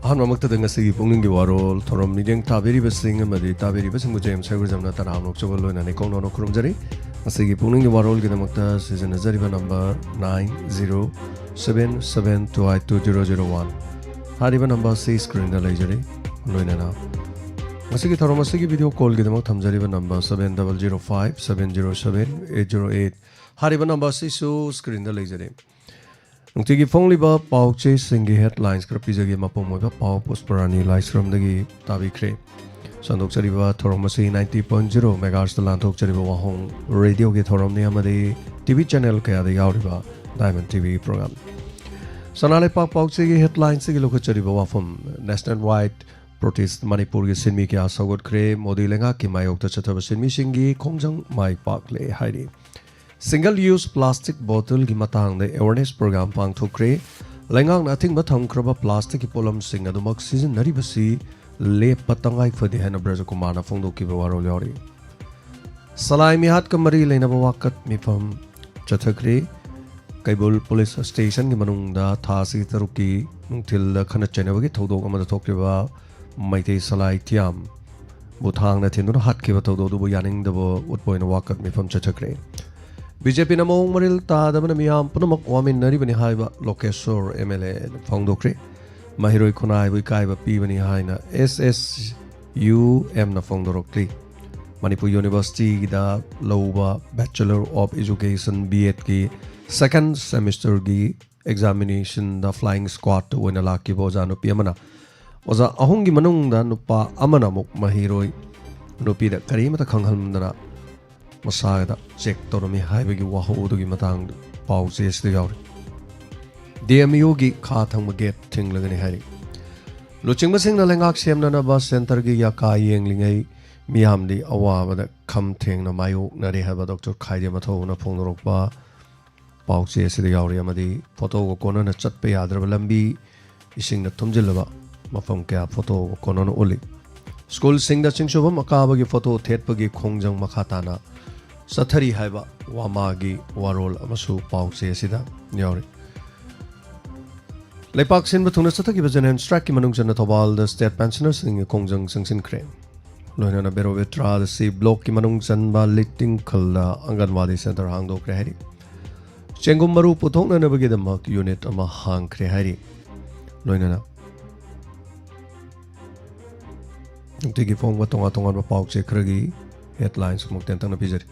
한마막다 등가스기 뽕는기 와롤 토롬 니경 타베리버싱 마디 타베리버싱 무제임 세그점나 따라함록 저걸로나니 공노노 크롬자리 마스기 뽕는기 와롤 기다막다 시즌 자리바 넘버 9077222001 하리바 넘버 6 스크린다 레이저리 로이나나 마스기 토롬 마스기 비디오 콜 기다막 탐자리바 넘버 7005707808 하리바 넘버 6 스크린다 레이저리 Nungtigi fongliba pauche singi headlines krapizagi mapomoba pau posparani livestream dagi tabi kre sandok chariba thoromasi 90.0 megahertz lantok chariba wahong radio ge thoromni amadi TV channel kaya da yauriba Diamond TV program sanale pauche gi headlines gi lokho chariba wafum national wide protest Manipur ge sinmi kya sagot kre modi lenga ki mayok ta chathaba sinmi singi khongjang mai pak le hairi Single use plastic bottle gi matang de awareness program pang thukre lengang nothing but thangkraba plastic ki polam sing adumak season nari basi le patangai phadi hana braja kumana phongdo ki bawaro yori salai mi hat kamari leina bawakat mi pham chathakre kaibul police station gi manung da thasi taruki nungthil da khana chenaba gi thodok amada thokriba maitei salai tiam buthang na thindu hat ki ba thodo du yaning da bo utpoina wakat mi pham chathakre BJP na mong maril ta daman miyam punamak wamin nari bani haiba Lokeshwar MLA Fongdokre Mahiroi Khonai bui kai ba pi bani hai na SSUM na Fongdorokri Manipur University da lauba Bachelor of Education B.Ed ki second semester gi examination da flying squad to wina laki boza no pi amana oza ahong gi manung da nupa amana muk Mahiroi nupi da karimata khanghalmdana Masada check toromi haibagi wahodugi matang pau chesde yauri DMU gi kha thangma gate thinglagani hari luchingma singna lengak semna na bus center gi ya ka yenglingai miamdi awabada kham thengna mayok nari haba Dr. Khaide matho na phongnorok ba pau chesde yauri amadi photo ko kona na chatpe yadraba lambi isingna thumjilaba mafam kya photo ko kona na uli school singda chingshobam akabagi photo thetpagi khongjang makhatana Sathari haiba wamagi warol amasu pauche sida yauri Lepak sin bathuna sathaki bajan strike ki manung jana thobal the state pensioners ing kongjang sangsin kre loina na bero vetra the c block ki manung jan ba liting khalda anganwadi center hangdo kre hari chengum maru puthong na bagi damak unit ama hang kre hari loina na tigi phong ba tonga tonga ba pauche kragi headlines muk tentang na pijari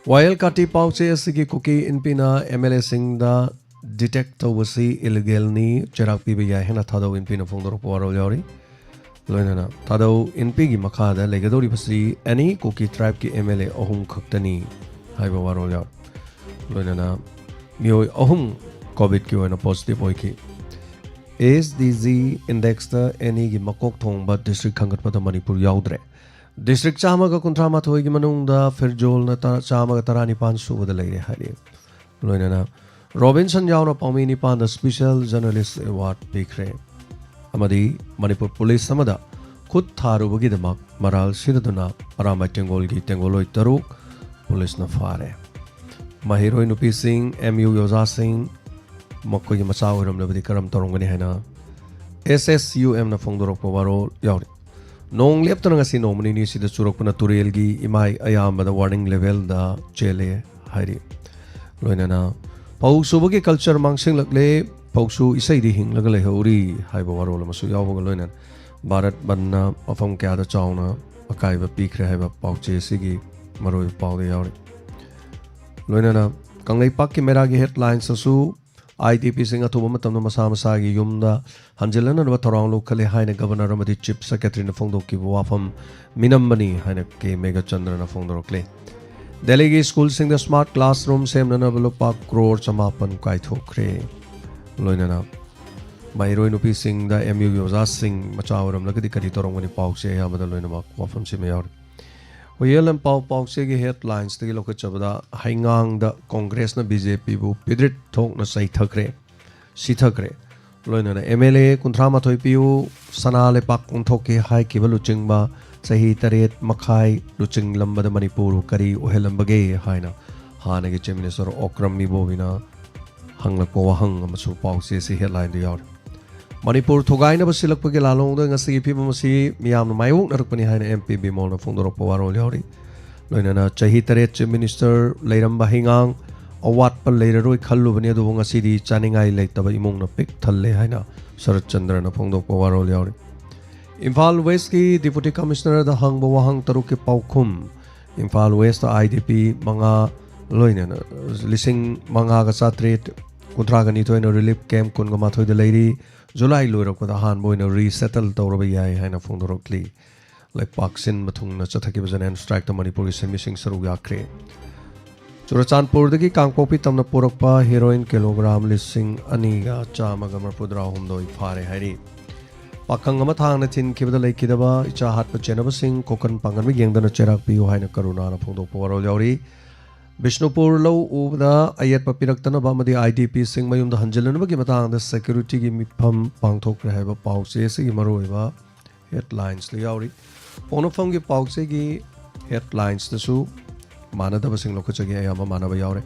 While Kati Pauche Sigi Cookie in Pina MLA Singh da detector wasi illegal ni cherak pi biya hena thado in Pina Fongdor Pawaro Yori Loinana Thado in Pigi Makada Legadori Pasi any Cookie tribe ki MLA Ohum Kaktani Haiba Waro Yor Loinana Mio Ohum COVID ki wena positive oiki SDZ index da any gi makok thong ba district khangat pata Manipur yaudre District Chama ka kuntra mathoi gi manung da Firjol na ta Chama ka tarani pan su da leire hari loina na Robinson yaw na pami ni pan da special journalist award pikre amadi Manipur police samada khud tharu bagi da mak maral sidaduna arama tengol gi tengoloi taruk police na fare Mahiroi Nupi Singh MU Yoza Singh makoi gi macha oram labadi karam torongani haina SSUM na Fongdorok Pawaro yawri Nong lep to ngasi nomini ni sida churok na turel gi imai ayam da warning level da chele hari loina na pau subo gi culture mangsing lakle pau su isai di hing lagle hori haiba warol masu yaw ga loina Bharat banna afam kya da chauna akai ba pikre haiba pau che sigi maroi pau de yawri loina na kangai pak ki mera gi headlines su IDP singa thuba matam na masa masa gi yumda hanjelana ba thorang lo khale haina governor amadi chief secretary na phongdo ki wafam minambani haina ke mega chandra na phongdo kle Delhi gi school sing the smart classroom sem na balo pa crore chamapan kai thokre loina na Mahiroi Nupi Singh da MU Yoza Singh machawaram lagadi kari torong mani pau che ya badal loina ma wafam se me yaur Oyelam pau se gi headlines tegi lokha chabada haingang da Congress na BJP bu pidrit thok na sai thakre si thakre loina na MLA kunthra ma thoi piu sana le pak kunthok ke hai ki balu chingba sahi taret makhai luching lamba da Manipur kari ohelam bage haina hana gi chemine sor okram mi bovina hanglapo wahang amasu pause si headline de yaw Manipur thogai na basilakpagi lalong da ngasi phibam si miyam mayung narukpani haina MP Bimol na phongdorok pawaro yauri loinana chahi taret chief minister leiramba hingang awat pa leiraroi khallubani adu ngasi di chaningai leitaba imong na pik thalle haina Sarat Chandra na phongdok pawaro yauri Imphal West ki deputy commissioner da hangba wahang taruk ke paukhum Imphal West da IDP mga loinana lising mga ga satret kuntraga ni toina relief camp kun ga mathoi da leiri July loirok da han boina resettle tawraba yai haina phongdorokli like paksin mathung na chathaki bajan and strike the Manipur is missing saru yakre Churachandpur dagi kangpopi tamna porokpa heroin kilogram lising aniga chamaga marpudra humdoi phare hari Pakang ama thang na tin kibada laikidaba icha hat pa chenaba sing kokan pangan mi yengdana cherak piu haina karuna na phongdok pawaro yauri Bishnupur lo ubda ayat papiraktana ba madi IDP sing mayum da hanjalan ba ki matang da security gi mipam pangthok rahe ba pause se gi maroi ba headlines le yauri ponofam gi pause gi headlines da su manada ba sing lokcha gi ayama manaba yaure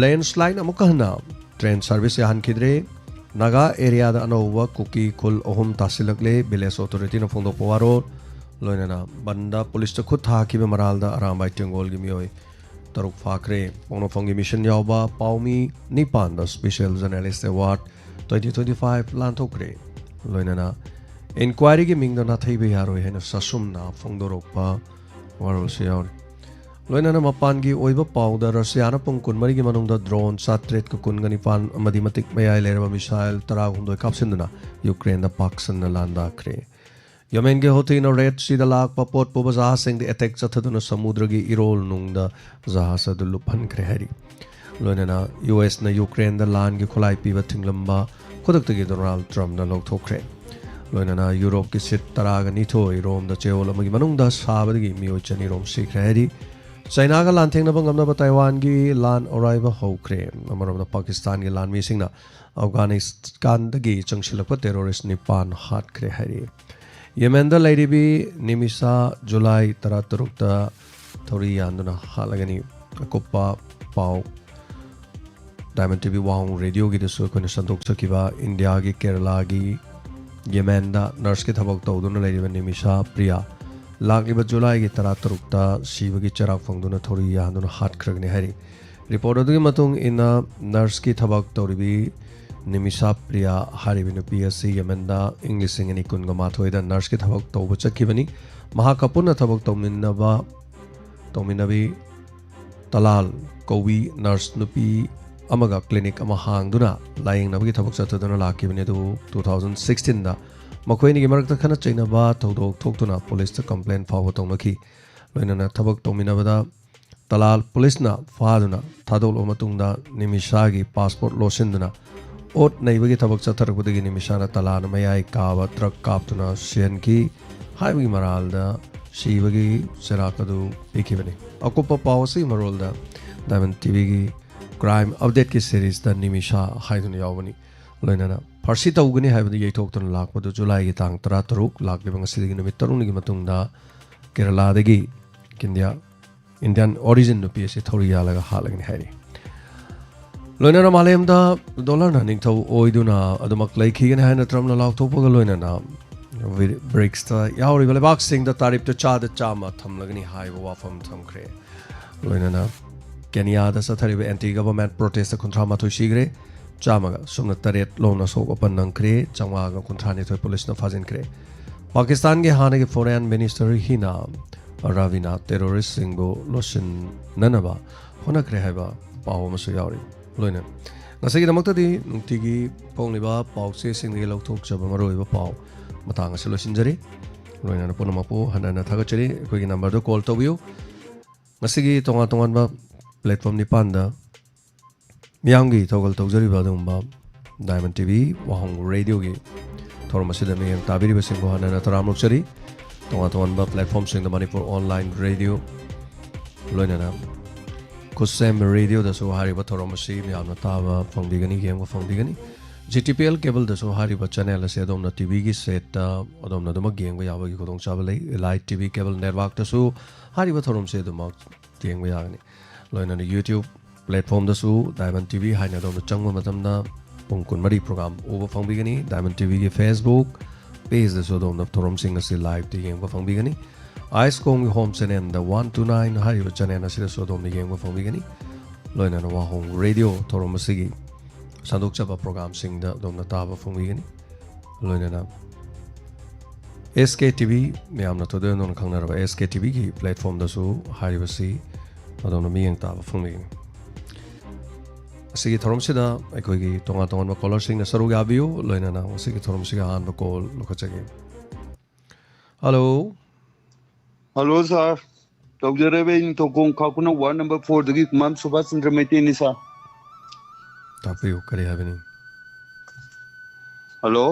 landslide amukahna train service ya han kidre naga area da anowa kuki kul ohum tasilakle village authority na phongdok pawaro loinana banda police ta khut tha ki be maral da arambai tengol gi mioi Taruk Fakre, Ponofongi Mission Yauba, Paumi, Nipan, the Special Journalist Award 2025 Lantokre. Loinana, Inquiry Giming the Nathabi Haro and Sasumna, Fongdoropa, Warol Sior. Loinana Mapangi, Oiba Pau, the Rasiana Punkun, Marigimanum, the drone, Satret Kukunganipan, Madimatic Maya, Lerva Missile, Tarahundo Kapsindana, Ukraine, the Pax and the Landa Kre. Yamenge hoti na red sea da lag papot po bazah sing the attack chathaduna samudra gi irol nung da zahasa du lupan krehari loinana US na Ukraine da lan gi khulai pi ba thinglamba khodak gi Donald Trump na lok thokre loinana Europe ki sit taraga ni thoi rom da cheol amagi manung da sabad gi mio chani rom si krehari China ga lan theng na bangam na Taiwan gi lan arrive hokre amaram da Pakistan gi lan mi sing na Afghanistan da gi changshilak terrorist nipan hat krehari Yemenda lady bi Nimisa July Taraturukta Tori Yanduna Halagani Akopa Pau Diamond TV Wang Radio gi desu ko Sandok Chakiba India gi Kerala gi Yemenda nurse ki thabak tawduna lady bi Nimisa Priya Lagiba July gi Taraturukta Shiva gi Charak Fangduna Tori Yanduna hat kragni hari report adu gi matung ina nurse ki thabak tawri bi Nimisa Priya Haribinu PSC Yamenda English Singing Kunga Mathoida Nurse ki thabak tawba chakibani Mahakapuna thabak tawminabi Talal Kowi Nurse Nupi Amaga Clinic ama hangduna Laying nabagi thabak chataduna lakibani du 2016 da Makoini gi marakta khana chaina ba tawdok thoktuna police ta complaint fawa tawnaki loinana thabak tawminabada Talal police na faaduna thadol omatungda Nimisa gi passport losinduna Ot naibagi thabak chatharakudagi Nimisana talana mayai kawa truck kaptuna sianki haibagi maralda shibagi serakadu pikibani akopa pawasi marolda Diamond TV gi crime update ki series da Nimisa haiduna yawani loinana farsi tawgani haibadi yaithoktuna lakpadu July gi tang 13 laklibang asidagi numit 3 gi matungda Kerala dagi India Indian origin no PSC thoriya laga halagni hari Loinana Malemda dollar na ningthaw oiduna adumak laikhigan haina tramna laukthokpaga loinana BRICS ta yauri bale boxing da tarif to cha da chama thamlagni haiba wafam thamkhre loinana Kenya da sathariba anti government protest kontra ma thosigre chama ga sumna taret lona sok open nangkre changwa ga kontra ni thoi police na fajin kre Pakistan ge hane ge foreign minister hina Ravina terrorist singbo losin nanaba hona kre haiba paw ma su yauri Loina. Nasagi damakta di nungtigi pongliba pause singgi lautok chaba maroiba paw matanga silo sinjari loina na punama po hana na thagachari kogi number do call to view nasigi tonga ba platform ni panda miyangi togal tawjari ba dumba Diamond TV wahong radio gi thormasida mi tabiri basingbo hana na taramlok chari tonga ba platform sing the Manipur online radio loina na Kusem radio da so hari ba thoromasi miamna taba fangdigani game ko fangdigani GTPL cable da so hari ba channel se adom na TV gi set adom na dum game ga yawa gi kodong chabalai light TV cable network da so hari ba thorom se dum game ga yagni loina na YouTube platform diamond TV है चंग पुंग कुनमरी program उब फंगनी diamond TV की Facebook page थोरम live येंब फंगनी आइस कोंग होम चैनल 129 है चैनल येंब फंगनी लोन वाहोंग रेडियो थोरम संदोचब प्रोग्राम ताब फंगनी लोन SK TV मैम थोड़े खाना SK TV की प्लेटफॉर्म मियंग ताब फंगनी असी थोरम से तोंगा तोंगा कॉलर सरुक याबियो लोनना थोरम से अहम कॉल लुखचे हेलो हेलो सर तौजरबे तोकों खाकुना वार्ड नंबर 4 दगी कुमार सुभाष चंद्र मैती सर तापियो करे हबनी हेलो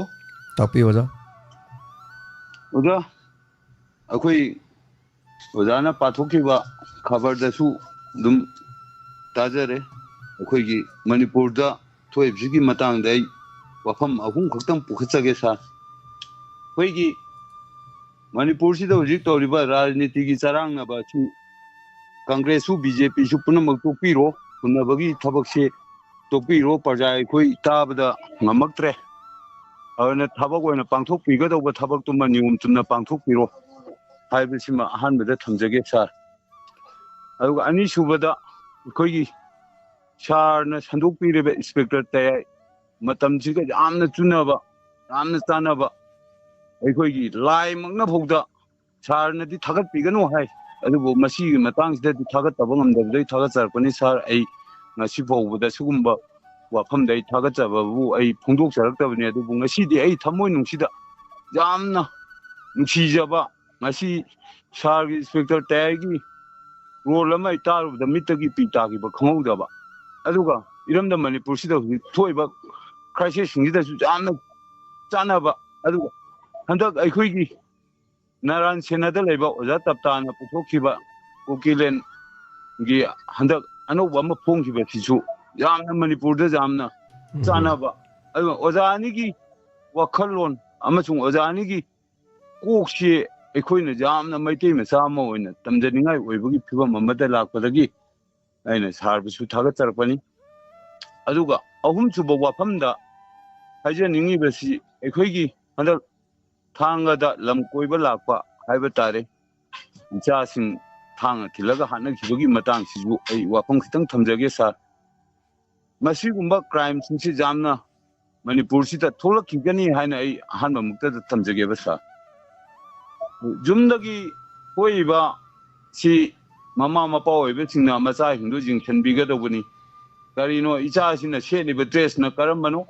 तापियो वजा ओजा अखोई ओजाना पाथोखिबा खबर दसु दुम ताजरे अखोई मणिपुर दा थोइबसिगी मतांग दai वफम अहुम खक्तम पुखचगे सा अखोई मणिपुर से हजिक तौरिबा राजनीति की चरांग नबा सु कांग्रेस सु बीजेपी सु पुनमक तोपीरो पुनबगी थबक से तोपीरो प्रजा अखोई ताबदा ngमक्त्रे अने थबक ओइना पांथोक पिगदौबा थबक तुम नियम चुना पांथोक पिरो हाइबसिमा अहानबदा थमजगे सर अदुगा अनि सुबदा अखोई सारना संदोक पिरेबे इंस्पेक्टर तय मतमसिगा यामना चुनाबा यामना चानाबा अखोई लाइ मगना फौदा सारनदी थागत पिगनो हाय अदुबो मसी मतांगसिदा थागत तब ngमदबदै थागत चरपनि सर आई ngasi फौबदा सुगुम्बा वाफमदै थागत चबबु आई फोंदोक चरक्तबनि अदुबु ngasiदी आई थमोय नुंसिदा यामना नुंसिजबा ngasi सारगी इंस्पेक्टर तयगी रोल अमा इतारुबदा मित्तगी पितागी खंगौदबा अदुगा इरमदा मणिपुर सिदा थोइबा क्राइसिस सिंगिदासु यामना चानाबा अदुगा हंदक अखोई नारायण सेनादा लेबा ओजा तप्ताना पुथोखिबा उकिलेन गी हंदक अनौब अमा फोंखिबा सिसु यामना मणिपुरदा यामना चानाबा अदुगा ओजानी की वखलोन अमसुंग ओजानी की कोकसे अखोइना यामना मैतै मचा अमा ओइना तमजनिंगाय ओइबगी फिबम अमदा लाकपदगी अइना सारबसु थागतरपनि अदुगा अहुम सुबा वाफमदा हाइजनिंगिबसि अखोइगी हंदक थांगदा लम कोइबा लाकपा हाइबा तारे इचासिंग थांग थिलगा हानखिबगी मतांग सिजु आई वाफम खितंग थमजगे सर मसीगुम्बा क्राइम सिंगसि जामना मणिपुर सिदा थोलखिगनी हाइना आई अहानबा मुक्तदा थमजगे बसा जुमदगी होइबा सि ममा मपा ओइबे सिंगना मचा हिंदू जिंग थनबिगदबनी करिनो इचासिना सेलिबा ड्रेसना करमबनो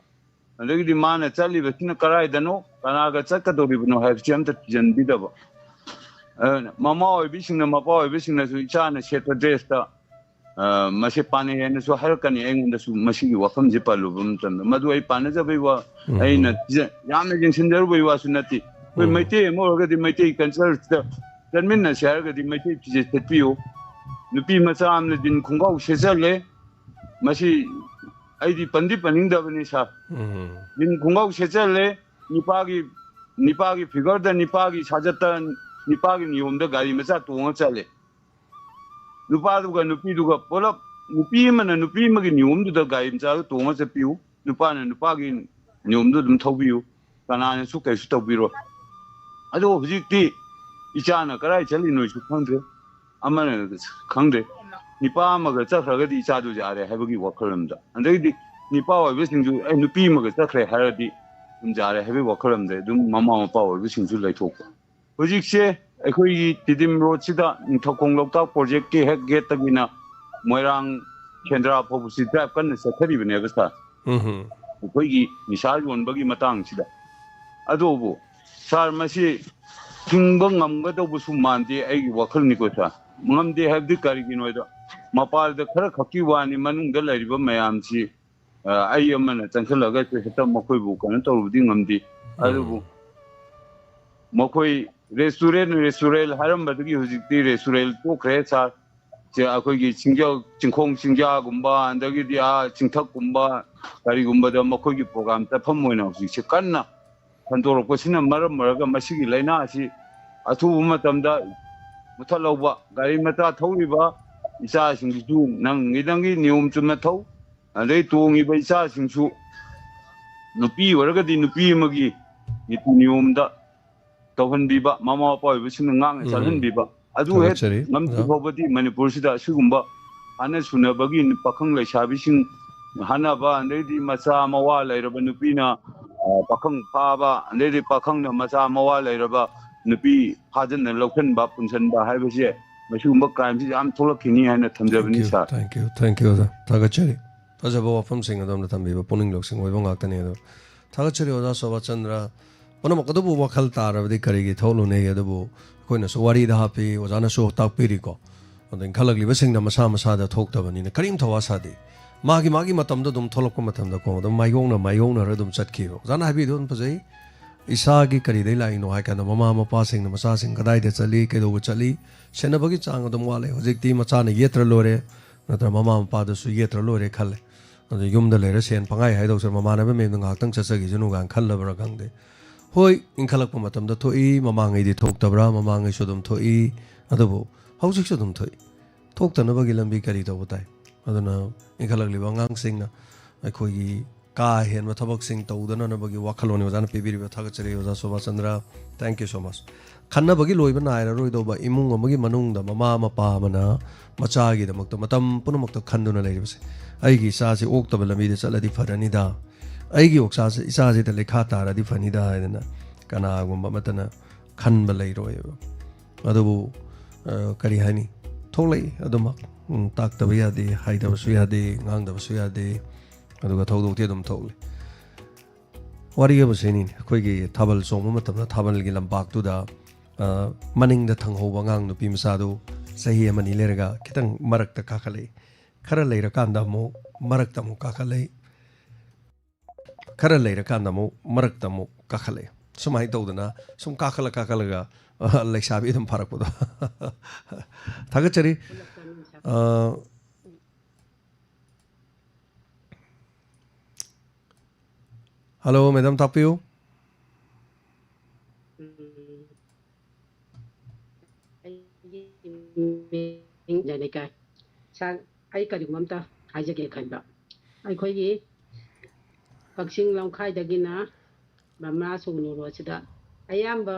अदगी माना चलीबसिना कराइदनो कनागा चक्कदोरिबनो हाइबसि अमता जनबिदबा ममा ओइबिसिंगना मपा ओइबिसिंगनासु इचाना सेट ड्रेसता मसे पाने हेनसु हरकनी एंगंदसु मसिगी वफमजे पालुबम तम मदु आई पानजबई वा आइना यामना जिंगसिनदरबई वासु नति कोइ मैते मोरगदि मैते कल्चरदा जनमिनना शेरगदि मैते पिजे सेटपियो नुपी मचा आमने दिन खुंगाउ सेजले मसी आईदी पंदी पनिंगदबनी सा दिन खुंगाउ सेजले निपागी फिगर द निपागी साजत निपागी नियमदा गाड़ी मचा तोंगा चले नुपादुगा नुपीदुगा पोलप नुपी मना नुपी मगी नियमदुदा गाड़ी मचा तोंगा चपियो नुपाना नुपागी नियमदु दुम थौबियो कनाने सु कैसु तौबिरो अदो हुजिकती इचाना कराई चलिनोसु खंद्रे अमना खंद्रे निपा मगा चखरगदी इचादु जारे हाइबगी वखलमदा अंदगी निपा ओइबसिंजु ए नुपी मगा चखरे हारदी जारे हाइबे वखलमदे दुम ममा मपा ओइबसिंजु लैथोक हुजिकसे अखोई तिदिम रोड सिदा निथकोंग लोकता प्रोजेक्ट के हेक गेट तगिना मोइरांग केंद्रा फोबुसि ड्राइव कन सखरिबने बसा अखोई निसाल योनबगी मतांग सिदा अदोबो सार मसी थिंग ngमगदबसु मानदे आई वखल निको सा ngमदे हाबदि कारिगिनोदा मपालदा खर खकी वानी मनुंगदा लरिबा मयामसी आई अमना चंखलगा हेता मखोइबु कन तौबदि ngमदि अदुबु मखोई रेस्टोरेंट हरमबदगी हुजिकति रेस्टोरेंट तोखरे सा जे अखोइगी चिंखोंग चिंजागुम्बा अंदगिदि चिंथकगुम्बा कारिगुम्बदा मखोइगी प्रोग्राम तफम मोइना हुजिकसे कन्ना खंदोरपसिना मरम मरगा मसिगी लाइना असि अथुबु मतमदा मुथलौबा गाड़ी मता थौरिबा ꯏꯆꯥꯁꯤꯡꯁꯨ ꯅꯪꯒꯤ ꯅꯤꯌꯣꯝ ꯆꯨꯝꯅ ꯊꯧ ꯑꯗꯩ ꯇꯣꯡꯉꯤꯕ ꯏꯆꯥꯁꯤꯡꯁꯨ ꯅꯨꯄꯤ ꯑꯣꯏꯔꯒꯗꯤ ꯅꯨꯄꯤ ꯑꯃꯒꯤ ꯅꯤꯇꯤ ꯅꯤꯌꯣꯝꯗ ꯇꯧꯍꯟꯕꯤꯕ ꯃꯃꯥ ꯃꯄꯥ ꯑꯣꯏꯕꯁꯤꯡꯅ ꯉꯥꯛꯅ ꯆꯠꯍꯟꯕꯤꯕ ꯑꯗꯨ ꯍꯦꯛ ꯊꯥꯒꯠꯆꯔꯤ ꯉꯝꯗ꯭ꯔꯤ ꯐꯥꯎꯕꯗꯤ ꯃꯅꯤꯄꯨꯔꯁꯤꯗ ꯑꯁꯤꯒꯨꯝꯕ ꯍꯥꯟꯅ ꯁꯨꯅꯕꯒꯤ ꯄꯥꯈꯪ ꯂꯩꯁꯥꯕꯤꯁꯤꯡ ꯍꯥꯟꯅꯕ ꯑꯗꯩꯗꯤ ꯃꯆꯥ ꯃꯋꯥ ꯂꯩꯔꯕ ꯅꯨꯄꯤꯅ ꯄꯥꯈꯪ ꯐꯥꯕ ꯑꯗꯩꯗꯤ ꯄꯥꯈꯪꯅ ꯃꯆꯥ ꯃꯋꯥ ꯂꯩꯔꯕ ꯅꯨꯄꯤ ꯐꯥꯖꯟꯅ ꯂꯧꯁꯤꯟꯕ ꯄꯨꯟꯁꯤꯟꯕ ꯍꯥꯏꯕꯁꯦ ꯃꯁꯤꯒꯨꯝꯕ ꯀ꯭ꯔꯥꯏꯝꯁꯤ ꯌꯥꯝ ꯊꯣꯛꯂꯛꯈꯤꯅꯤ ꯍꯥꯏꯅ ꯊꯝꯖꯕꯅꯤ ꯁꯥꯔ ꯊꯦꯡꯛ ꯌꯨ ꯑꯣꯖꯥ ꯊꯥꯒꯠꯆꯔꯤ ꯐꯖꯕ ꯋꯥꯐꯝꯁꯤꯡ ꯑꯗꯣꯝꯅ ꯊꯝꯕꯤꯕ ꯄꯨꯛꯅꯤꯡ ꯂꯧꯁꯤꯡ ꯑꯣꯏꯕ ꯉꯥꯛꯇꯅꯤ ꯑꯗꯣ ꯊꯥꯒꯠꯆꯔꯤ ꯑꯣꯖꯥ ꯁꯣꯕꯥꯆꯟꯗ꯭ꯔ ꯄꯨꯝꯅꯃꯛ ꯑꯗꯨꯕꯨ ꯋꯥꯈꯜ ꯇꯥꯔꯕꯗꯤ ꯀꯔꯤꯒꯤ ꯊꯣꯛꯂꯨꯅꯩ ꯑꯗꯨꯕꯨ ꯑꯩꯈꯣꯏꯅꯁꯨ ꯋꯥꯔꯤꯗ ꯍꯥꯞꯄꯤ ꯑꯣꯖꯥꯅꯁꯨ ꯇꯥꯛꯄꯤꯔꯤꯀꯣ ꯑꯗꯣ ꯏꯟꯈꯠꯂꯛꯂꯤꯕꯁꯤꯡꯅ ꯃꯁꯥ ꯃꯁꯥꯗ ꯊꯣꯛꯇꯕꯅꯤꯅ ꯀꯔꯤꯝ ꯊꯋꯥ ꯁꯥꯗꯦ ꯃꯥꯒꯤ ꯃꯇꯝꯗ ꯑꯗꯨꯝ ꯊꯣꯛꯂꯛꯄ ꯃꯇꯝꯗꯀꯣ ꯑꯗꯨꯝ ꯃꯥꯏꯌꯣꯛꯅꯔ ꯑꯗꯨꯝ ꯆꯠꯈꯤꯕ ꯑꯣꯖꯥꯅ ꯍꯥꯏꯕꯤꯗꯣ ꯑꯗꯨꯝ ꯐꯖꯩ ꯏꯁꯥꯒꯤ ꯀꯔꯤꯗꯩ ꯂꯥꯛꯏꯅꯣ ꯍꯥꯏ ꯀꯥꯟꯗ ꯃꯃꯥ ꯃꯄꯥꯁꯤꯡꯅ ꯃꯆꯥꯁꯤꯡ ꯀꯗꯥꯏꯗ ꯆꯠꯂꯤ ꯀꯩꯗꯧꯕ ꯆꯠꯂꯤ ꯁꯦꯟꯅꯕꯒꯤ ꯆꯥꯡ ꯑꯗꯨꯝ ꯋꯥꯠꯂꯦ ꯍꯧꯖꯤꯛꯇꯤ ꯃꯆꯥꯅ ꯌꯦꯠꯇ꯭ꯔ ꯂꯣꯏꯔꯦ ꯅꯠꯇ꯭ꯔꯒ ꯃꯃꯥ ꯃꯄꯥꯗꯁꯨ ꯌꯦꯠꯇ꯭ꯔ ꯂꯣꯏꯔꯦ ꯈꯜꯂꯦ ꯑꯗꯨ ꯌꯨꯝꯗ ꯂꯩꯔ ꯁꯦꯟ ꯄꯪꯉꯥꯏ ꯍꯥꯏꯗꯧꯁꯨ ꯃꯃꯥꯟꯅꯕ ꯃꯌꯥꯝꯗ ꯉꯥꯏꯍꯥꯛꯇꯪ ꯆꯠꯆꯈꯤꯁꯅꯨ ꯀꯥꯏꯅ ꯈꯜꯂꯕ꯭ꯔꯥ ꯈꯪꯗꯦ ꯍꯣꯏ ꯏꯟꯈꯠꯂꯛꯄ ꯃꯇꯝꯗ ꯊꯣꯛꯏ ꯃꯃꯥꯡꯉꯩꯗꯤ ꯊꯣꯛꯇꯕ꯭ꯔꯥ ꯃꯃꯥꯡꯉꯩꯁꯨ ꯑꯗꯨꯝ ꯊꯣꯛꯏ ꯑꯗꯨꯕꯨ ꯍꯧꯖꯤꯛꯁꯨ ꯑꯗꯨꯝ ꯊꯣꯛꯏ ꯊꯣꯛꯇꯅꯕꯒꯤ ꯂꯝꯕꯤ ꯀꯔꯤ ꯇꯧꯕ ꯇꯥꯏ ꯑꯗꯨꯅ ꯏꯟꯈꯠꯂꯛꯂꯤꯕ ꯑꯉꯥꯡꯁꯤꯡꯅ ꯑꯩꯈꯣꯏꯒꯤ ꯀꯥ ꯍꯦꯟꯕ ꯊꯕꯛꯁꯤꯡ ꯇꯧꯗꯅꯅꯕꯒꯤ ꯋꯥꯈꯜꯂꯣꯟꯅꯤ ꯑꯣꯖꯥꯅ ꯄꯤꯕꯤꯔꯤꯕ ꯊꯥꯒꯠꯆꯔꯤ ꯑꯣꯖꯥ ꯁꯣꯕꯥꯆꯟꯗ꯭ꯔ ꯊꯦꯡꯛ ꯌꯨ ꯁꯣ ꯃꯆ ꯈꯟꯅꯕꯒꯤ ꯂꯣꯏꯕ ꯅꯥꯏꯔꯔꯣꯏꯗꯧꯕ ꯏꯃꯨꯡ ꯑꯃꯒꯤ ꯃꯅꯨꯡꯗ ꯃꯃꯥ ꯃꯄꯥ ꯑꯃꯅ ꯃꯆꯥꯒꯤꯗꯃꯛꯇ ꯃꯇꯝ ꯄꯨꯝꯅꯃꯛꯇ ꯈꯟꯗꯨꯅ ꯂꯩꯔꯤꯕꯁꯦ ꯑꯩꯒꯤ ꯏꯆꯥꯁꯤ ꯑꯣꯛꯇꯕ ꯂꯝꯕꯤꯗ ꯆꯠꯂꯗꯤ ꯐꯔꯅꯤꯗ ꯑꯩꯒꯤ ꯏꯆꯥꯁꯤꯗ ꯂꯩꯈꯥ ꯇꯥꯔꯗꯤ ꯐꯅꯤꯗ ꯍꯥꯏꯗꯅ ꯀꯅꯥꯒꯨꯝꯕ ꯑꯃꯠꯇꯅ ꯈꯟꯕ ꯂꯩꯔꯣꯏꯕ ꯑꯗꯨꯕꯨ ꯀꯔꯤ ꯍꯥꯏꯅꯤ ꯊꯣꯛꯂꯛꯏ ꯑꯗꯨꯃꯛ ꯇꯥꯛꯇꯕ ꯌꯥꯗꯦ ꯍꯥꯏꯗꯕꯁꯨ ꯌꯥꯗꯦ ꯉꯥꯡꯗꯕꯁꯨ ꯌꯥꯗꯦ ꯑꯗꯨꯒ ꯊꯧꯗꯣꯛꯇꯤ ꯑꯗꯨꯝ ꯊꯣꯛꯂꯤ ꯋꯥꯔꯤ ꯑꯃꯁꯤꯅꯤꯅꯦ ꯑꯩꯈꯣꯏꯒꯤ ꯊꯥꯕꯜ ꯆꯣꯡꯕ ꯃꯇꯝꯗ ꯊꯥꯕꯜꯒꯤ ꯂꯝꯄꯥꯛꯇꯨꯗ ꯃꯅꯤꯡꯗ ꯊꯪꯍꯧꯕ ꯑꯉꯥꯡ ꯅꯨꯄꯤ ꯃꯆꯥꯗꯨ ꯆꯍꯤ ꯑꯃꯅꯤ ꯂꯩꯔꯒ ꯈꯤꯇꯪ ꯃꯔꯛꯇ ꯀꯥꯈꯠꯂꯛꯏ ꯈꯔ ꯂꯩꯔꯀꯥꯟꯗ ꯑꯃꯨꯛ ꯃꯔꯛꯇ ꯑꯃꯨꯛ ꯀꯥꯈꯠꯂꯛꯏ खर लेरकान मरक्त काखले सुमाय तौदना सुम काखलगा लेसाबी अदुम फरकपदो थागचरी हेलो मैडम तापियो जनिका सान आई करिगमता हाइजगे खनबा अखोगी कक्सिंग लंखाइदगिना ममा सुगनुरोसिदा अयाम्बा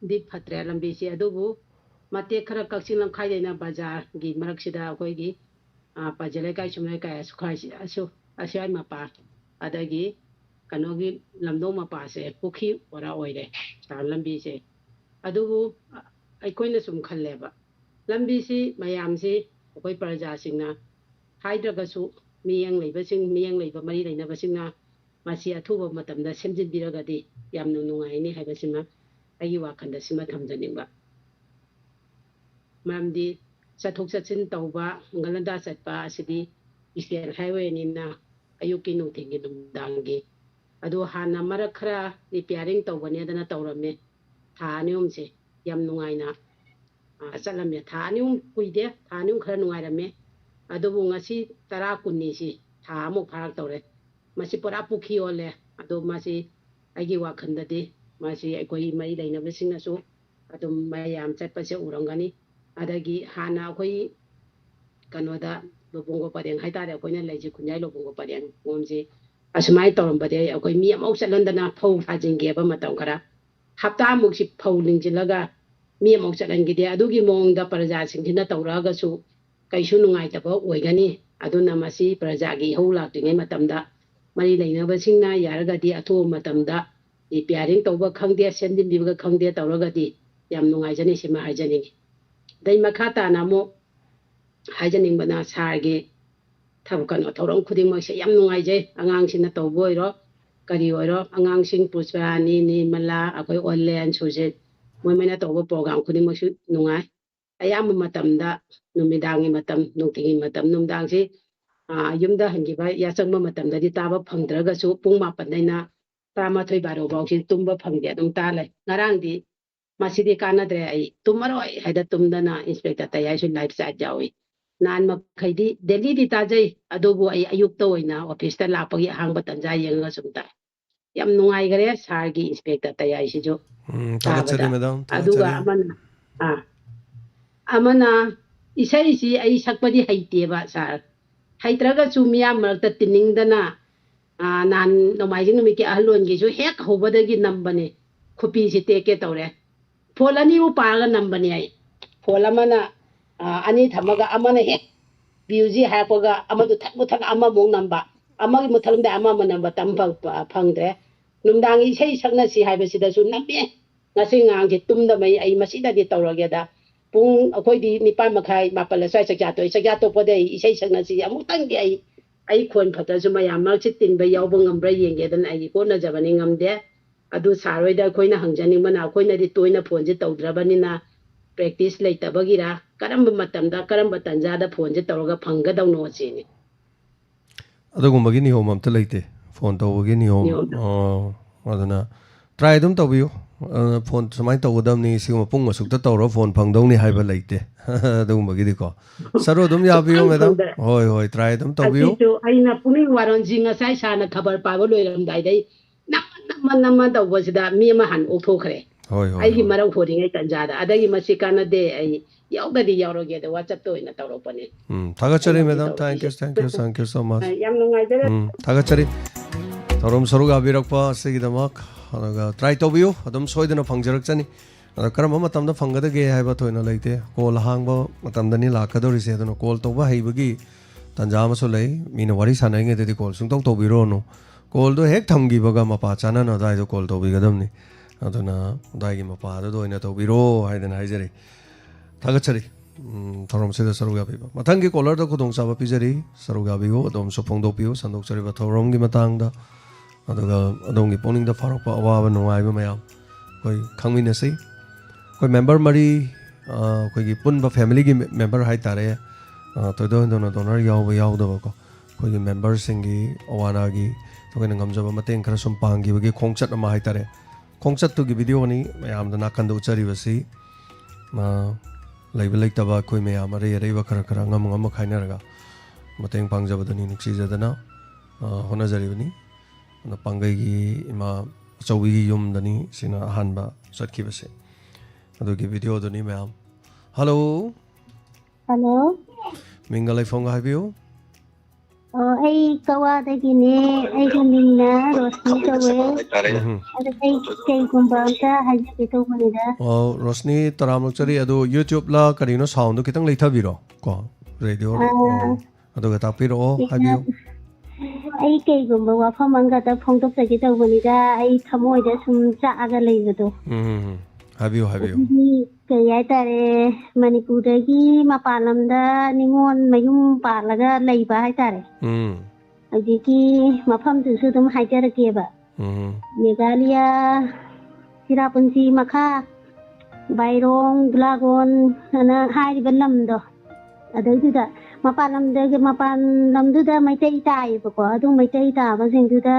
दि फत्रे लंबीसी अदुबु मते खरा कक्सिंग लंखाइदैना बाजार गी मरक्सिदा अखोगी पाजले काय सुमले काय सुखाइसी असुआइ मपा अदगी कनोगी लमदो मपा से पुखी ओरा ओइरे ता लंबीसे अदुबु अखोइना सुम खल्लेबा लंबीसी मयामसी अखोइ प्रजासिंगना हाइद्रगसु मियंग लेबा मरी लेनबसिंगना मासी अथुबा मतमदा सेमजिनबिरगदी यामनु नुंगाइनी हाइबसिमा अगी वाखंदा सिमा थमजनिंबा मामदी चथोक चचिन तौबा गलंदा चटपा असिदी इस्टेट हाईवे निना अयुकी नुथिंगी नुमदांगी अदो हाना मरक खरा रिपेयरिंग तौबने दना तौरमे थानिउमसे याम नुंगाइना चलमे थानिउम कुइदे थानिउम खरा नुंगाइरमे अदुबु ngasi tara kunni si tha amuk pharak tawre masi pura pukhi ole ado masi agi wakhandadi masi akoi mai daina besina su adum mayam chatpa se urangani adagi hana akoi kanoda lobongo pareng haitare akoina leji kunyai lobongo pareng momji asmai tawram bade akoi mi amau chalandana phau phajinge ba matam khara hapta amuk si phau lingjilaga mi amau chalangi de adugi mongda parja singina tawraga su कईसु नुंगाइतब ओइगनी अदुना मसी प्रजागी हौ लाक्तिङै मतमदा मरी लैनबसिंगना यारगदी अथो मतमदा repairing तौबा खंगदे सेंदिनबिबगा खंगदे तौरगदी याम नुंगाइजनी सिमा हाइजनी दै मखा ताना मो हाइजनिंबना सारगे थबकनो थौरम खुदिंमसे याम नुंगाइजे अंगांगसिना तौबो ओइरो करी ओइरो अंगांगसिंग पुष्पानी Nirmala अखोइ online सुजे मोइमेना तौबा programme खुदिंमसु नुंगाइ अयाम मतमदा नुमिदांगी मतम नुतिंगी मतम नुमदांगसी युमदा हंगिबा याचंगबा मतमददी ताबा फंगद्रगसु पुंग मापनदैना तामाथोइ बारो बाउसी तुम्बा फंगदे अदुम ताले ngarangdi masidi kanadre ai tumaroi haida tumdana inspector tayaisu life side jawi nan makhaidi delhi di tajai adobu ai ayukta oina office ta lapagi hangba tanja yenga sumta yam nungai gare sargi inspector tayaisi jo tagachari madam aduga amana amana ꯏꯁꯩꯁꯤ ꯑꯩ ꯁꯛꯄꯗꯤ ꯍꯩꯇꯦꯕ ꯁꯥꯔ ꯍꯩꯇ꯭ꯔꯒꯁꯨ ꯃꯤꯌꯥꯝ ꯃꯔꯛꯇ ꯇꯤꯟꯅꯤꯡꯗꯅ ꯅꯍꯥꯟ ꯅꯣꯡꯃꯥꯏꯖꯤꯡ ꯅꯨꯃꯤꯠꯀꯤ ꯑꯍꯜꯂꯣꯟꯒꯤꯁꯨ ꯍꯦꯛ ꯍꯧꯕꯗꯒꯤ ꯅꯝꯕꯅꯦ ꯈꯨꯄꯤꯁꯤ ꯇꯦꯛꯀꯦ ꯇꯧꯔꯦ ꯐꯣꯟ ꯑꯅꯤꯕꯨ ꯄꯥꯔꯒ ꯅꯝꯕꯅꯦ ꯑꯩ ꯐꯣꯟ ꯑꯃꯅ ꯑꯅꯤ ꯊꯝꯃꯒ ꯑꯃꯅ ꯍꯦꯛ ꯕ꯭ꯌꯨꯖꯤ ꯍꯥꯏꯔꯛꯄꯒ ꯑꯃꯗꯨ ꯊꯛ ꯃꯨꯊꯛ ꯑꯃꯃꯨꯛ ꯅꯝꯕ ꯑꯃꯒꯤ ꯃꯊꯪꯗ ꯑꯃ ꯅꯝꯕ ꯇꯝ ꯐꯪꯗ꯭ꯔꯦ ꯅꯨꯡꯗꯥꯡ ꯏꯁꯩ ꯁꯛꯅꯁꯤ ꯍꯥꯏꯕꯁꯤꯗꯁꯨ ꯅꯝꯃꯦ ꯉꯁꯤ ꯉꯥꯡꯁꯦ ꯇꯨꯝꯗꯃꯩ ꯑꯩ ꯃꯁꯤꯗꯗꯤ ꯇꯧꯔꯒꯦꯗ ꯄꯨꯡ ꯑꯩꯈꯣꯏꯗꯤ 9:30 ꯃꯥꯄꯜ ꯑꯁ꯭ꯋꯥꯏ ꯆꯥꯛꯆꯥ ꯇꯣꯛꯏ ꯆꯥꯛꯆꯥ ꯇꯣꯛꯄꯗ ꯑꯩ ꯏꯁꯩ ꯁꯛꯅꯁꯤ ꯑꯃꯨꯛꯇꯪꯗꯤ ꯑꯩ ꯈꯣꯟ ꯐꯠꯇ꯭ꯔꯁꯨ ꯃꯌꯥꯝ ꯃꯔꯛꯁꯤ ꯇꯤꯟꯕ ꯌꯥꯎꯕ ꯉꯝꯕ꯭ꯔꯥ ꯌꯦꯡꯒꯦꯗꯅ ꯑꯩꯒꯤ ꯍꯣꯠꯅꯖꯕꯅꯤ ꯉꯝꯗꯦ ꯑꯗꯨ ꯁꯥꯔ ꯍꯣꯏꯗ ꯑꯩꯈꯣꯏꯅ ꯍꯪꯖꯅꯤꯡꯕꯅ ꯑꯩꯈꯣꯏꯅꯗꯤ ꯇꯣꯏꯅ ꯐꯣꯟꯁꯦ ꯇꯧꯗ꯭ꯔꯕꯅꯤꯅ ꯄ꯭ꯔꯦꯛꯇꯤꯁ ꯂꯩꯇꯕꯒꯤꯔ ꯀꯔꯝꯕ ꯃꯇꯝꯗ ꯀꯔꯝꯕ ꯇꯟꯖꯥꯗ ꯐꯣꯟꯁꯦ ꯇꯧꯔꯒ ꯐꯪꯒꯗꯧꯅꯣ ꯁꯤꯅꯤ ꯑꯗꯨꯒꯨꯝꯕꯒꯤ ꯅꯤꯌꯣꯝ ꯑꯝꯇ ꯂꯩꯇꯦ ꯐꯣꯟ ꯇꯧꯕꯒꯤ ꯅꯤꯌꯣꯝ ꯑꯗꯨꯅ ꯇ꯭ꯔꯥꯏ ꯑꯗꯨꯝ ꯇꯧꯕꯤꯌꯨ ꯐꯣꯟ ꯁꯨꯃꯥꯏꯅ ꯇꯧꯒꯗꯕꯅꯤ ꯁꯤꯒꯨꯝꯕ ꯄꯨꯡ ꯑꯁꯨꯛꯇ ꯇꯧꯔ ꯐꯣꯟ ꯐꯪꯗꯧꯅꯤ ꯍꯥꯏꯕ ꯂꯩꯇꯦ ꯑꯗꯨꯒꯨꯝꯕꯒꯤꯗꯤꯀꯣ ꯁꯔꯨ ꯑꯗꯨꯝ ꯌꯥꯕꯤꯌꯨ ꯃꯦꯗꯥꯝ ꯍꯣꯏ ꯍꯣꯏ ꯇ꯭ꯔꯥꯏ ꯑꯗꯨꯝ ꯇꯧꯕꯤꯌꯨ ꯑꯁꯤꯁꯨ ꯑꯩꯅ ꯄꯨꯛꯅꯤꯡ ꯋꯥꯔꯣꯟꯁꯤ ꯉꯁꯥꯏ ꯁꯥꯔꯅ ꯈꯕꯔ ꯄꯥꯕ ꯂꯣꯏꯔꯝꯗꯥꯏꯗꯩ ꯅꯝꯃ ꯇꯧꯕꯁꯤꯗ ꯃꯤ ꯑꯃ ꯍꯥꯟꯅ ꯑꯣꯛꯊꯣꯛꯈ꯭ꯔꯦ ꯍꯣꯏ ꯍꯣꯏ ꯑꯩꯒꯤ ꯍꯣꯏ ꯃꯔꯧ ꯍꯣꯔꯤꯉꯩ ꯇꯟꯖꯥꯗ ꯑꯗꯒꯤ ꯃꯁꯤ ꯀꯥꯟꯅꯗꯦ ꯑꯩ ꯌꯥꯎꯗꯗꯤ ꯌꯥꯎꯔꯒꯦꯗ ꯋꯥꯆꯞꯇ ꯑꯣꯏꯅ ꯇꯧꯔꯛꯄꯅꯦ ꯊꯥꯒꯠꯆꯔꯤ ꯑꯩꯅ ꯍꯧꯖꯤꯛ ꯃꯦꯗꯥꯝ ꯇꯧꯔꯛꯏꯁꯦ ꯊꯦꯡꯛ ꯌꯨ ꯁꯣ ꯃꯆ ꯌꯥꯝ ꯅꯨꯡꯉꯥꯏꯖꯔꯦ ꯊꯥꯒꯠꯆꯔꯤ ꯊꯧꯔꯝ ꯁꯔꯨꯛ ꯌꯥꯕꯤꯔꯛꯄ ꯑꯁꯤꯒꯤꯗꯃꯛ ꯑꯗꯨꯒ ꯇ꯭ꯔꯥꯏ ꯇꯧꯕꯤꯌꯨ ꯑꯗꯨꯝ ꯁꯣꯏꯗꯅ ꯐꯪꯖꯔꯛꯆꯅꯤ ꯑꯗꯣ ꯀꯔꯝꯕ ꯃꯇꯝꯗ ꯐꯪꯒꯗꯒꯦ ꯍꯥꯏꯕ ꯊꯣꯏꯅ ꯂꯩꯇꯦ ꯀꯣꯜ ꯍꯥꯡꯕ ꯃꯇꯝꯗꯅꯤ ꯂꯥꯛꯀꯗꯧꯔꯤꯁꯦ ꯑꯗꯨꯅ ꯀꯣꯜ ꯇꯧꯕ ꯍꯩꯕꯒꯤ ꯇꯥꯟꯖꯥ ꯑꯃꯁꯨ ꯂꯩ ꯃꯤꯅ ꯋꯥꯔꯤ ꯁꯥꯟꯅꯔꯤꯉꯩꯗꯗꯤ ꯀꯣꯜ ꯁꯨꯡꯇꯧ ꯇꯧꯕꯤꯔꯣꯅꯨ ꯀꯣꯜꯗꯣ ꯍꯦꯛ ꯊꯝꯈꯤꯕꯒ ꯃꯄꯥ ꯆꯥꯅꯅ ꯑꯗꯨꯋꯥꯏꯗꯣ ꯀꯣꯜ ꯇꯧꯕꯤꯒꯗꯕꯅꯤ ꯑꯗꯨꯅ ꯑꯗꯨꯋꯥꯏꯒꯤ ꯃꯄꯥꯗꯨꯗ ꯑꯣꯏꯅ ꯇꯧꯕꯤꯔꯣ ꯍꯥꯏꯗꯅ ꯍꯥꯏꯖꯔꯤ ꯊꯥꯒꯠꯆꯔꯤ ꯊꯧꯔꯝꯁꯤꯗ ꯁꯔꯨꯛ ꯌꯥꯕꯤꯕ ꯃꯊꯪꯒꯤ ꯀꯣꯂꯔꯗ ꯈꯨꯗꯣꯡꯆꯥꯕ ꯄꯤꯖꯔꯤ ꯁꯔꯨꯛ ꯌꯥꯕꯤꯌꯨ ꯑꯗꯣꯝꯁꯨ ꯐꯣꯡꯗꯣꯛꯄꯤꯌꯨ ꯁꯟꯗꯣꯛꯆꯔꯤꯕ ꯊꯧꯔꯝꯒꯤ ꯃꯇꯥꯡꯗ ꯑꯗꯨꯒ ꯑꯗꯣꯝꯒꯤ ꯄꯨꯛꯅꯤꯡꯗ ꯐꯥꯎꯔꯛꯄ ꯑꯋꯥꯕ ꯅꯨꯡꯉꯥꯏꯕ ꯃꯌꯥꯝ ꯑꯩꯈꯣꯏ ꯈꯪꯃꯤꯟꯅꯁꯤ ꯑꯩꯈꯣꯏ ꯃꯦꯝꯕꯔ ꯃꯔꯤ ꯑꯩꯈꯣꯏꯒꯤ ꯄꯨꯟꯕ ꯐꯦꯃꯤꯂꯤꯒꯤ ꯃꯦꯝꯕꯔ ꯍꯥꯏꯇꯥꯔꯦ ꯊꯣꯏꯗꯣꯛ ꯍꯦꯟꯗꯣꯛꯅ ꯗꯣꯅꯔ ꯌꯥꯎꯕ ꯌꯥꯎꯗꯕꯀꯣ ꯑꯩꯈꯣꯏꯒꯤ ꯃꯦꯝꯕꯔꯁꯤꯡꯒꯤ ꯑꯋꯥ ꯑꯅꯥꯒꯤ ꯑꯩꯈꯣꯏꯅ ꯉꯝꯖꯕ ꯃꯇꯦꯡ ꯈꯔ ꯁꯨꯝ ꯄꯥꯡꯈꯤꯕꯒꯤ ꯈꯣꯡꯆꯠ ꯑꯃ ꯍꯥꯏꯇꯥꯔꯦ ꯈꯣꯡꯆꯠꯇꯨꯒꯤ ꯚꯤꯗꯤꯑꯣꯅꯤ ꯃꯌꯥꯝꯗ ꯅꯥꯀꯟꯗ ꯎꯠꯆꯔꯤꯕꯁꯤ ꯂꯩꯕ ꯂꯩꯇꯕ ꯑꯩꯈꯣꯏ ꯃꯌꯥꯝ ꯑꯔꯩꯕ ꯈꯔ ꯑꯉꯝ ꯈꯥꯏꯅꯔꯒ ꯃꯇꯦꯡ ꯄꯥꯡꯖꯕꯗꯨꯅꯤ ꯅꯨꯡꯁꯤꯖꯗꯅ ꯍꯣꯠꯅꯖꯔꯤꯕꯅꯤ ꯑꯗꯨꯅ ꯄꯥꯡꯒꯩꯒꯤ ꯏꯃꯥ ꯑꯆꯧꯕꯤꯒꯤ ꯌꯨꯝꯗꯅꯤ ꯁꯤꯅ ꯑꯍꯥꯟꯕ ꯆꯠꯈꯤꯕꯁꯦ ꯑꯗꯨꯒꯤ ꯚꯤꯗꯤꯑꯣꯗꯨꯅꯤ ꯃꯌꯥꯝ ꯍꯜꯂꯣ ꯍꯜꯂꯣ ꯃꯤꯡꯒ ꯂꯩꯐꯝꯒ ꯍꯥꯏꯕꯤꯌꯨ ꯑꯩ ꯀꯋꯥꯗꯒꯤꯅꯦ ꯑꯩꯒꯤ ꯃꯤꯡꯅ ꯔꯣꯁꯅꯤ ꯀꯧꯋꯦ ꯑꯗꯣ ꯑꯩ ꯀꯩꯒꯨꯝꯕ ꯑꯝꯇ ꯍꯥꯏꯖꯒꯦ ꯇꯧꯕꯅꯤꯗ ꯔꯣꯁꯅꯤ ꯇꯔꯥꯝꯂꯛꯆꯔꯤ ꯑꯗꯣ ꯌꯨꯇ꯭ꯌꯨꯕꯂ ꯀꯔꯤꯅꯣ ꯁꯥꯎꯟꯗꯣ ꯈꯤꯇꯪ ꯂꯩꯊꯕꯤꯔꯣ ꯀꯣ ꯔꯦꯗꯤꯑꯣ ꯑꯗꯨꯒ ꯇꯥꯛꯄꯤꯔꯛꯑꯣ ꯍꯥꯏꯕꯤꯌꯨ ꯑꯩ ꯀꯩꯒꯨꯝꯕ ꯋꯥꯐꯝ ꯑꯃꯈꯛꯇ ꯐꯣꯡꯗꯣꯛꯆꯒꯦ ꯇꯧꯕꯅꯤꯗ ꯑꯩ ꯊꯃꯣꯏꯗ ꯁꯨꯝ ꯆꯥꯛꯑꯒ ꯂꯩꯕꯗꯣ ꯍꯥꯏꯕꯤꯌꯨ ꯍꯥꯏꯕꯤꯌꯨ ꯑꯗꯨꯗꯤ ꯀꯩ ꯍꯥꯏꯇꯥꯔꯦ ꯃꯅꯤꯄꯨꯔꯗꯒꯤ ꯃꯄꯥꯟ ꯂꯝꯗ ꯅꯤꯉꯣꯜ ꯃꯌꯨꯝ ꯄꯥꯜꯂꯒ ꯂꯩꯕ ꯍꯥꯏꯇꯥꯔꯦ ꯍꯧꯖꯤꯛꯀꯤ ꯃꯐꯝꯗꯨꯁꯨ ꯑꯗꯨꯝ ꯍꯥꯏꯖꯔꯛꯀꯦꯕ ꯃꯦꯘꯥꯂꯤꯌꯥ ꯆꯤꯔꯥꯄꯨꯟꯁꯤ ꯃꯈꯥ ꯕꯥꯏꯔꯣꯡ ꯒ꯭ꯂꯥꯒꯣꯟ ꯑꯅ ꯍꯥꯏꯔꯤꯕ ꯂꯝꯗꯣ ꯑꯗꯩꯗꯨꯗ ꯃꯄꯥꯟ ꯂꯝꯗꯨꯗ ꯃꯩꯇꯩ ꯇꯥꯏꯌꯦꯕꯀꯣ ꯑꯗꯨ ꯃꯩꯇꯩ ꯇꯥꯕꯁꯤꯡꯗꯨꯗ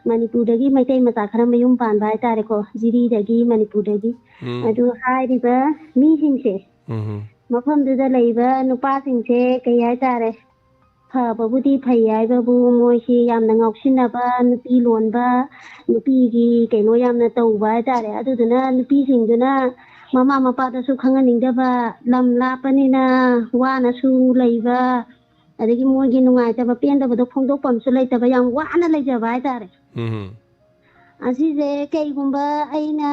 ꯃꯅꯤꯄꯨꯔꯗꯒꯤ ꯃꯩꯇꯩ ꯃꯆꯥ ꯈꯔ ꯃꯌꯨꯝ ꯄꯥꯟꯕ ꯍꯥꯏꯇꯥꯔꯦꯀꯣ ꯖꯤꯔꯤꯗꯒꯤ ꯃꯅꯤꯄꯨꯔꯗꯒꯤ ꯑꯗꯨ ꯍꯥꯏꯔꯤꯕ ꯃꯤꯁꯤꯡꯁꯦ ꯃꯐꯝꯗꯨꯗ ꯂꯩꯕ ꯅꯨꯄꯥꯁꯤꯡꯁꯦ ꯀꯩ ꯍꯥꯏꯇꯥꯔꯦ ꯐꯕꯕꯨꯗꯤ ꯐꯩ ꯍꯥꯏꯕꯕꯨ ꯃꯣꯏꯁꯤ ꯌꯥꯝꯅ ꯉꯥꯎꯁꯤꯟꯅꯕ ꯅꯨꯄꯤ ꯂꯣꯟꯕ ꯅꯨꯄꯤꯒꯤ ꯀꯩꯅꯣ ꯌꯥꯝꯅ ꯇꯧꯕ ꯍꯥꯏꯇꯥꯔꯦ ꯑꯗꯨꯗꯨꯅ ꯅꯨꯄꯤꯁꯤꯡꯗꯨꯅ ꯃꯃꯥ ꯃꯄꯥꯗꯁꯨ ꯈꯪꯍꯟꯅꯤꯡꯗꯕ ꯂꯝ ꯂꯥꯞꯄꯅꯤꯅ ꯋꯥꯅꯁꯨ ꯂꯩꯕ ꯑꯗꯒꯤ ꯃꯣꯏꯒꯤ ꯅꯨꯡꯉꯥꯏꯇꯕ ꯄꯦꯟꯗꯕꯗꯣ ꯐꯣꯡꯗꯣꯛꯐꯝꯁꯨ ꯂꯩꯇꯕ ꯌꯥꯝ ꯋꯥꯅ ꯂꯩꯖꯕ ꯍꯥꯏꯇꯥꯔꯦ ꯑꯁꯤꯁꯦ ꯀꯩꯒꯨꯝꯕ ꯑꯩꯅ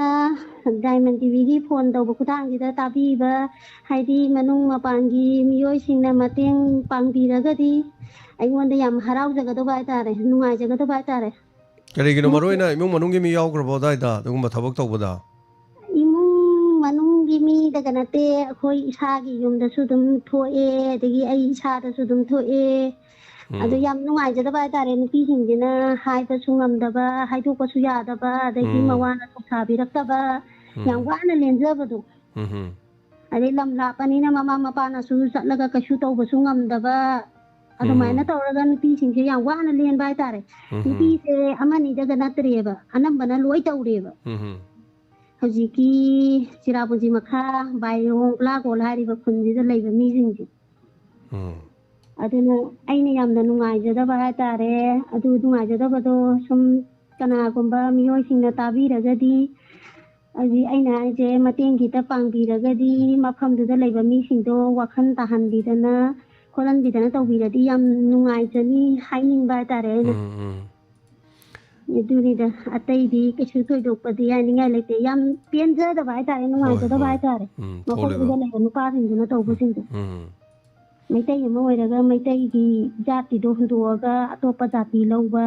ꯗꯥꯏꯃꯟ ꯇꯤꯚꯤꯒꯤ ꯐꯣꯟ ꯇꯧꯕ ꯈꯨꯊꯥꯡꯁꯤꯗ ꯇꯥꯕꯤꯕ ꯍꯥꯏꯗꯤ ꯃꯅꯨꯡ ꯃꯄꯥꯟꯒꯤ ꯃꯤꯑꯣꯏꯁꯤꯡꯅ ꯃꯇꯦꯡ ꯄꯥꯡꯕꯤꯔꯒꯗꯤ ꯑꯩꯉꯣꯟꯗ ꯌꯥꯝ ꯍꯔꯥꯎꯖꯒꯗꯕ ꯍꯥꯏꯇꯥꯔꯦ ꯅꯨꯡꯉꯥꯏꯖꯒꯗꯕ ꯍꯥꯏꯇꯥꯔꯦ ꯀꯔꯤꯒꯤꯅꯣ ꯃꯔꯨ ꯑꯣꯏꯅ ꯏꯃꯨꯡ ꯃꯅꯨꯡꯒꯤ ꯃꯤ ꯌꯥꯎꯈ꯭ꯔꯕꯣ ꯑꯗꯨꯋꯥꯏꯗ ꯑꯗꯨꯒꯨꯝꯕ ꯊꯕꯛ ꯇꯧꯕꯗ ꯏꯃꯨꯡ ꯃꯅꯨꯡꯒꯤ ꯃꯤꯗꯒ ꯅꯠꯇꯦ ꯑꯩꯈꯣꯏ ꯏꯁꯥꯒꯤ ꯌꯨꯝꯗꯁꯨ ꯑꯗꯨꯝ ꯊꯣꯛꯑꯦ ꯑꯗꯒꯤ ꯑꯩ ꯏꯁꯥꯗꯁꯨ ꯑꯗꯨꯝ ꯊꯣꯛꯑꯦ ꯑꯗꯨ ꯌꯥꯝ ꯅꯨꯡꯉꯥꯏꯖꯗꯕ ꯍꯥꯏꯇꯥꯔꯦ ꯅꯨꯄꯤꯁꯤꯡꯁꯤꯅ ꯍꯥꯏꯕꯁꯨ ꯉꯝꯗꯕ ꯍꯥꯏꯗꯣꯛꯄꯁꯨ ꯌꯥꯗꯕ ꯑꯗꯒꯤ ꯃꯋꯥꯅ ꯊꯧꯁꯥꯕꯤꯔꯛꯇꯕ ꯌꯥꯝ ꯋꯥꯅ ꯂꯦꯟꯖꯕꯗꯣ ꯑꯗꯩ ꯂꯝ ꯂꯥꯞꯄꯅꯤꯅ ꯃꯃꯥ ꯃꯄꯥꯅꯁꯨ ꯆꯠꯂꯒ ꯀꯩꯁꯨ ꯇꯧꯕꯁꯨ ꯉꯝꯗꯕ ꯑꯗꯨꯃꯥꯏꯅ ꯇꯧꯔꯒ ꯅꯨꯄꯤꯁꯤꯡꯁꯦ ꯌꯥꯝ ꯋꯥꯅ ꯂꯦꯟꯕ ꯍꯥꯏꯇꯥꯔꯦ ꯅꯨꯄꯤꯁꯦ ꯑꯃꯅꯤꯗꯒ ꯅꯠꯇ꯭ꯔꯦꯕ ꯑꯅꯝꯕꯅ ꯂꯣꯏ ꯇꯧꯔꯦꯕ ꯍꯧꯖꯤꯛꯀꯤ ꯆꯤꯔꯥꯄꯨꯟꯁꯤ ꯃꯈꯥ ꯕꯥꯏꯔꯣꯡ ꯂꯥꯒꯣꯜ ꯍꯥꯏꯔꯤꯕ ꯈꯨꯟꯁꯤꯗ ꯂꯩꯕ ꯃꯤꯁꯤꯡꯁꯦ ꯑꯗꯨꯅ ꯑꯩꯅ ꯌꯥꯝꯅ ꯅꯨꯡꯉꯥꯏꯖꯗꯕ ꯍꯥꯏꯇꯥꯔꯦ ꯑꯗꯨ ꯅꯨꯡꯉꯥꯏꯖꯗꯕꯗꯣ ꯁꯨꯝ ꯀꯅꯥꯒꯨꯝꯕ ꯃꯤꯑꯣꯏꯁꯤꯡꯅ ꯇꯥꯕꯤꯔꯒꯗꯤ ꯑꯗꯨꯗꯤ ꯑꯩꯅ ꯍꯥꯏꯁꯦ ꯃꯇꯦꯡ ꯈꯤꯇ ꯄꯥꯡꯕꯤꯔꯒꯗꯤ ꯃꯐꯝꯗꯨꯗ ꯂꯩꯕ ꯃꯤꯁꯤꯡꯗꯣ ꯋꯥꯈꯜ ꯇꯥꯍꯟꯕꯤꯗꯅ ꯈꯣꯠꯍꯟꯕꯤꯗꯅ ꯇꯧꯕꯤꯔꯗꯤ ꯌꯥꯝ ꯅꯨꯡꯉꯥꯏꯖꯅꯤ ꯍꯥꯏꯅꯤꯡꯕ ꯍꯥꯏꯇꯥꯔꯦ ꯑꯩꯅ ꯑꯗꯨꯅꯤꯗ ꯑꯇꯩꯗꯤ ꯀꯩꯁꯨ ꯊꯣꯏꯗꯣꯛꯄꯗꯤ ꯍꯥꯏꯅꯤꯡꯉꯥꯏ ꯂꯩꯇꯦ ꯌꯥꯝ ꯄꯦꯟꯖꯗꯕ ꯍꯥꯏꯇꯥꯔꯦ ꯍꯣꯏ ꯅꯨꯡꯉꯥꯏꯖꯗꯕ ꯍꯣꯏ ꯍꯥꯏꯇꯥꯔꯦ ꯊꯣꯛꯂꯤꯕ ꯃꯐꯝꯗꯨꯗ ꯂꯩꯕ ꯅꯨꯄꯥꯁꯤꯡꯗꯨꯅ ꯇꯧꯕꯁꯤꯡꯗꯣ ꯎꯝ ꯃꯩꯇꯩ ꯑꯃ ꯑꯣꯏꯔꯒ ꯃꯩꯇꯩꯒꯤ ꯖꯥꯇꯤꯗꯣ ꯍꯨꯟꯗꯣꯛꯑꯒ ꯑꯇꯣꯞꯄ ꯖꯥꯇꯤ ꯂꯧꯕ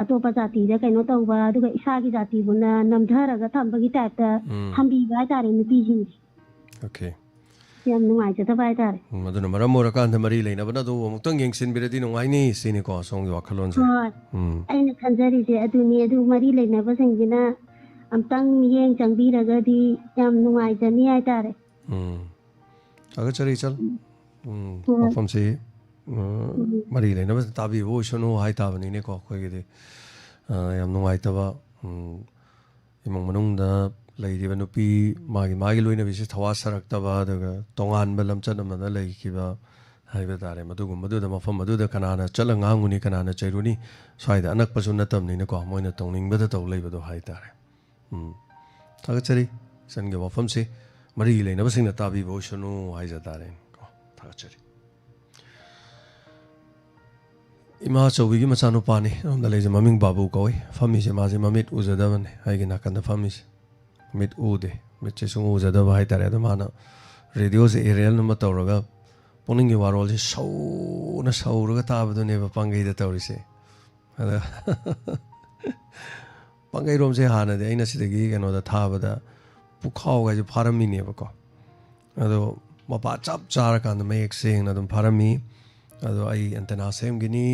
ꯑꯇꯣꯞꯄ ꯖꯥꯇꯤꯗ ꯀꯩꯅꯣ ꯇꯧꯕ ꯑꯗꯨꯒ ꯏꯁꯥꯒꯤ ꯖꯥꯇꯤꯕꯨꯅ ꯅꯝꯊꯔꯒ ꯊꯝꯕꯒꯤ ꯇꯥꯏꯞꯇ ꯊꯝꯕꯤꯕ ꯍꯥꯏꯇꯥꯔꯦ ꯅꯨꯄꯤꯁꯤꯡꯁꯦ ꯑꯣꯀꯦ ꯌꯥꯝ ꯅꯨꯡꯉꯥꯏꯖꯗꯕ ꯍꯥꯏꯇꯥꯔꯦ ꯑꯗꯨꯅ ꯃꯔꯝ ꯑꯣꯏꯔꯀꯥꯟꯗ ꯃꯔꯤ ꯂꯩꯅꯕꯅ ꯑꯗꯨ ꯑꯃꯨꯛꯇꯪ ꯌꯦꯡꯁꯤꯟꯕꯤꯔꯗꯤ ꯅꯨꯡꯉꯥꯏꯅꯤ ꯁꯤꯅꯤꯀꯣ ꯁꯣꯝꯒꯤ ꯋꯥꯈꯜꯂꯣꯟꯁꯦ ꯍꯣꯏ ꯑꯩꯅ ꯈꯟꯖꯔꯤꯁꯦ ꯑꯗꯨꯅꯤ ꯑꯗꯨ ꯃꯔꯤ ꯂꯩꯅꯕꯁꯤꯡꯁꯤꯅ ꯑꯝꯇꯪ ꯃꯤꯠꯌꯦꯡ ꯆꯪꯕꯤꯔꯒꯗꯤ ꯌꯥꯝ ꯅꯨꯡꯉꯥꯏꯖꯅꯤ ꯍꯥꯏꯇꯥꯔꯦ ꯊꯥꯒꯠꯆꯔꯤ ꯏꯆꯜ ꯍꯣꯏ ꯋꯥꯐꯝꯁꯤ ꯃꯔꯤ ꯂꯩꯅꯕ ꯇꯥꯕꯤꯕ ꯑꯣꯏꯁꯅꯨ ꯍꯥꯏꯇꯥꯕꯅꯤꯅꯦꯀꯣ ꯑꯩꯈꯣꯏꯒꯤꯗꯤ ꯌꯥꯝ ꯅꯨꯡꯉꯥꯏꯇꯕ ꯏꯃꯨꯡ ꯃꯅꯨꯡꯗ ꯂꯩꯔꯤꯕ ꯅꯨꯄꯤ ꯃꯥꯒꯤ ꯂꯣꯏꯅꯕꯤꯁꯤ ꯊꯋꯥ ꯁꯥꯔꯛꯇꯕ ꯑꯗꯨꯒ ꯇꯣꯉꯥꯟꯕ ꯂꯝꯆꯠ ꯑꯃꯗ ꯂꯩꯈꯤꯕ ꯍꯥꯏꯕ ꯇꯥꯔꯦ ꯃꯗꯨꯒꯨꯝꯕꯗꯨꯗ ꯃꯐꯝ ꯑꯗꯨꯗ ꯀꯅꯥꯅ ꯆꯠꯂ ꯉꯥꯡꯉꯨꯅꯤ ꯀꯅꯥꯅ ꯆꯩꯔꯨꯅꯤ ꯁ꯭ꯋꯥꯏꯗ ꯑꯅꯛꯄꯁꯨ ꯅꯠꯇꯕꯅꯤꯅꯀꯣ ꯃꯣꯏꯅ ꯇꯧꯅꯤꯡꯕꯗ ꯇꯧ ꯂꯩꯕꯗꯣ ꯍꯥꯏꯇꯥꯔꯦ ꯊꯥꯒꯠꯆꯔꯤ ꯏꯆꯟꯒꯤ ꯋꯥꯐꯝꯁꯤ ꯃꯔꯤ ꯂꯩꯅꯕꯁꯤꯡꯅ ꯇꯥꯕꯤꯕ ꯑꯣꯏꯁꯅꯨ ꯍꯥꯏꯖ ꯇꯥꯔꯦ ꯀꯣ ꯊꯥꯒꯠꯆꯔꯤ ꯏꯃꯥ ꯑꯆꯧꯕꯤꯒꯤ ꯃꯆꯥꯅꯨꯄꯥꯅꯤ ꯑꯗꯣꯝꯗ ꯂꯩꯖꯦ ꯃꯃꯤꯡ ꯕꯥꯕꯨ ꯀꯧꯏ ꯐꯝꯃꯤꯁꯦ ꯃꯥꯁꯦ ꯃꯃꯤꯠ ꯎꯖꯗꯕꯅꯤ ꯑꯩꯒꯤ ꯅꯥꯀꯟꯗ ꯐꯝꯃꯤꯁꯦ ꯃꯤꯠ ꯎꯗꯦ ꯃꯤꯠꯁꯦ ꯁꯨꯡ ꯎꯖꯗꯕ ꯍꯥꯏꯇꯥꯔꯦ ꯑꯗꯣ ꯃꯥꯅ ꯔꯦꯗꯤꯑꯣꯁꯦ ꯑꯦꯔꯤꯌꯦꯜ ꯑꯃ ꯇꯧꯔꯒ ꯄꯨꯛꯅꯤꯡꯒꯤ ꯋꯥꯔꯣꯜꯁꯦ ꯁꯧꯅ ꯁꯧꯔꯒ ꯇꯥꯕꯗꯨꯅꯦꯕ ꯄꯥꯡꯒꯩꯗ ꯇꯧꯔꯤꯁꯦ ꯑꯗ ꯄꯥꯡꯒꯩꯔꯣꯝꯁꯦ ꯍꯥꯟꯅꯗꯤ ꯑꯩꯅ ꯁꯤꯗꯒꯤ ꯀꯩꯅꯣꯗ ꯊꯥꯕꯗ ꯄꯨꯈꯥꯎꯒꯁꯦ ꯐꯥꯔꯝꯃꯤꯅꯦꯕꯀꯣ ꯑꯗꯣ ꯃꯄꯥ ꯆꯞ ꯆꯥꯔꯀꯥꯟꯗ ꯃꯌꯦꯛ ꯁꯦꯡꯅ ꯑꯗꯨꯝ ꯐꯥꯔꯝꯃꯤ ꯑꯗꯣ ꯑꯩ ꯑꯦꯟꯇꯦꯅꯥ ꯁꯦꯝꯈꯤꯅꯤ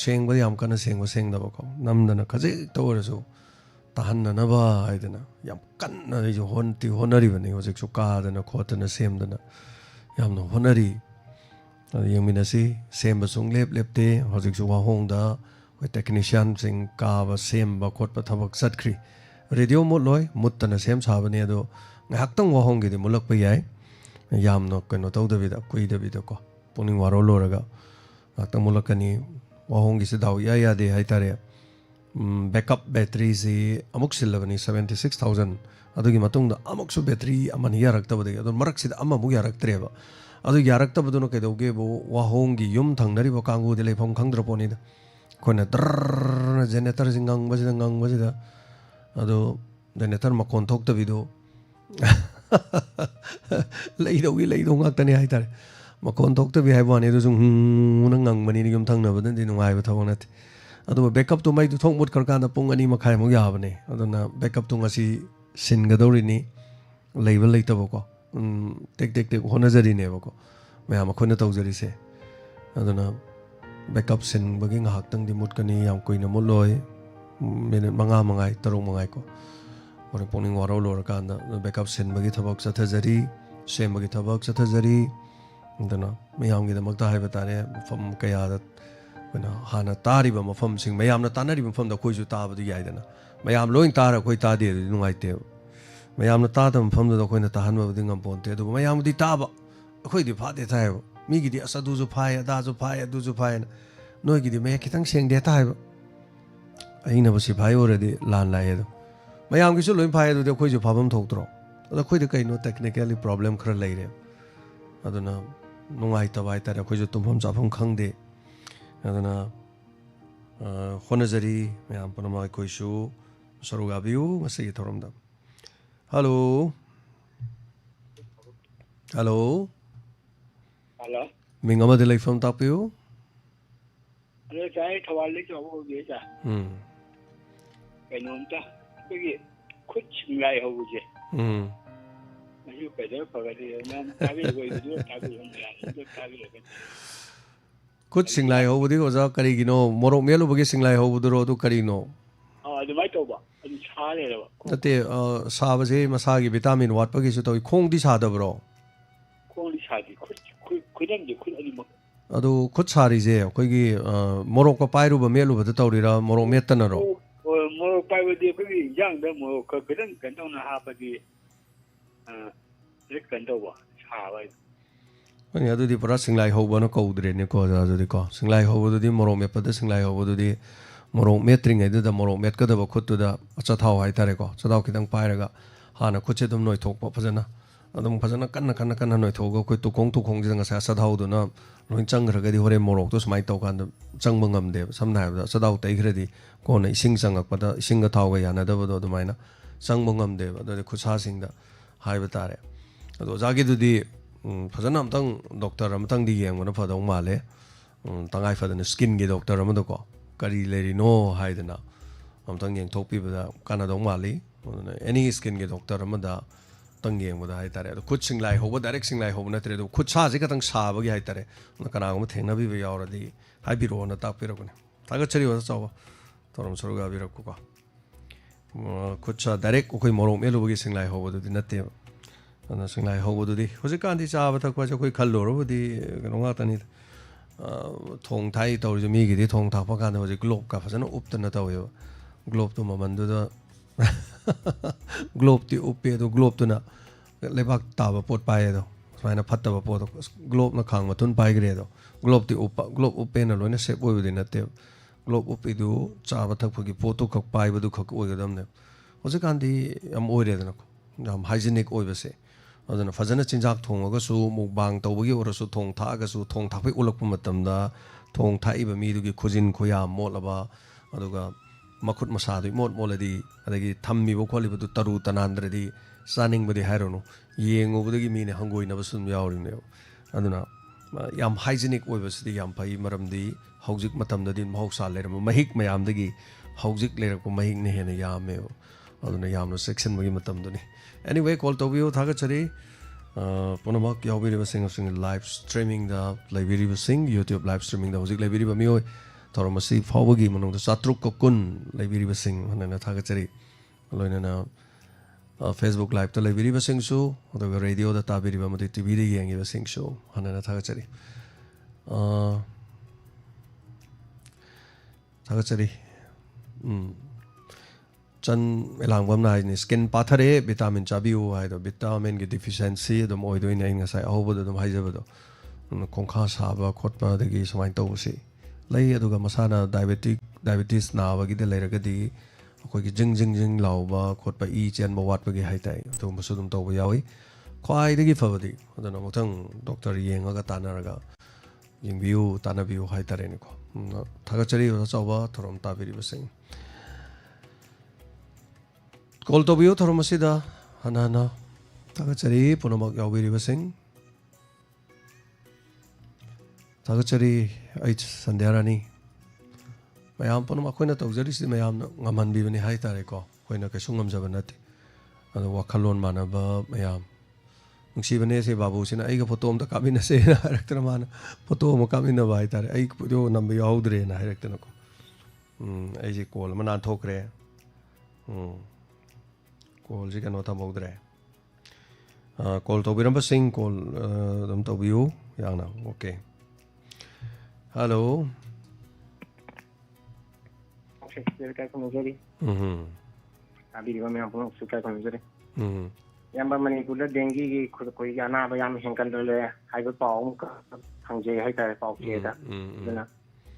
ꯁꯦꯡꯕ ꯌꯥꯝ ꯀꯟꯅ ꯁꯦꯡꯗꯕꯀꯣ ꯅꯝꯗꯅ ꯈꯖꯤꯛꯇ ꯑꯣꯏꯔꯁꯨ ꯇꯥꯍꯟꯅꯅꯕ ꯍꯥꯏꯗꯅ ꯌꯥꯝ ꯀꯟꯅ ꯑꯩꯁꯨ ꯍꯣꯠꯅꯔꯤꯕꯅꯤ ꯍꯧꯖꯤꯛꯁꯨ ꯀꯥꯗꯅ ꯈꯣꯠꯇꯅ ꯁꯦꯝꯗꯅ ꯌꯥꯝꯅ ꯍꯣꯠꯅꯔꯤ ꯑꯗꯨ ꯌꯦꯡꯃꯤꯟꯅꯁꯤ ꯁꯦꯝꯕ ꯁꯨꯡꯂꯦꯞ ꯂꯦꯞꯇꯦ ꯍꯧꯖꯤꯛꯁꯨ ꯋꯥꯍꯣꯡꯗ ꯑꯩꯈꯣꯏ ꯇꯦꯛꯅꯤꯁꯤꯌꯥꯟꯁꯤꯡ ꯀꯥꯕ ꯁꯦꯝꯕ ꯈꯣꯠꯄ ꯊꯕꯛ ꯆꯠꯈ꯭ꯔꯤ ꯔꯦꯗꯤꯑꯣ ꯃꯨꯠꯂꯣꯏ ꯃꯨꯠꯇꯅ ꯁꯦꯝ ꯁꯥꯕꯅꯤ ꯑꯗꯣ ꯉꯥꯏꯍꯥꯛꯇꯪ ꯋꯥꯍꯣꯡꯒꯤꯗꯤ ꯃꯨꯠꯂꯛꯄ ꯌꯥꯏ ꯌꯥꯝꯅ ꯀꯩꯅꯣ ꯇꯧꯗꯕꯤꯗ ꯀꯨꯏꯗꯕꯤꯗꯀꯣ ꯄꯨꯛꯅꯤꯡ ꯋꯥꯔꯣ ꯂꯣꯏꯔꯒ ꯉꯥꯏꯍꯥꯛꯇꯪ ꯃꯨꯠꯂꯛꯀꯅꯤ ꯋꯥꯍꯣꯡꯒꯤꯁꯤ ꯗꯥꯎ ꯏꯌꯥ ꯌꯥꯗꯦ ꯍꯥꯏꯇꯥꯔꯦ ꯕꯦꯛꯀꯞ ꯕꯦꯇ꯭ꯔꯤꯁꯤ ꯑꯃꯨꯛ ꯁꯤꯜꯂꯕꯅꯤ 76,000 ꯑꯗꯨꯒꯤ ꯃꯇꯨꯡꯗ ꯑꯃꯨꯛꯁꯨ ꯕꯦꯇ꯭ꯔꯤ ꯑꯃꯅꯤ ꯌꯥꯔꯛꯇꯕꯗꯒꯤ ꯑꯗꯣ ꯃꯔꯛꯁꯤꯗ ꯑꯃꯃꯨꯛ ꯌꯥꯔꯛꯇ꯭ꯔꯦꯕ ꯑꯗꯨ ꯌꯥꯔꯛꯇꯕꯗꯨꯅ ꯀꯩꯗꯧꯒꯦꯕꯨ ꯋꯥꯍꯣꯡꯒꯤ ꯌꯨꯝ ꯊꯪꯅꯔꯤꯕ ꯀꯥꯡꯕꯨꯗꯤ ꯂꯩꯐꯝ ꯈꯪꯗ꯭ꯔ ꯄꯣꯠꯅꯤꯗ ꯑꯩꯈꯣꯏꯅ ꯗ꯭ꯔꯔ ꯖꯦꯅꯦꯇꯔꯁꯤ ꯉꯪꯕꯁꯤꯗ ꯑꯗꯣ ꯖꯦꯅꯦꯇꯔ ꯃꯈꯣꯟ ꯊꯣꯛꯇꯕꯤꯗꯣ ꯂꯩꯗꯧ ꯉꯥꯛꯇꯅꯤ ꯍꯥꯏꯇꯥꯔꯦ ꯃꯈꯣꯟ ꯊꯣꯛꯇꯕꯤ ꯍꯥꯏꯕ ꯋꯥꯅꯤ ꯑꯗꯨꯁꯨ ꯅ ꯉꯪꯕꯅꯤꯅ ꯌꯨꯝ ꯊꯪꯅꯕꯗꯗꯤ ꯅꯨꯡꯉꯥꯏꯕ ꯊꯕꯛ ꯅꯠꯇꯦ ꯑꯗꯨꯒ ꯕꯦꯛꯀꯞꯇꯨ ꯃꯩꯗꯨ ꯊꯣꯛ ꯃꯨꯠꯈ꯭ꯔꯀꯥꯟꯗ ꯄꯨꯡ 2.5 ꯌꯥꯕꯅꯦ ꯑꯗꯨꯅ ꯕꯦꯛꯀꯞꯇꯨ ꯉꯁꯤ ꯁꯤꯟꯒꯗꯧꯔꯤꯅꯤ ꯂꯩꯕ ꯂꯩꯇꯕꯀꯣ ꯇꯦꯛ ꯍꯣꯠꯅꯖꯔꯤꯅꯦꯕꯀோ ꯃꯌꯥꯝ ꯑꯩꯈꯣꯏꯅ ꯇꯧꯖꯔꯤꯁꯦ ꯑꯗꯨꯅ ꯕꯦꯛꯀꯞ ꯁꯤꯟꯕꯒꯤ ꯉꯥꯏꯍꯥꯛꯇꯪꯗꯤ ꯃꯨꯠꯀꯅꯤ ꯌꯥꯝ ꯀꯨꯏꯅ ꯃꯨꯠꯂꯣꯏ ꯃꯤꯅꯤꯠ 5 6 ꯍꯣꯔꯦꯟ ꯄꯨꯛꯅꯤꯡ ꯋꯥꯔꯧ ꯂꯣꯏꯔꯀꯥꯟꯗ ꯕꯦꯛꯀꯞ ꯁꯤꯟꯕꯒꯤ ꯊꯕꯛ ꯆꯠꯊꯖꯔꯤ ꯁꯦꯝꯕꯒꯤ ꯊꯕꯛ ꯆꯠꯊꯖꯔꯤ ꯑꯗꯨꯅ ꯃꯌꯥꯝꯒꯤꯗꯃꯛꯇ ꯍꯥꯏꯕ ꯇꯥꯔꯦ ꯃꯐꯝ ꯀꯌꯥꯗ ꯑꯩꯈꯣꯏꯅ ꯍꯥꯟꯅ ꯇꯥꯔꯤꯕ ꯃꯐꯝꯁꯤꯡ ꯃꯌꯥꯝꯅ ꯇꯥꯟꯅꯔꯤꯕ ꯃꯐꯝꯗ ꯑꯩꯈꯣꯏꯁꯨ ꯇꯥꯕꯗꯤ ꯌꯥꯏꯗꯅ ꯃꯌꯥꯝ ꯂꯣꯏ ꯇꯥꯔ ꯑꯩꯈꯣꯏ ꯇꯥꯗꯦ ꯑꯗꯨꯗꯤ ꯅꯨꯡꯉꯥꯏꯇꯦꯕ ꯃꯌꯥꯝꯅ ꯇꯥꯗꯕ ꯃꯐꯝꯗꯨꯗ ꯑꯩꯈꯣꯏꯅ ꯇꯥꯍꯟꯕꯕꯨꯗꯤ ꯉꯝꯄꯣꯟꯇꯦ ꯑꯗꯨꯕꯨ ꯃꯌꯥꯝꯕꯨꯗꯤ ꯇꯥꯕ ꯑꯩꯈꯣꯏꯗꯤ ꯐꯥꯗꯦ ꯇꯥꯏꯌꯦꯕ ꯃꯤꯒꯤꯗꯤ ꯑꯁ ꯑꯗꯨꯁꯨ ꯐꯥꯏ ꯑꯗꯥꯁꯨ ꯐꯥꯏ ꯑꯗꯨꯁꯨ ꯐꯥꯏꯅ ꯅꯣꯏꯒꯤꯗꯤ ꯃꯌꯦꯛ ꯈꯤꯇꯪ ꯁꯦꯡꯗꯦ ꯍꯥꯏꯕ ꯑꯩꯅꯕꯨ ꯁꯤꯐꯥꯏ ꯑꯣꯏꯔꯗꯤ ꯂꯥꯟ ꯂꯥꯛꯑꯦ ꯑꯗꯣ ꯃꯌꯥꯝꯒꯤꯁꯨ ꯂꯣꯏ ꯐꯥꯏ ꯑꯗꯨꯗꯤ ꯑꯩꯈꯣꯏꯁꯨ ꯐꯥꯐꯝ ꯊꯣꯛꯇ꯭ꯔꯣ ꯑꯗꯣ ꯑꯩꯈꯣꯏꯗ ꯀꯩꯅꯣ ꯇꯦꯛꯅꯤꯀꯦꯜꯂꯤ ꯄ꯭ꯔꯣꯕ꯭ꯂꯦꯝ ꯈꯔ ꯂꯩꯔꯦ ꯑꯗꯨꯅ ꯅꯨꯡꯉꯥꯏꯇꯕ ꯍꯥꯏꯇꯥꯔꯦ ꯑꯩꯈꯣꯏꯁꯨ ꯇꯨꯝꯐꯝ ꯆꯥꯐꯝ ꯈꯪꯗꯦ ꯑꯗꯨꯅ ꯍꯣꯠꯅꯖꯔꯤ ꯃꯌꯥꯝ ꯄꯨꯝꯅꯃꯛ ꯑꯩꯈꯣꯏꯁꯨ ꯁꯔꯨꯛ ꯌꯥꯕꯤꯌꯨ ꯉꯁꯤꯒꯤ ꯊꯧꯔꯝꯗ ꯍꯜꯂꯣ ꯃꯤꯡ ꯑꯃꯗꯤ ꯂꯩꯐꯝ ꯇꯥꯛꯄꯤꯌꯨ ꯑꯗꯣ ꯆꯥꯏ ꯊꯧꯕꯥꯜꯗꯒꯤ ꯇꯧꯕ ꯑꯣꯏꯕꯤꯔ ꯀꯩꯅꯣꯝꯇ ꯑꯩꯈꯣꯏꯒꯤ ꯈꯨꯠ ꯁꯤꯡꯂꯥꯏ ꯍꯧꯕꯁꯦ ꯃꯁꯤ ꯀꯩꯗꯧ ꯐꯒꯗꯤ ꯅꯪ ꯇꯥꯕꯤꯔꯒ ꯇꯥꯕꯤꯔꯒ ꯈꯨꯠ ꯁꯤꯡꯂꯥꯏ ꯍꯧꯕꯗꯤ ꯑꯣꯖꯥ ꯀꯔꯤꯒꯤꯅꯣ ꯃꯣꯔꯣꯛ ꯃꯦꯠꯂꯨꯕꯒꯤ ꯁꯤꯡꯂꯥꯏ ꯍꯧꯕꯗꯨꯔꯣ ꯑꯗꯨ ꯀꯔꯤꯅꯣ ꯑꯗꯨꯃꯥꯏꯅ ꯇꯧꯕ ꯑꯗꯨ ꯁꯥ ꯂꯩꯔꯕ ꯅꯠꯇꯦ ꯁꯥꯕꯁꯦ ꯃꯁꯥꯒꯤ ꯚꯤꯇꯥꯃꯤꯟ ꯋꯥꯠꯄꯒꯤꯁꯨ ꯇꯧꯏ ꯈꯣꯡꯗꯤ ꯁꯥꯗꯕ꯭ꯔꯣ ꯈꯣꯡꯗꯤ ꯁꯥꯗꯦ ꯈꯨꯗꯝꯁꯦ ꯈꯨꯠ ꯑꯅꯤꯃꯛ ꯑꯗꯨ ꯈꯨꯠ ꯁꯥꯔꯤꯁꯦ ꯑꯩꯈꯣꯏꯒꯤ ꯃꯣꯔꯣꯛꯀ ꯄꯥꯏꯔꯨꯕ ꯃꯦꯠꯂꯨꯕꯗ ꯇꯧꯔꯤꯔꯥ ꯃꯣꯔꯣꯛ ꯃꯦꯠꯇꯅꯔꯣ ꯃꯣꯔꯣꯛ ꯄꯥꯏꯕꯗꯤ ꯑꯩꯈꯣꯏꯒꯤ ꯏꯟꯖꯥꯡꯗ ꯃꯣꯔꯣꯛ ꯈꯤꯇꯪ ꯀꯩꯅꯣ ꯇꯧꯅ ꯍꯥꯞꯄꯗꯤ ꯀꯩꯅꯣ ꯇꯧꯕ ꯁꯥꯕ ꯍꯥꯏꯗꯣ ꯍꯣꯏꯅꯦ ꯑꯗꯨꯗꯤ ꯄꯨꯔꯥ ꯁꯤꯡꯂꯥꯏ ꯍꯧꯕꯅ ꯀꯧꯗ꯭ꯔꯦꯅꯦꯀꯣ ꯑꯣꯖꯥ ꯑꯗꯨꯗꯤꯀꯣ ꯁꯤꯡꯂꯥꯏ ꯍꯧꯕꯗꯨꯗꯤ ꯃꯣꯔꯣꯛ ꯃꯦꯠꯄꯗ ꯁꯤꯡꯂꯥꯏ ꯍꯧꯕꯗꯨꯗꯤ मोरोक मेत्रिङैदुदा मोरोक मेत्कदब खुत्तुदा अचाथाव हाइतारेको चथाव खितंग पाइरगा हाना खुत्से दुम नोइथोकपा फजना अदुम फजना कन्ना नोइथोगो कोइ तुकोंग जिदा ngasa अचाथावदुना लोइन चंग्रगदि होरे मोरोक तो समाइ तौकान चंगब ngamde samna हाइबदा अचाथाव तैग्रदि कोन इसिंग चंगकपदा इसिंग थावगा यानादबदो अदुमाइना चंगब ngamde अदुदि खुसासिंगदा हाइबा तारे अदो जागिदुदि फजना अमतंग डॉक्टर अमतंग दि येंगबना फदौ माले तंगाइ फदना स्किन गे डॉक्टर अमदको करी लेरिनो हाइदना अमतंग येंगथोकपिबदा कानादौ माली एनी स्किन गे डॉक्टर अमदा तंग येंगबदा हाइतारे अदो खुद सिंगलाई होबा डायरेक्ट सिंगलाई होबा नत्रे अदो खुद साजे कतंग साबगी हाइतारे कनागुम थेंगनाबिबा यावरदि हाइबिरोना ताकपिरगने तागचरी वदा चाव तोरम सरुगा बिरकुको खुद सा डायरेक्ट कोइ मोरोक मेलुबगी सिंगलाई होबदुदि नत्ते अना सिंगलाई होबदुदि होजिकांदि चाबा थकवा कोइ खल्लोरबदि कनोगा तनि थोंग थाई तौरजु मीगिदि थोंग थापा कान होजि ग्लोब का फजना उपतना तवयो ग्लोब तो ममनदुदा ग्लोब ती उपे दो ग्लोब तुना लेबाक ताबा पोट पाएदो सुमाइना फत्तबा पोत ग्लोब न खांग मथुन पाइग्रेदो ग्लोब ती उपा ग्लोब उपे न लोइना सेप ओइबदि नत्ते ग्लोब उपिदु चाबा थकपगी पोतो खक पाइबदु खक ओइगदमने होजिकांदि यम ओइरेदना यम हाइजीनिक ओइबसे अदुना फजना चिंजाक थोंगगसु मुबांग तौबगी ओरसु थोंग थागसु थोंग थापै उलकपा मतमदा थोंग थाइबा मीदुगी खुजिन खुया मोलबा अदुगा मखुट मसादु मोट मोलदि अदगी थम्मिबो खोलिबदु तरु तनांद्रदि चानिंगबदि हाइरोनु येंगुबदगी मीने हंगोइनबसुम यावरिने अदुना याम हाइजीनिक ओइबसदि याम फै मरमदि हौजिक मतमददि महौसा लेरम महिक मयामदगी हौजिक लेरकपा महिक ने हेने यामे अदुना यामनो सेक्शन मगी मतमदुनि एनीवे कॉल तौबियो थागचरी पुनमक यावबिरिबसिंग लाइव स्ट्रीमिंग दा लाइबिरिबसिंग यूट्यूब लाइव स्ट्रीमिंग दा हौजिक लाइबिरिबा मियोय थोरमसी फावबगी मनोंग चात्रुक को कुन लाइबिरिबसिंग हनना थागचरी लोइनना फेसबुक लाइव तो लाइबिरिबसिंग सु अदुगा रेडियो दा ताबिरिबा मदि टीवी दा येंगिबसिंग सु हनना थागचरी थागचरी चन Elangbam नाइनि skin Pathare vitamin चाबिउ हाइदो vitamin गे डिफिशिएंसी दम ओइदोइन आइ ngasai ahobado dum haijabado खोंखा साबा खोटपा दगी समाइन तौबसी लई अदुगा मसाना डायबिटीज नाबगी लेरगदी अखोगी जिंग जिंग जिंग लाउबा खोटपा ई चेनबा वाटपगी हाइताइ अदुमबसु दुम तौबा यावी ख्वाइदगी फबदी अदुना मुथंग डॉक्टर येंगागा तानारगा येंबिउ तानाबिउ हाइतारेनिको थागचरी चावबा थोरम ताबिरिबसिंग कॉल तौबियो थोरमसिदा हनाना थागचरी पुनमक यावबिरिबसिंग थागचरी आई संध्यारानी मैम पुनम अखोइना तौजरिसि मैम ngамहनबिबनि हाइतारेको खोइना कैसु ngमजब नति अदो वखलोन मानबा मैम नुसिबने से बाबूसिना आइगा फोटो अमता कामिनसे हाइरक्तरा मान फोटो अम कामिनबा हाइतारे आइ भिडियो नंबर याउद्रे ना हाइरक्तनको आइजे कॉल मना थोकरे कॉल जी कनो थमौद्रे कॉल तौबिरंबसिंग कॉल दम तौबियु यांगना ओके हेलो ताबिरिबा मैम पुनः सुका खनजरे याम मणिपुर डेंगी की कोई अनाब याम हेंकनले हाइबा पाउ खंजे हाइतारे पाउ चेदा दुना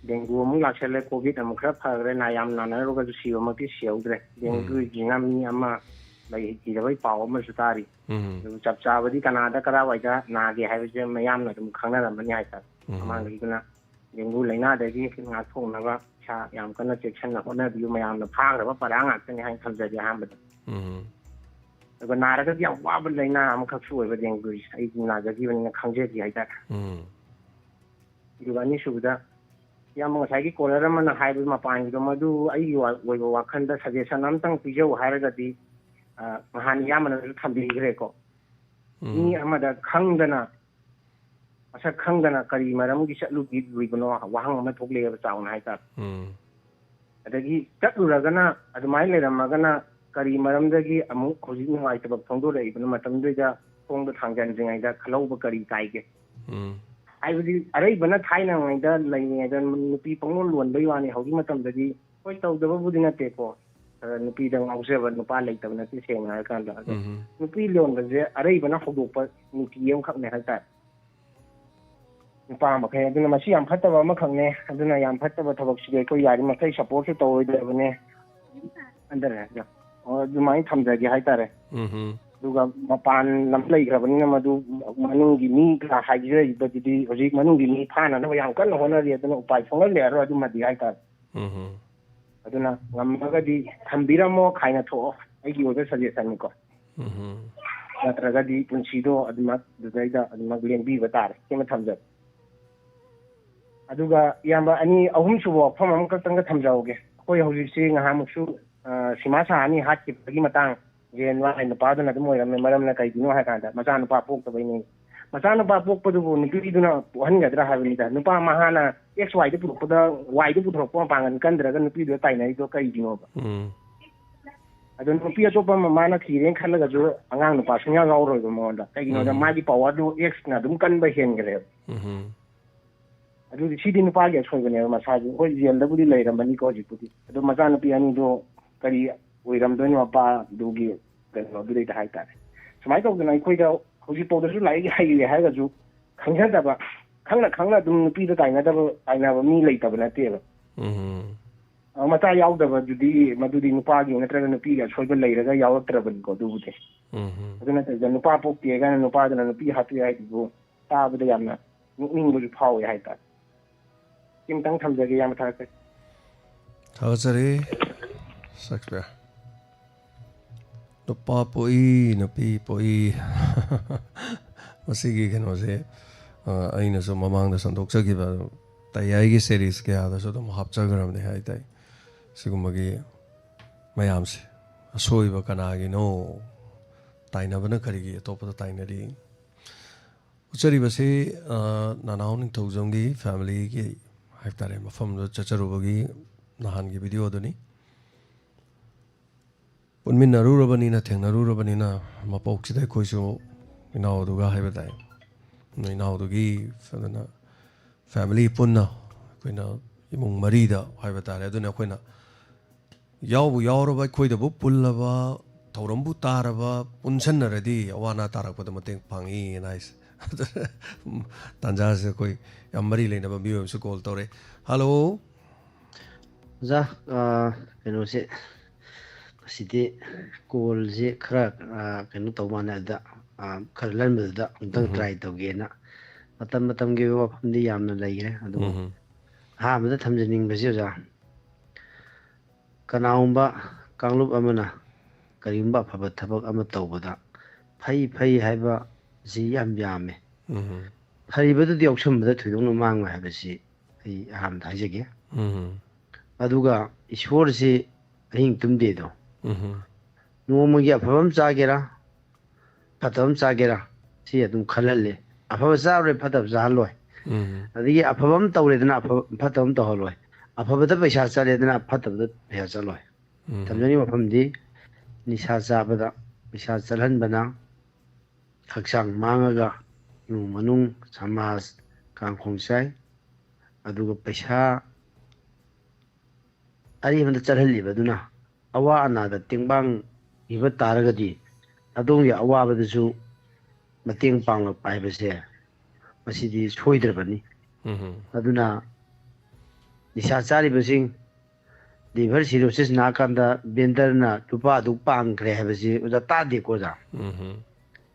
डेंगू अमु लाक्सले कोविड अमु खरा फगरे ना याम नानरोगा सियोमति सियौद्रे डेंगू जिंगामी अमा लाई हिजबै पाउ अमु सुतारी चपचाबदी कनादा करा वाइदा नागे हाइबजे मयाम ना तुम खंगनारमनि हाइता अमांगी दुना डेंगू लाइना दगी ngak thonaba cha yam kana section na hona biu mayam na phagraba parang ngak ni hain khamjadi hambada अगर नारक की अवाब लेना हम खसु है बदेंगु आई नारक की बने खंजे की है ता दुगानी सुविधा या म साइ की कोलर मन हाइब मपान की मदु आई वoi वाखन दा सजेशन अमतंग पिजौ हारगदी महान या मन थंबी ग्रे को नि अमदा खंगदना असा खंगदना करी मरम की चलु की दुइबनो वाहंग म थोकले चाउन है ता अदगी चलुरगना अदुमाइ लेरमगना करी मरमदगी अमु खोजि नुवाइतब फोंदोरइबन मतमदुदा फोंद थांजनजिङाइदा खलौब करी काइगे आइबदि अरैबना थाइना ngaiदा लैनेदा नुपी पंगोल लोनबै वानि हौगि मतमदगी होय तौदब बुदि नतेको नुपी दं आउसेब नुपा लैतब नति सेंगा कांदा नुपी लोनबजे अरैबना हौदोप नुपी यम खकने हाता nupa makai aduna masi yam phattaba ma khangne aduna yam phattaba thabak sige ko yari makai support su toidabane andare ja adumai thamjage haitare duga mapan lamplai grabani madu manungi mi ka haijre badidi hojik manungi mi phana na yam kan hona ri aduna upai phongal le aro aduma di haitare aduna ngamagadi thambiramo khaina tho aigi oda suggestion ko natragadi punsido aduma dudaida aduma lenbi batare kema thamja aduga yamba ani ahum subo phamam ka tanga thamjauge koi hojik si ngahamusu sima sa ani hat ki bagi matang jen wa ina pa duna dum moira me maram na kai dino ha kanda machan pa pok to baini machan pa pok padu bu ni duna han ga dra ha ni da nupa mahana xy de pu pada y de pu thro pa pangan kan dra ga nupi do tai nai do kai dino ba adun nupi to pa mana khiren khala ga jo angang nupa sunya ga ro go mo da kai dino da ma di power do x na dum kan ba hen gre adu si din nupa ga choi ne ma sa ji ko jel da bu di lai ram ni ko ji pu di adu machan nupi ani do kari oiram doi ma pa dugi kano du da haita samai to na koi da hoji po da su lai hai ga ju khangha da ba khangna dum pi da tai na ba mi lai ta ba na te ba mata yaw da ba judi madudi nupa gi na tra na pi ga choi ba lai ga yaw tra ba ko du bu te aduna ta nupa po pi ga nupa da na pi ha tu ai du ta ba da yam na ning bu phau ya haita kim tang tham ja ge yam tha ka Thawasari Shakespeare nupa poi nupi poi masigi kenose aina so mamang da sandok chagi ba tayai gi series ke ada so dum hapcha garam de hai tai sigumagi mayam se asoi ba kana gi no taina bana kari gi to pa taina ri uchari ba se nanaw ning thojong gi family gi hai tare mafam do chacharu bagi nahan gi video do ni punmin naru rabani na theng naru rabani na mapok sidai khoisu inaw duga haiba dai inaw dugi fadana family punna koina imung mari da haiba tare aduna koina yaw yawraba khoida bu pullaba thaurambu taraba punsanaradi awana tarakpada mateng phangi nice tanja se koi yam mari leina ba biyo su call tore hello za keno se sidi call je khara keno tawmana da khara lan da undang try tawgena matam ge wafam di yamna laire adu ha mada thamjaning basi ja kanaumba kanglup amana karimba phaba thabak ama tawbada phai haiba ji yam yame haribadu di auksambada thuidong mang haibasi ai ham thajege aduga ishwar si ahing tumde do nomagi afabam chagera patam chagera si adum khalalle afaba sabre patab jahaloi adigi afabam tawredana patam tawhaloi afabada paisa chaledana patabda paisa chaloi tamjani mafamdi nisa chabada paisa chalhanbana haksang mangaga manung samaj kangkhongchai aduga paisa ari manda chalhalibaduna awa anada tingbang iba taragadi adong ya awa badasu mateng pangla paibase masidi soidrabani aduna nisa chari basing liver cirrhosis nakanda benderna tupa du pangkre habasi uda tade ko ja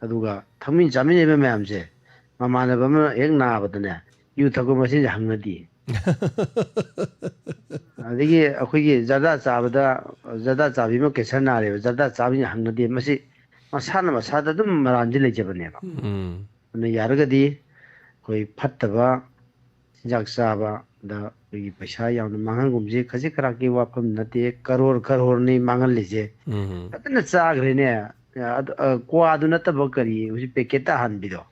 aduga thamin jamin ebe mayamse mamana bama ek na badane yu thago masin hangnadi adigi akhoi jada chabi ma kesana re jada chabi hangnadi masi masana masada dum maranji lejabane ba ne yaragadi koi phattaba sinjak chaba da wi paisa yawna mangan gumje khaji karaki wafam nate karor ni mangan leje atna chagre ne kwa du nataba kari usi peketa hanbido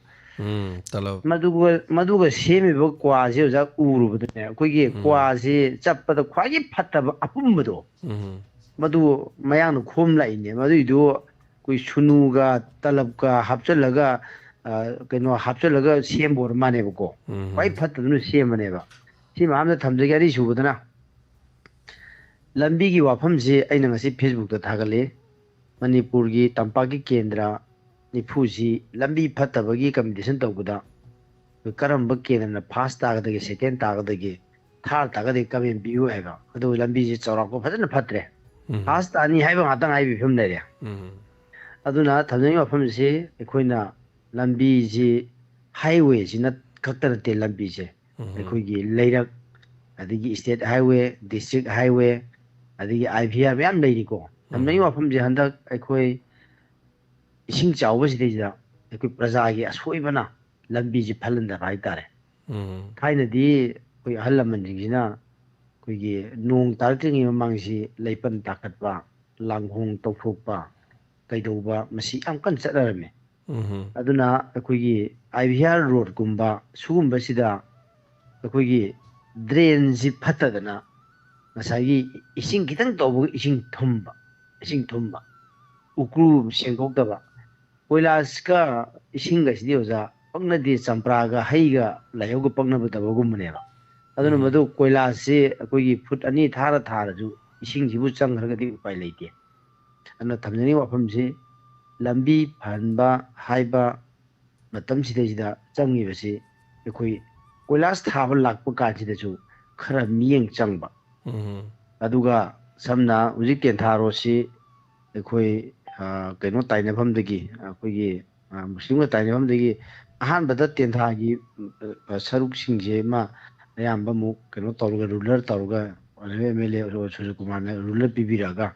talo maduga semi ba kwa je ja uru budne koi gi kwa je chappada khwagi phattaba apumbado madu mayang khom lai ne madu idu koi sunuga talabka hapchalaga keno hapchalaga sembor mane ko kwai phattadunu semane ba si maamda thamjage ari subudana lambi gi wafam je aina ngasi facebook ta thagale manipur gi tampagi kendra nifuji lambi phattabagi competition tawbuda ꯀꯔꯝꯕ ꯀꯦꯟꯗꯅ ꯐꯥꯁ ꯇꯥꯒꯗꯒꯦ ꯁꯦꯀꯦꯟ ꯇꯥꯒꯗꯒꯦ ꯊꯥꯔ ꯇꯥꯒꯗꯒꯦ ꯀꯃꯦꯟ ꯄꯤꯌꯨ ꯍꯥꯏꯕ ꯑꯗꯨ ꯂꯝꯕꯤꯁꯤ ꯆꯥꯎꯔꯥꯛꯄ ꯐꯖꯅ ꯐꯠꯇ꯭ꯔꯦ ꯐꯥꯁ ꯇꯥꯅꯤ ꯍꯥꯏꯕ ꯉꯥꯛꯇꯪ ꯍꯥꯏꯕ ꯐꯤꯕꯝ ꯂꯩꯔꯦ ꯑꯗꯨꯅ ꯊꯝꯖꯅꯤꯡꯕ ꯃꯐꯝꯁꯤ ꯑꯩꯈꯣꯏꯅ ꯂꯝꯕꯤꯁꯤ हाईवे खत नते लंबी से लेरक state highway district highway IVR ma'am लेरीको तमनई मफम से हंदक अखोई इसिंग चावबसिदैदा अखोई प्रजा की असोइबना लंबी से फलंदा हाइतारे थाइनदी कोई अहल लमनजिंगिना कोई नोंग तारतिंगी ममांगसी लेपन ताकतबा लांगहोंग तौथोकपा कैदौबा मसी याम कन चतरमे अदुना अखोई IVR रोड गुम्बा सुगुम्बसिदा अखोई ड्रेन जी फतदना ngसाई इसिंग खितंग तौबो इसिंग थुम्बा उक्रू सेंगोक्तबा कोइलासका इसिंग गसिदि ओजा पगनदि चंप्रागा हैगा लायोग पगनबदबगुमनेबा अदुना मदु कोइलाससे अखोई फुट अनि थारा थारजु इसिंग जिबु चंगरगदि उपाय लेते अना थमजनी वफमसे लंबी फनबा हाइबा मतम सिदैदा चंगिबसे अखोई कोइलास थाबा लाकपा काजिदजु खरा मियेंग चंगबा अदुगा समना उजिक केंथारोसी अखोई कइनो ताइनफमदगी अखोई मुस्लिम ताइनफमदगी अहानबदा तेंथागी सरुकसिंगजे मा अयाम्बा मु कइनो तौरगा रूलर तौरगा MLA सुजु कुमार ने रूलर पिबिरागा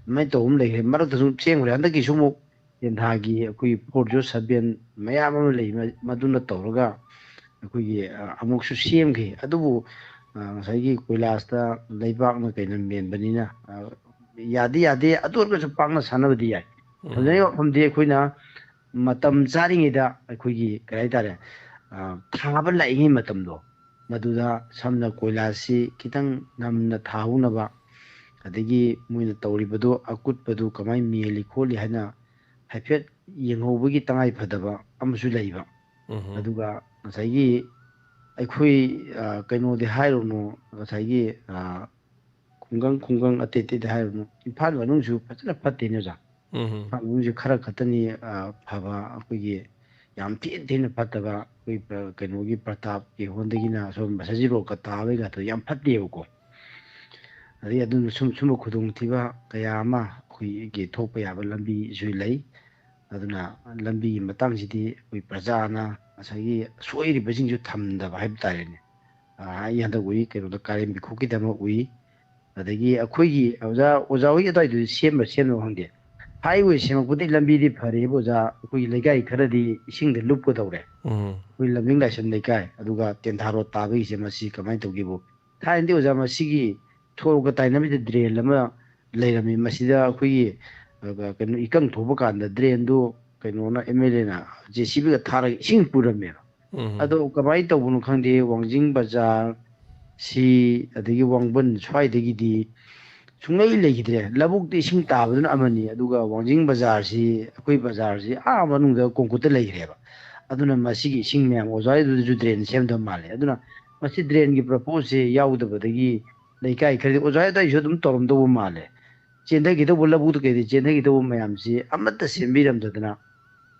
मै तोम लेखे मरदसु चेंगरे हंदकी सुमु तेंथागी अखोई 407 मयाम लेइ मदुना तौरगा अखोई अमुकसु सेमखे अदुबु ngसाई कोइलासता लेबाकना कइना मेनबनिना यादे अदुरगसु पांगना सानबदि याय थजनै वफमदि अखोइना मतम चारिङैदा अखोइगी करै तारे थाबा लाइङै मतमदो मदुदा समना कोइलासि खितंग नमना थाहुनबा अदगी मुइना तौरिबदो अकुटपदो कमाय मेलि खोलि हाइना हाइफेट यंगौबगी तंगाई फदबा अमसु लैबा अदुगा ngसाई अखोई कइनोदि हाइरोनो ngसाई खुंगंग अतेते हाइरोनो इम्फाल मनुंगसु फजना फतेने जा मनुंगसु खरा खतनी फबा अखोई याम थेन फतबा अखोई कइनोगी प्रताप के होंदगिना सोम बसजिरो का तावेगा तो याम फतेबको अदि अदुन सुम खुदुंग थिबा कयामा अखोई गे थोप याबा लंबी जुइ लै अदुना लंबी मतंगसिदि अखोई प्रजाना ngसाई सोइरिबसिंजु थमदबा हाइब तारेने यंदा उई कइनोदा कारेम बिखोकी दमा उई अदगी अखोई ओजा होई अदाइदु सेम हंगे हाईवे सेमपुदि लंबीदि फरे बोजा अखोई लेगाई खरदि इसिंग दे लुप को दौरे अखोई लमिंग लाइसन लेगाई अदुगा तेंथारो ताबई से मसी कमाय तौगिबो थाइंदि ओजा मसीगी थोगा ताइनबि ड्रेन लमा लेरमी मसीदा अखोई कइनो इकंग थोबा कांदा ड्रेन दो कइनोना MLA ना JCB का थारा इसिंग पुरमे अदो कमाई तौबनु खंदे वांजिंग बाजार सी अदगी वांगबन स्वाइदगिदी सुंगई लेगिद्रे लबुक इसिंग ताबदुन अमनी अदुगा वांजिंग बाजार सी अखोई बाजार सी मनुंगदा कोंकुत लेगिरेबा अदुना मसीगी इसिंग मैम ओजाई दु ड्रेन सेमदो माले अदुना मसी ड्रेन की प्रपोज से याउदबदगी लेकाई खरदि ओजाई दाइसो दुम तोरमदो माले चेंदगिदो लबुक केदि चेंदगिदो मैम सी अमत सेमबिरमदना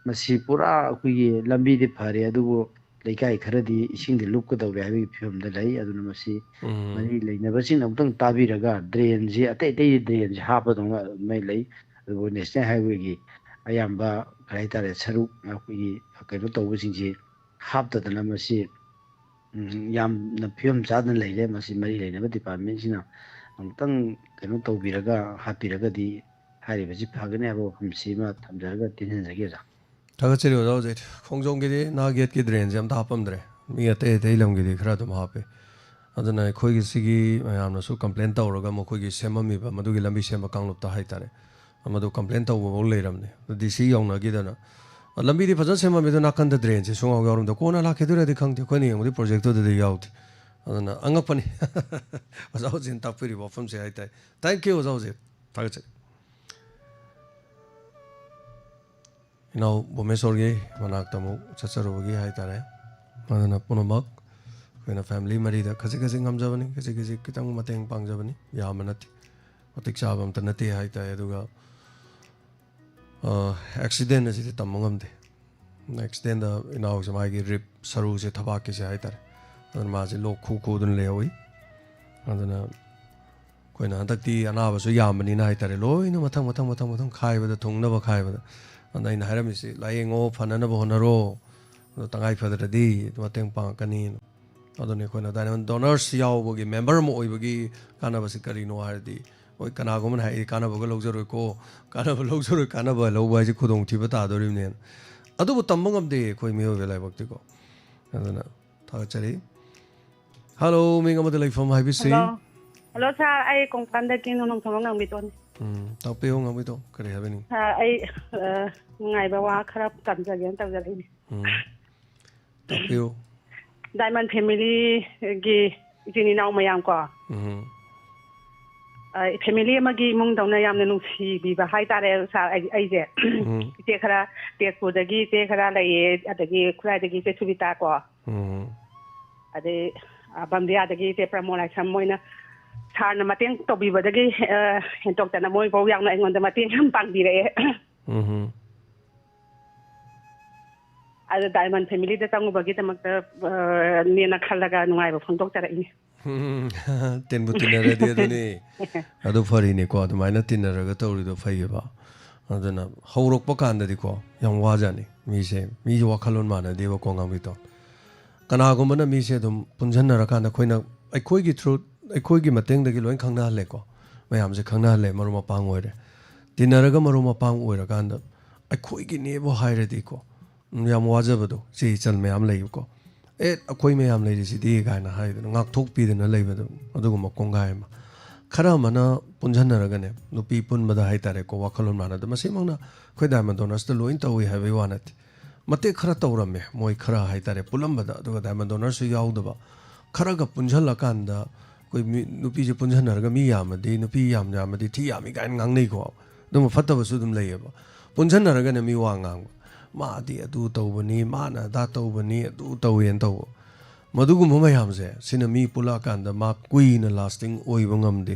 मसी पूरा अखोई लंबी दि फरे अदुबो लेकाई खरदि इसिंग दि लुप को दौरे हाबि फिल्म द लै अदुना मसी मनी लेनबसिन अमतंग ताबिरगा ड्रेन जी अते ड्रेन जी हापदों मै लै अदुबो नेशनल हाईवे की अयाम्बा खरै तारे सरुक अखोई कइनो तौबसिंग जी हापदना मसी याम न फिल्म चादन लैले मसी मरी लेनब डिपार्टमेंट सिना अमतंग कइनो तौबिरगा हापिरगदि हारिबसि फागने हाबो हमसिमा थमजरगा तिनजगे जा थागचरी ओजा खोंजोंगिदि ना गेट की ड्रेन जम तापमद्रे मी अते लमगिदि खरा तुम हापे अदना खोइगी सिगी मयामनसु कंप्लेन तौरगा मखोइगी सेममिबा मदुगी लंबी सेम कांगलुपता हाइतारे मदु कंप्लेन तौबो लेरमने DC यौनगिदना लंबी दी फजन सेममिदो नाकंद ड्रेन से सोंगाव यारुमदा कोना लाखेदुरदि खंगते खोनि यंगदि प्रोजेक्ट तो दे याउति अदना अंगपनि ओजाउ जिन तापिरि वफम से हाइताय थैंक यू ओजाउ जे थागचरी इनाउ बोमेश्वरगी मनाक्तमु चचरुगी हाइतारे अदना पुनमक कइना फैमिली मरीदा खजि ngमजबनी खजि कितंग मतेंग पांगजबनी यामनति मतिक चाबम तनति हाइताय अदुगा एक्सीडेंट असिदि तमंगमदे extend the inaug se magi rib saru se thabak ke se hai tar adun ma se lok khu khu dun le oi aduna koina takti anaba su yamani na hai tar loi na mathang khai ba da thung na ba khai ba andai na haram se lai ngo phana na ba honaro tangai phadra di mateng pa kani adune koina diamond donors yaw bogi member mo oi bogi kana ba se kari no har di oi kana go man hai kana ba lo jaro ko kana ba lo jaro kana ba lo ba ji khudong thi ba ta do rim ne adu bu tambang am de koi me ve lai bakti ko aduna tha chari hello me ngam de lai from hai bi se hello sir ai kong pan da kin nong thong nang bi ton ta pe ngam bi to kare ha be ni ai ngai ba wa kharap kan ja gen ta ja ni ta pe diamond family gi jini naw mayam ko family amagi mung dawna yamna nungsi bi ba hai tare sa ai je te khara te ko dagi te khara lai adagi khura dagi te subita ko ade abamdi adagi te pramola samoina sarna mateng tobi badagi hentok tana moi bo yang na ngon da mateng ham pang bi re ada diamond family da tangu bagi tamakta ni na khalaga nungai ba phangtok tara ini ten bu tinara de aduni adu fari ni ko adu maina tinara ga tawri do fai ba aduna hawrok pa kan da di ko yang wa jani mi se mi wa khalon mana de ba ko ngam bi to kana go mana mi se dum punjan na ra kan da khoina ai khoi gi truth ai khoi gi mateng da gi loin khangna le ko mayam se khangna le maru ma pang oi re tinara ga maru ma pang oi ra kan da ai khoi gi ne bo hai re di ko yam wa ja ba do si chal mayam le ko akhoi mayam le si di ga na hai ngak thok pi de na le ba adu ma kong ga ma khara mana punjan na ra ga ne nu pi pun ma da hai tare ko wa khalon ma na da ma se mang na khoi da ma donas to loin to wi hai bai wa na mate khara to ra me moi khara hai tare pulam ba da du da ma donas su yaw da ba khara ga punjan la kan da koi nu pi je punjan na ra ga mi ya ma di nu pi yam ya ma di thi ya mi ga ngang nei ko du ma phat ba su dum le ba punjan na ra ga ne mi wa ngang ma di adu to bani ma na da to bani adu to yen to madugum mayam se sinami pula kan da ma queen lasting oi bangam de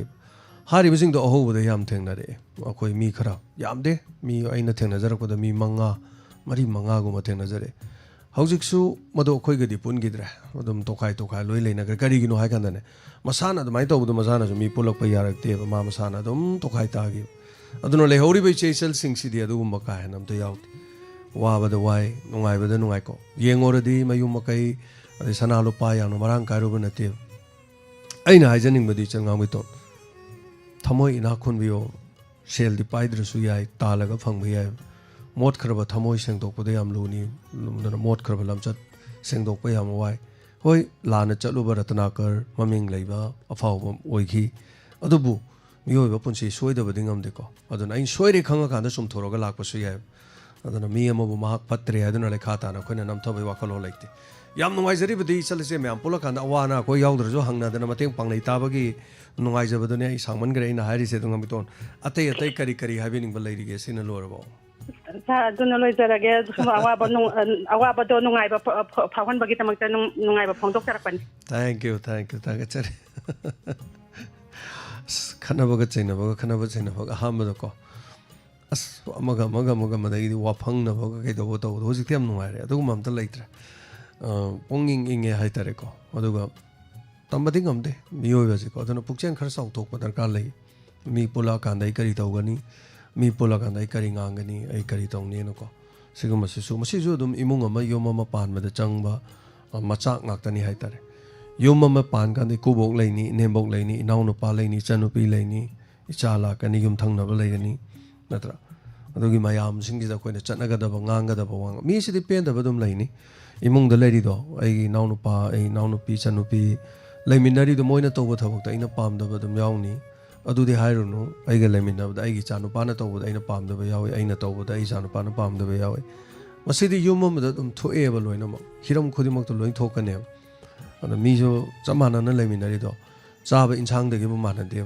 hari bising do ho de yam theng na de akoi mi khara yam de mi aina theng na jarak da mi mari manga go ma theng na jare haujik su mado khoi ga di pun gi dra adum to khai loi leina ga kari gi no hai kan da ne masana da mai to bu masana su mi pulak pa yarak te ma masana dum to khai ta gi aduno le hori bai chesel sing si di adu ma ka hanam to yaut wa ba da wai nungai ba da nungai ko yengor di mayum makai adi sana lo pa ya no marang kai ro ba na te aina haijaning ba di changam bi to thamoi ina khun bi o sel di pai dra su yai ta la ga phang bi yai mot khar ba thamoi seng tok pa da yam lu ni na mot khar ba lam chat seng dok pa yam wai hoi la na chalu ba ratna kar maming lei ba afau oi khi adu bu mioi ba pun si soi da ba dingam de ko adu na in soi re khanga ka da sum thoro ga lak pa su yai adana mi amabu mahak patre aduna le khata na khoina nam thobai wakalo lekte yam nungai jari budi chalse me am pula kan awana ko yaudra jo hangna dana mateng panglei tabagi nungai jabadu ne sangman gre ina hari se dungam biton atai kari habining balai dige sina lorabo sa duna loi jarage awa ba do nungai ba phawhan bagi tamak ta nungai ba phongdok tarakpan thank you chari khana baga chaina baga hamba ko as amaga madai di wafang na baga kai do to hojik tem nungai re adu mam ta leitra ponging inge hai tare ko aduga tambadi ngamde miyoi ba se ko aduna pukchen khar sau tok pa darkar lei mi pula kan dai kari tawgani mi pula kan dai kari ngangani ai kari tawni no ko siguma su dum imung ama yoma ma pan ma da changba macha ngaktani hai tare yoma ma pan kan dai kubok leini nembok leini inaw no pa leini chanupi leini ichala kani yum thang na ba leini natra adugi mayam singi da koina chanaga da nganga da wang mi si pen da badum laini imung da lady do ai naunu pa ai naunu pi chanupi laiminari do moina to ba thabak ta ina pam da badum yauni adu de hairu no ai ga laiminna da ai gi chanu pa na to ba ina pam da ba yawi ai na to ba ai chanu pa na pam da ba yawi masidi yumam da dum tho e ba loina ma hiram khudimak to loin thokane ada mi jo chamana na laiminari do cha ba inchang de gi ba mana de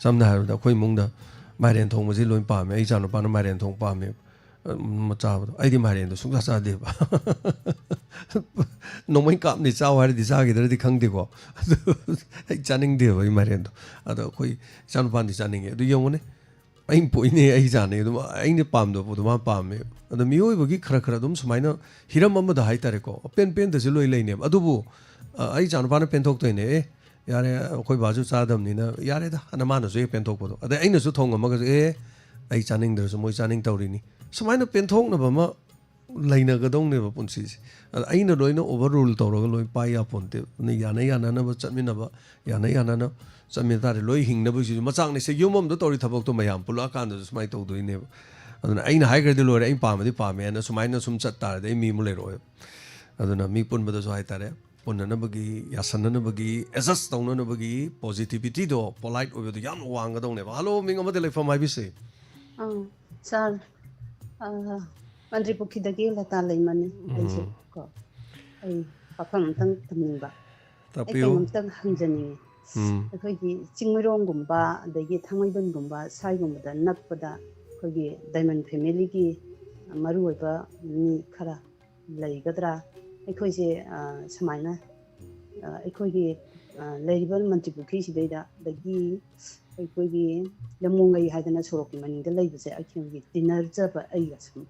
samna hairu da khoi mung da Marian thong mazi loin pa me ai chanu pa na Marian thong pa me ma cha ba ai di Marian do sungsa sa de ba no mai kap ni cha wa di sa gi da di khang de ko ai chaning de ba Marian do ada koi chanu pa di chaning e du yong ne ꯑꯩꯅ ꯄꯣꯛꯏꯅꯦ ꯑꯩ ꯆꯥꯅꯩ ꯑꯗꯨꯝ ꯑꯩꯅ ꯄꯥꯝꯗꯕ ꯄꯣꯠꯇꯣ ꯃꯥ ꯄꯥꯝꯃꯦ ꯑꯗꯣ ꯃꯤꯑꯣꯏꯕꯒꯤ ꯈꯔ ꯑꯗꯨꯝ ꯁꯨꯃꯥꯏꯅ ꯍꯤꯔꯝ ꯑꯃꯗ ꯍꯥꯏꯇꯥꯔꯦꯀꯣ ꯄꯦꯟꯗꯁꯨ ꯂꯣꯏ ꯂꯩꯅꯦꯕ ꯑꯗꯨꯕꯨ ꯑꯩ ꯏꯆꯥꯅꯨꯄꯥꯅ ꯄꯦꯟꯊꯣꯛꯇꯣꯏꯅꯦ ꯌꯥꯔꯦ ꯑꯩꯈꯣꯏ ꯕꯥꯁꯨ ꯆꯥꯗꯕꯅꯤꯅ ꯌꯥꯔꯦꯗ ꯑꯅ ꯃꯥꯅꯁꯨ ꯍꯦꯛ ꯄꯦꯟꯊꯣꯛꯄꯗꯣ ꯑꯗꯩ ꯑꯩꯅꯁꯨ ꯊꯣꯡꯉꯝꯃꯒꯁꯨ ꯑꯩ ꯆꯥꯅꯤꯡꯗ꯭ꯔꯁꯨ ꯃꯣꯏ ꯆꯥꯅꯤꯡ ꯇꯧꯔꯤꯅꯤ ꯁꯨꯃꯥꯏꯅ ꯄꯦꯟꯊꯣꯛꯅꯕ ꯑꯃ ꯂꯩꯅꯒꯗꯧꯅꯦꯕ ꯄꯨꯟꯁꯤꯁꯦ ꯑꯗ ꯑꯩꯅ ꯂꯣꯏꯅ ꯑꯣꯚꯔ ꯔꯨꯜ ꯇꯧꯔꯒ ꯂꯣꯏ ꯄꯥꯏ ꯌꯥꯄꯣꯟꯇꯦ ꯌꯥꯅꯅꯕ ꯆꯠꯃꯤꯟꯅꯕ ꯌꯥꯅ ꯆꯠꯃꯤꯟꯅ ꯇꯥꯔꯦ ꯂꯣꯏ ꯍꯤꯡꯅꯕꯒꯤꯁꯨ ꯃꯆꯥꯛꯅꯦꯁꯦ ꯌꯨꯝ ꯑꯃꯗ ꯇꯧꯔꯤ ꯊꯕꯛꯇꯣ ꯃꯌꯥꯝ ꯄꯨꯜꯂꯛꯑꯀꯥꯟꯗꯁꯨ ꯁꯨꯃꯥꯏꯅ ꯇꯧꯗꯣꯏꯅꯦꯕ ꯑꯗꯨꯅ ꯑꯩꯅ ꯍꯥꯏꯈ꯭ꯔꯗꯤ ꯂꯣꯏꯔꯦ ꯑꯩ ꯄꯥꯝꯃꯗꯤ ꯄꯥꯝꯃꯦꯅ ꯁꯨꯃꯥꯏꯅ ꯁꯨꯝ ꯆꯠ ꯇꯥꯔꯗꯤ ꯑꯩ ꯃꯤ ꯑꯃ ꯂꯩꯔꯛꯑꯣꯏꯕ ꯑꯗꯨꯅ ꯃꯤ ꯄꯨꯟꯕꯗꯁꯨ ꯍꯥꯏꯇꯥꯔꯦ ꯄꯨꯟꯅꯅꯕꯒꯤ ꯌꯥꯁꯟꯅꯅꯕꯒꯤ ꯑꯦꯗꯖꯁ ꯇꯧꯅꯅꯕꯒꯤ ꯄꯣꯖꯤꯇꯤꯕꯤꯇꯤꯗꯣ ꯄꯣꯂꯥꯏꯠ ꯑꯣꯏꯕꯗꯣ ꯌꯥꯝ ꯋꯥꯡꯒꯗꯧꯅꯦꯕ ꯍꯜꯂꯣ ꯃꯤꯡ ꯑꯃꯗ ꯂꯩꯐꯝ ꯍꯥꯏꯕꯤꯁꯦ ꯁꯥꯔ ꯃꯟꯇ꯭ꯔꯤ ꯄꯨꯈ꯭ꯔꯤꯗꯒꯤ ꯂꯇꯥ ꯂꯩꯃꯅꯤ ꯑꯩꯁꯦ ꯀꯣ ꯑꯩ ꯋꯥꯐꯝ ꯑꯝꯇꯪ ꯊꯝꯅꯤꯡꯕ ꯑꯩ ꯇꯥꯛꯄꯤꯌꯨ ꯀꯩꯅꯣꯝꯇꯪ ꯍꯪꯖꯅꯤꯡꯉꯤ ꯑꯩꯈꯣꯏꯒꯤ ꯆꯤꯡꯃꯩꯔꯣꯡꯒꯨꯝꯕ ꯑꯗꯒꯤ ꯊꯥꯡꯃꯩꯕꯟꯒꯨꯝꯕ ꯁ꯭ꯋꯥꯏꯒꯨꯝꯕꯗ ꯅꯛꯄꯗ ꯑꯩꯈꯣꯏꯒꯤ ꯗꯥꯏꯃꯟ ꯐꯦꯃꯤꯂꯤꯒꯤ ꯃꯔꯨꯑꯣꯏꯕ ꯃꯤ ꯈꯔ ꯂꯩꯒꯗ꯭ꯔꯥ ꯑꯩꯈꯣꯏꯁꯦ ꯁꯨꯃꯥꯏꯅ ꯑꯩꯈꯣꯏꯒꯤ ꯂꯩꯔꯤꯕ ꯃꯟꯇ꯭ꯔꯤ ꯄꯨꯈ꯭ꯔꯤꯁꯤꯗꯩꯗ ꯑꯗꯒꯤ ꯑꯩꯈꯣꯏꯒꯤ ꯂꯝꯃꯣꯡꯉꯩ ꯍꯥꯏꯗꯅ ꯁꯣꯔꯣꯛꯀꯤ ꯃꯅꯤꯡꯗ ꯂꯩꯕꯁꯦ ꯑꯩꯈꯣꯏꯒꯤ ꯇꯤꯟꯅꯖꯕ ꯑꯩꯒ ꯁꯨꯝ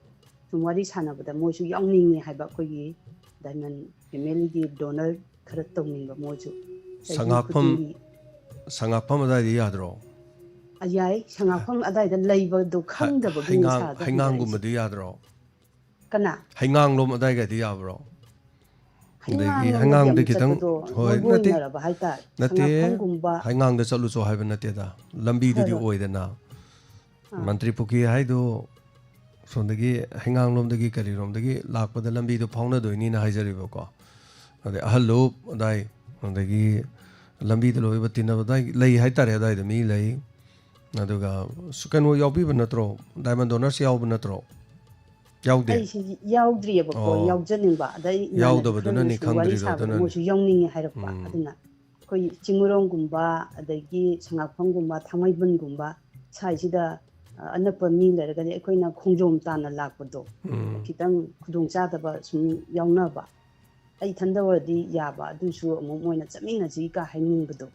ꯋꯥꯔꯤ ꯁꯥꯟꯅꯕꯗ ꯃꯣꯏꯁꯨ ꯌꯥꯎꯅꯤꯡꯉꯦ ꯍꯥꯏꯕ ꯑꯩꯈꯣꯏꯒꯤ ꯗꯥꯏꯃꯟ ꯐꯦꯃꯤꯂꯤꯒꯤ ꯗꯣꯅꯔ ꯈꯔ ꯇꯧꯅꯤꯡꯕ ꯃꯣꯏꯁꯨ ꯆꯍꯤ ꯈꯨꯗꯤꯡꯒꯤ ꯁꯉꯥꯛꯐꯝ ꯑꯗꯥꯏꯗꯤ ꯌꯥꯗ꯭ꯔꯣ ꯌꯥꯏ ꯁꯉꯥꯛꯐꯝ ꯑꯗꯥꯏꯗ ꯂꯩꯕꯗꯣ ꯈꯪꯗꯕꯒꯤꯅꯤ ꯁꯥꯔ ꯍꯪꯖꯔꯤꯁꯦ ꯍꯩꯉꯥꯡꯒꯨꯝꯕꯗꯤ ꯌꯥꯗ꯭ꯔꯣ ꯀꯅꯥ ꯍꯩꯉꯥꯡꯂꯣꯝ ꯑꯗꯥꯏꯒꯗꯤ ꯌꯥꯕ꯭ꯔꯣ ꯑꯗꯒꯤ ꯍꯩꯉꯥꯡꯂꯣꯝꯗꯗꯤ ꯍꯩꯉꯥꯡꯗ ꯑꯃꯨꯛ ꯈꯤꯇꯪ ꯆꯠꯄꯗꯣ ꯍꯣꯏ ꯃꯔꯨꯑꯣꯏꯅꯔꯕ ꯍꯥꯏꯇꯥꯔꯦ ꯅꯠꯇꯦ ꯁꯉꯥꯛꯐꯝꯒꯨꯝꯕ ꯍꯩꯉꯥꯡꯗ ꯆꯠꯂꯨꯁꯨ ꯍꯥꯏꯕ ꯅꯠꯇꯦꯗ ꯂꯝꯕꯤꯗꯨꯗꯤ ꯍꯣꯏ ꯑꯣꯏꯗꯅ ꯑꯥ ꯃꯟꯇ꯭ꯔꯤ ꯄꯨꯈ꯭ꯔꯤ ꯍꯥꯏꯗꯣ ꯁꯣꯝꯗꯒꯤ ꯍꯩꯉꯥꯡꯂꯣꯝꯗꯒꯤ ꯀꯔꯤꯔꯣꯝꯗꯒꯤ ꯂꯥꯛꯄꯗ ꯂꯝꯕꯤꯗꯣ ꯐꯥꯎꯅꯗꯣꯏꯅꯤꯅ ꯍꯥꯏꯖꯔꯤꯕꯀꯣ ꯑꯗꯩ ꯑꯍꯜꯂꯨꯞ ꯑꯗꯥꯏ ꯑꯗꯒꯤ ꯂꯝꯕꯤꯗ ꯂꯣꯏꯕ ꯇꯤꯟꯅꯕ ꯑꯗꯥꯏ ꯂꯩ ꯍꯥꯏꯇꯥꯔꯦ ꯑꯗꯥꯏꯗ ꯃꯤ ꯂꯩ ꯑꯗꯨꯒ ꯀꯩꯅꯣ ꯌꯥꯎꯕꯤꯕ ꯅꯠꯇ꯭ꯔꯣ ꯗꯥꯏꯃꯟ ꯗꯣꯅꯔꯁ ꯌꯥꯎꯕ ꯅꯠꯇ꯭ꯔꯣ ꯌꯥꯎꯗꯦ ꯑꯩꯁꯤ ꯌꯥꯎꯗ꯭ꯔꯤꯑꯕꯀꯣ ꯑꯣ ꯌꯥꯎꯖꯅꯤꯡꯕ ꯑꯗꯩ ꯏꯃꯥꯟꯅꯕꯤ ꯌꯥꯎꯗꯕꯗꯨꯅꯅꯤ ꯈꯔꯅꯁꯨ ꯋꯥꯔꯤ ꯈꯪꯗ꯭ꯔꯤꯗꯣ ꯁꯥꯕꯗ ꯑꯗꯨꯅꯅꯤ ꯃꯣꯏꯁꯨ ꯌꯥꯎꯅꯤꯡꯉꯦ ꯍꯥꯏꯔꯛꯄ ꯑꯗꯨꯅ ꯑꯩꯈꯣই ꯆꯤꯡꯃꯩꯔꯣꯡꯒꯨꯝꯕ ꯑꯗꯒꯤ ꯁꯉꯥꯛꯐꯝꯒꯨꯝꯕ ꯊꯥꯡꯃꯩꯕꯟꯒꯨꯝꯕ ꯁ꯭ꯋꯥꯏꯁꯤꯗ ꯑꯅꯛꯄ ꯃꯤ ꯂꯩꯔꯒꯗꯤ ꯑꯩꯈꯣꯏꯅ ꯈꯣꯡꯖꯣꯝ ꯇꯥꯅ ꯂꯥꯛꯄꯗꯣ ꯈꯤꯇꯪ ꯈꯨꯗꯣꯡꯆꯥꯗꯕ ꯁꯨꯝ ꯌꯥꯎꯅꯕ ꯑꯩ ꯏꯊꯟꯗ ꯑꯣꯏꯔꯗꯤ ꯌꯥꯕ ꯑꯗꯨꯁꯨ ꯑꯃꯨꯛ ꯃꯣꯏꯅ ꯆꯠꯃꯤꯟꯅꯁꯤꯒ ꯍꯥꯏꯅꯤꯡꯕꯗꯣ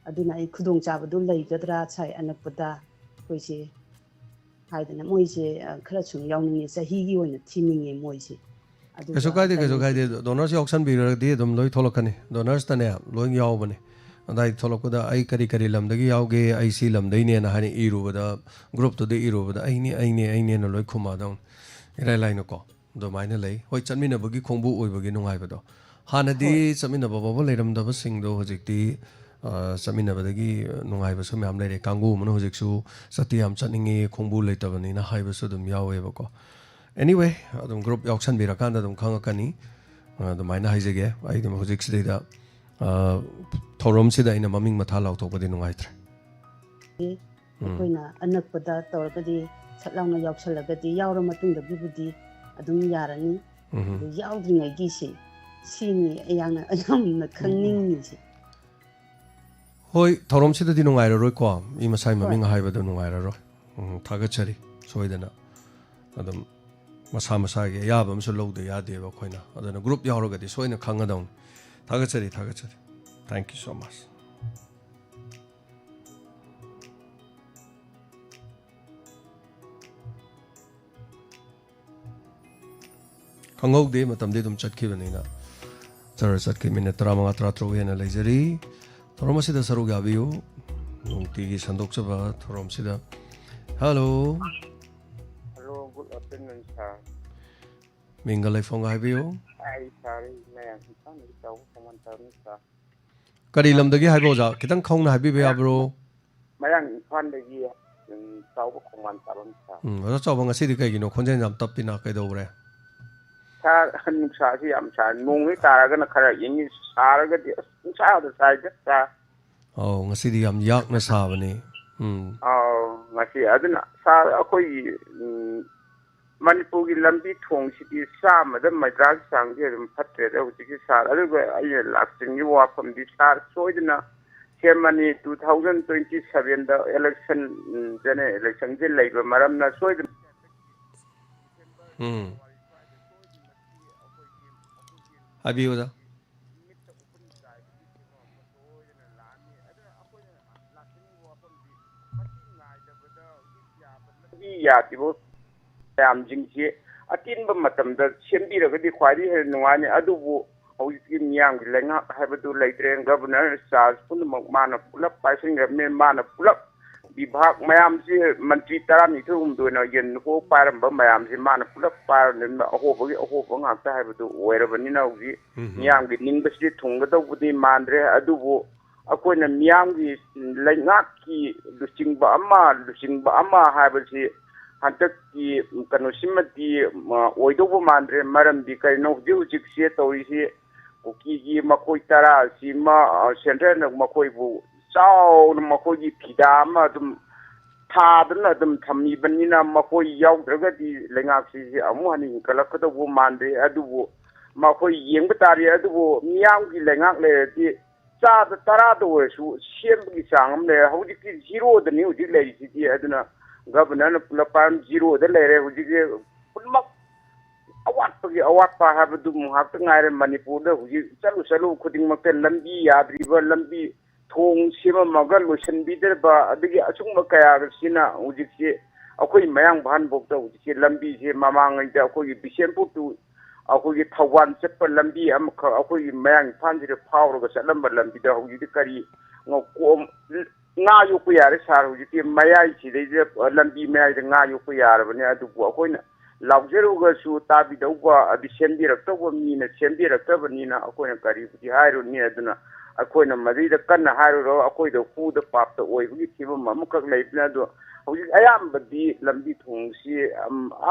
ꯑꯗꯨꯅ ꯑꯩ ꯈꯨꯗꯣꯡꯆꯥꯕꯗꯨ ꯂꯩꯒꯗ꯭ꯔꯥ ꯁ꯭ꯋꯥꯏ ꯑꯅꯛꯄꯗ ꯑꯩꯈꯣꯏꯁꯦ ꯍꯥꯏꯗꯅ ꯃꯣꯏꯁꯦ ꯈꯔ ꯁꯨꯝ ꯌꯥꯎꯅꯤꯡꯉꯦ ꯆꯍꯤꯒꯤ ꯑꯣꯏꯅ ꯊꯤꯅꯤꯡꯉꯦ ꯃꯣꯏꯁꯦ ꯀꯩꯁꯨ ꯑꯗꯨꯒ ꯀꯥꯏꯗꯦ ꯀꯩꯁꯨ ꯑꯇꯩꯁꯦ ꯀꯥꯏꯗꯦ ꯗꯣꯅꯔꯁ ꯌꯥꯎꯁꯟꯕꯤꯔꯗꯤ ꯑꯗꯨꯝ ꯂꯣꯏ ꯊꯣꯛꯂꯛꯀꯅꯤ ꯗꯣꯅꯔꯁꯇꯅꯦ ꯂꯣꯏ ꯌꯥꯎꯕꯅꯤ ꯑꯗꯥꯏ ꯊꯣꯛꯂꯛꯄꯗ ꯑꯩ ꯀꯔꯤ ꯂꯝꯗꯒꯤ ꯌꯥꯎꯒꯦ ꯑꯩ ꯁꯤ ꯂꯝꯗꯩꯅꯦꯅ ꯍꯥꯏꯅ ꯏꯔꯨꯕꯗ ꯒ꯭ꯔꯨꯞꯇꯨꯗ ꯏꯔꯨꯕꯗ ꯑꯩꯅꯦꯅ ꯂꯣꯏ ꯈꯨꯝꯃꯛꯑꯗꯧꯅꯤ ꯏꯔꯥꯏ ꯂꯥꯏꯅꯀꯣ ꯑꯗꯨꯃꯥꯏꯅ ꯂꯩ ꯍꯣꯏ ꯆꯠꯃꯤꯟꯅꯕꯒꯤ ꯈꯣꯡꯕꯨ ꯑꯣꯏꯕꯒꯤ ꯅꯨꯡꯉꯥꯏꯕꯗꯣ ꯍꯥꯟꯅꯗꯤ ꯍꯣꯏ ꯆꯠꯃꯤꯟꯅꯕ ꯐꯥꯎꯕ ꯂꯩꯔꯝꯗꯕꯁꯤꯡꯗꯣ ꯍꯧꯖꯤꯛꯇꯤ ꯆꯠꯃꯤꯟꯅꯕꯗꯒꯤ ꯅꯨꯡꯉꯥꯏꯕꯁꯨ ꯃꯌꯥꯝ ꯂꯩꯔꯦ ꯀꯥꯡꯕꯨ ꯑꯃꯅ ꯍꯧꯖꯤꯛꯁꯨ ꯆꯠꯇꯤ ꯌꯥꯝ ꯆꯠꯅꯤꯡꯉꯤ ꯈꯣꯡꯕꯨ ꯂꯩꯇꯕꯅꯤꯅ ꯍꯥꯏꯕꯁꯨ ꯑꯗꯨꯝ ꯌꯥꯎꯋꯦꯕꯀꯣ ꯑꯦꯅꯤꯋꯦ ꯑꯗꯨꯝ ꯒ꯭ꯔꯨꯞ ꯌꯥꯎꯁꯟꯕꯤꯔꯀꯥꯟꯗ ꯑꯗꯨꯝ ꯈꯪꯉꯛꯀꯅꯤ ꯑꯗꯨꯃꯥꯏꯅ ꯍꯥꯏꯖꯒꯦ ꯑꯩ ꯑꯗꯨꯝ ꯍꯧꯖꯤꯛꯁꯤꯗꯩꯗ ꯊꯧꯔꯝꯁꯤꯗ ꯑꯩꯅ ꯃꯃꯤꯡ ꯃꯊꯥ ꯂꯥꯎꯊꯣꯛꯄꯗꯤ ꯅꯨꯡꯉꯥꯏꯇ꯭ꯔꯦ ꯑꯩꯈꯣꯏꯅ ꯑꯅꯛꯄꯗ ꯇꯧꯔꯒꯗꯤ ꯁꯠ ꯂꯥꯎꯅ ꯌꯥꯎꯁꯜꯂꯒꯗꯤ ꯌꯥꯎꯔ ꯃꯇꯨꯡꯗꯒꯤꯕꯨꯗꯤ ꯑꯗꯨꯝ ꯌꯥꯔꯅꯤ ꯑꯗꯨ ꯌꯥꯎꯗ꯭ꯔꯤꯉꯩꯒꯤꯁꯤ ꯁꯤꯅꯤ ꯑꯌꯥꯝꯅ ꯈꯪꯅꯤꯡꯉꯤꯁꯦ ꯍꯣꯏ ꯊꯧꯔꯝꯁꯤꯗꯗꯤ ꯅꯨꯡꯉꯥꯏꯔꯔꯣꯏꯀꯣ ꯃꯤ ꯃꯁꯥꯒꯤ ꯍꯣꯏ ꯃꯃꯤꯡ ꯍꯥꯏꯕꯗꯣ ꯅꯨꯡꯉꯥꯏꯔꯔꯣꯏ ꯊꯥꯒꯠꯆꯔꯤ ꯁꯣꯏꯗꯅ ꯑꯗꯨꯝ ꯃꯁꯥ ꯃꯁꯥꯒꯤ ꯑꯌꯥꯕ ꯑꯃꯁꯨ ꯂꯧꯗ ꯌꯥꯗꯦꯕ ꯑꯩꯈꯣꯏꯅ ꯑꯗꯨꯅ ꯒ꯭ꯔꯨꯞ ꯌꯥꯎꯔꯒꯗꯤ ꯁꯣꯏꯅ ꯈꯪꯒꯗꯧꯅꯤ ꯊꯥꯒꯠꯆꯔꯤ ꯊꯦꯡꯛ ꯌꯨ ꯁꯣ ꯃꯆ ꯈꯪꯍꯧꯗꯦ ꯃꯇꯝꯗꯤ ꯑꯗꯨꯝ ꯆꯠꯈꯤꯕꯅꯤꯅ ꯆꯠꯈꯤ ꯃꯤꯅꯤꯠ 15-16 ꯍꯦꯟꯅ ꯂꯩꯖꯔꯤ ꯊꯧꯔꯝ ꯑꯁꯤꯗ ꯁꯔꯨꯛ ꯌꯥꯕꯤꯌꯨ ꯅꯨꯡꯇꯤꯒꯤ ꯁꯟꯗꯣꯛꯆꯕ ꯊꯧꯔꯝꯁꯤꯗ ꯍꯜꯂꯣ ꯒꯨꯗ ꯑꯐꯇꯔꯅꯨꯟ ꯁꯥꯔ ꯃꯤꯡꯒ ꯂꯩꯐꯝꯒ ꯍꯥꯏꯕꯤꯌꯨ ꯑꯩ ꯁꯥꯔ ꯃꯌꯥꯝ ꯏꯝꯐꯥꯜꯗꯒꯤ ꯇꯧꯕ ꯀꯃꯟ ꯇꯧꯅꯤ ꯁꯥꯔ ꯀꯔꯤ ꯂꯝꯗꯒꯤ ꯍꯥꯏꯕ ꯑꯣꯖꯥ ꯈꯤꯇꯪ ꯈꯧꯅ ꯍꯥꯏꯕꯤꯕ ꯌꯥꯕ꯭ꯔꯣ ꯃꯌꯥꯡ ꯏꯝꯐꯥꯜꯗꯒꯤ ꯆꯥꯎꯕ ꯈꯣꯡꯃꯥꯟ ꯇꯥꯕꯝ ꯁꯥꯔ ꯑꯣꯖꯥ ꯆꯥꯎꯕ ꯉꯁꯤꯗꯤ ꯀꯩꯒꯤꯅꯣ ꯈꯣꯟꯖꯦꯜ ꯌꯥꯝ ꯇꯞꯄꯤꯅ ꯀꯩꯗꯧꯔꯦ ꯁꯥꯔ ꯅꯨꯡꯁꯥꯁꯤ ꯌꯥꯝ ꯁꯥꯔ ꯅꯣꯡ ꯍꯦꯛ ꯇꯥꯔꯒꯅ ꯈꯔ ꯏꯪꯉꯤ ꯁꯥꯔꯒꯗꯤ ꯑꯁ ꯅꯨꯡꯁꯥꯗ ꯁꯥꯏꯗ ꯁꯥꯔ ꯑꯧ ꯉꯁꯤꯗꯤ ꯌꯥꯝ ꯌꯥꯛꯅ ꯁꯥꯕꯅꯤ ꯉꯁꯤ ꯑꯗꯨꯅ ꯁꯥꯔ ꯑꯩꯈꯣꯏꯒꯤ ꯃꯅꯤꯄꯨꯔꯒꯤ ꯂꯝꯕꯤ ꯊꯣꯡꯁꯤꯗꯤ 100ꯗ ꯃꯩꯗ꯭ꯔꯥꯒꯤ ꯆꯥꯡꯗꯤ ꯑꯗꯨꯝ ꯐꯠꯇ꯭ꯔꯦꯗ ꯍꯧꯖꯤꯛꯀꯤ ꯁꯥꯔ ꯑꯗꯨꯒ ꯑꯩꯅ ꯂꯥꯛꯆꯅꯤꯡꯉꯤꯕ ꯋꯥꯐꯝꯗꯤ ꯁꯥꯔ ꯁꯣꯏꯗꯅ ꯁꯦꯝꯃꯅꯤ 2027ꯗ ꯏꯂꯦꯛꯁꯟ ꯖꯦꯅꯔꯦꯜ ꯏꯂꯦꯛꯁꯟꯁꯦ ꯂꯩꯕ ꯃꯔꯝꯅ ꯁꯣꯏꯗꯅ ꯍꯥꯏꯕꯤꯌꯨ ꯑꯣꯖꯥ यादिबो याम जिंगसे अतिनबा मतमदा सेमबीरगदि ख्वाइदि हे नुवानि अदुबु हौजिकि मियामगि लेंगा हाइबदु लेट्रे गवर्नर चार्ज पुनमक माना पुलप पाइसिंगरने माना पुलप विभाग मयाम से मंत्री तरानिथु हुमदोना यन को पारंबा मयाम से माना पुलप पारन अहोबगी अहोब ngakta हाइबदु ओइरबनिना हौजि मियामगि निंगबसि थुंगदौबुदि मानद्रे अदुबु अकोइना मियामगि लेंगाकी लुचिंगबा अमा हाइबसि हंतकी कनोसिमती ओइदोबु मानद्रे मरमदि कइनो हुजिक तौरिसि कुकीगी मकोइ तरा सिमा सेंट्रल मकोइबु चाउ मकोइ फिदाम अदुम थादना अदुम थमीबनिना मकोइ याउद्रगदि लेंगाक्सि अमु हनि कलकदबु मानद्रे अदुबु मकोइ येंब तारि अदुबु मियामगि लेंगाक लेदि चाद तराद ओरसु सेमबि चांगम ले हौजिकि जीरो दनि हुजिक लेरिसि अदुना गवर्नर पुलपान जीरो द लेरे हुजिके पुलमक अवाटपा हाबदु मुहाक्त ngaire मणिपुर द हुजि चलु खुदिंगमक लंबी याद्रिबा लंबी थोंग सेमा मगल लोसनबीदरबा अदगी अचुंग कया सिना हुजिके अखोई मयांग भान बोक्ता हुजिके लंबी से ममांगैदा अखोई बिसेमपुर टू अखोई थवान चप्प लंबी अम अखोई मयांग फानजिरे फावरगा चलंबा लंबीदा हुजिके करी ngom nga yoku yare sar huji mayai chide lambi mayai nga yoku yare bani adu bu akoina lawjeru ga su tabi dauba adi sendi rakta bo mi na sendi rakta bani na akoina kari bu hairu ni aduna akoina mari da kanna hairu ro akoi da fu da pap da oi bu tiba mamukak leibna do huji ayam badi lambi thongsi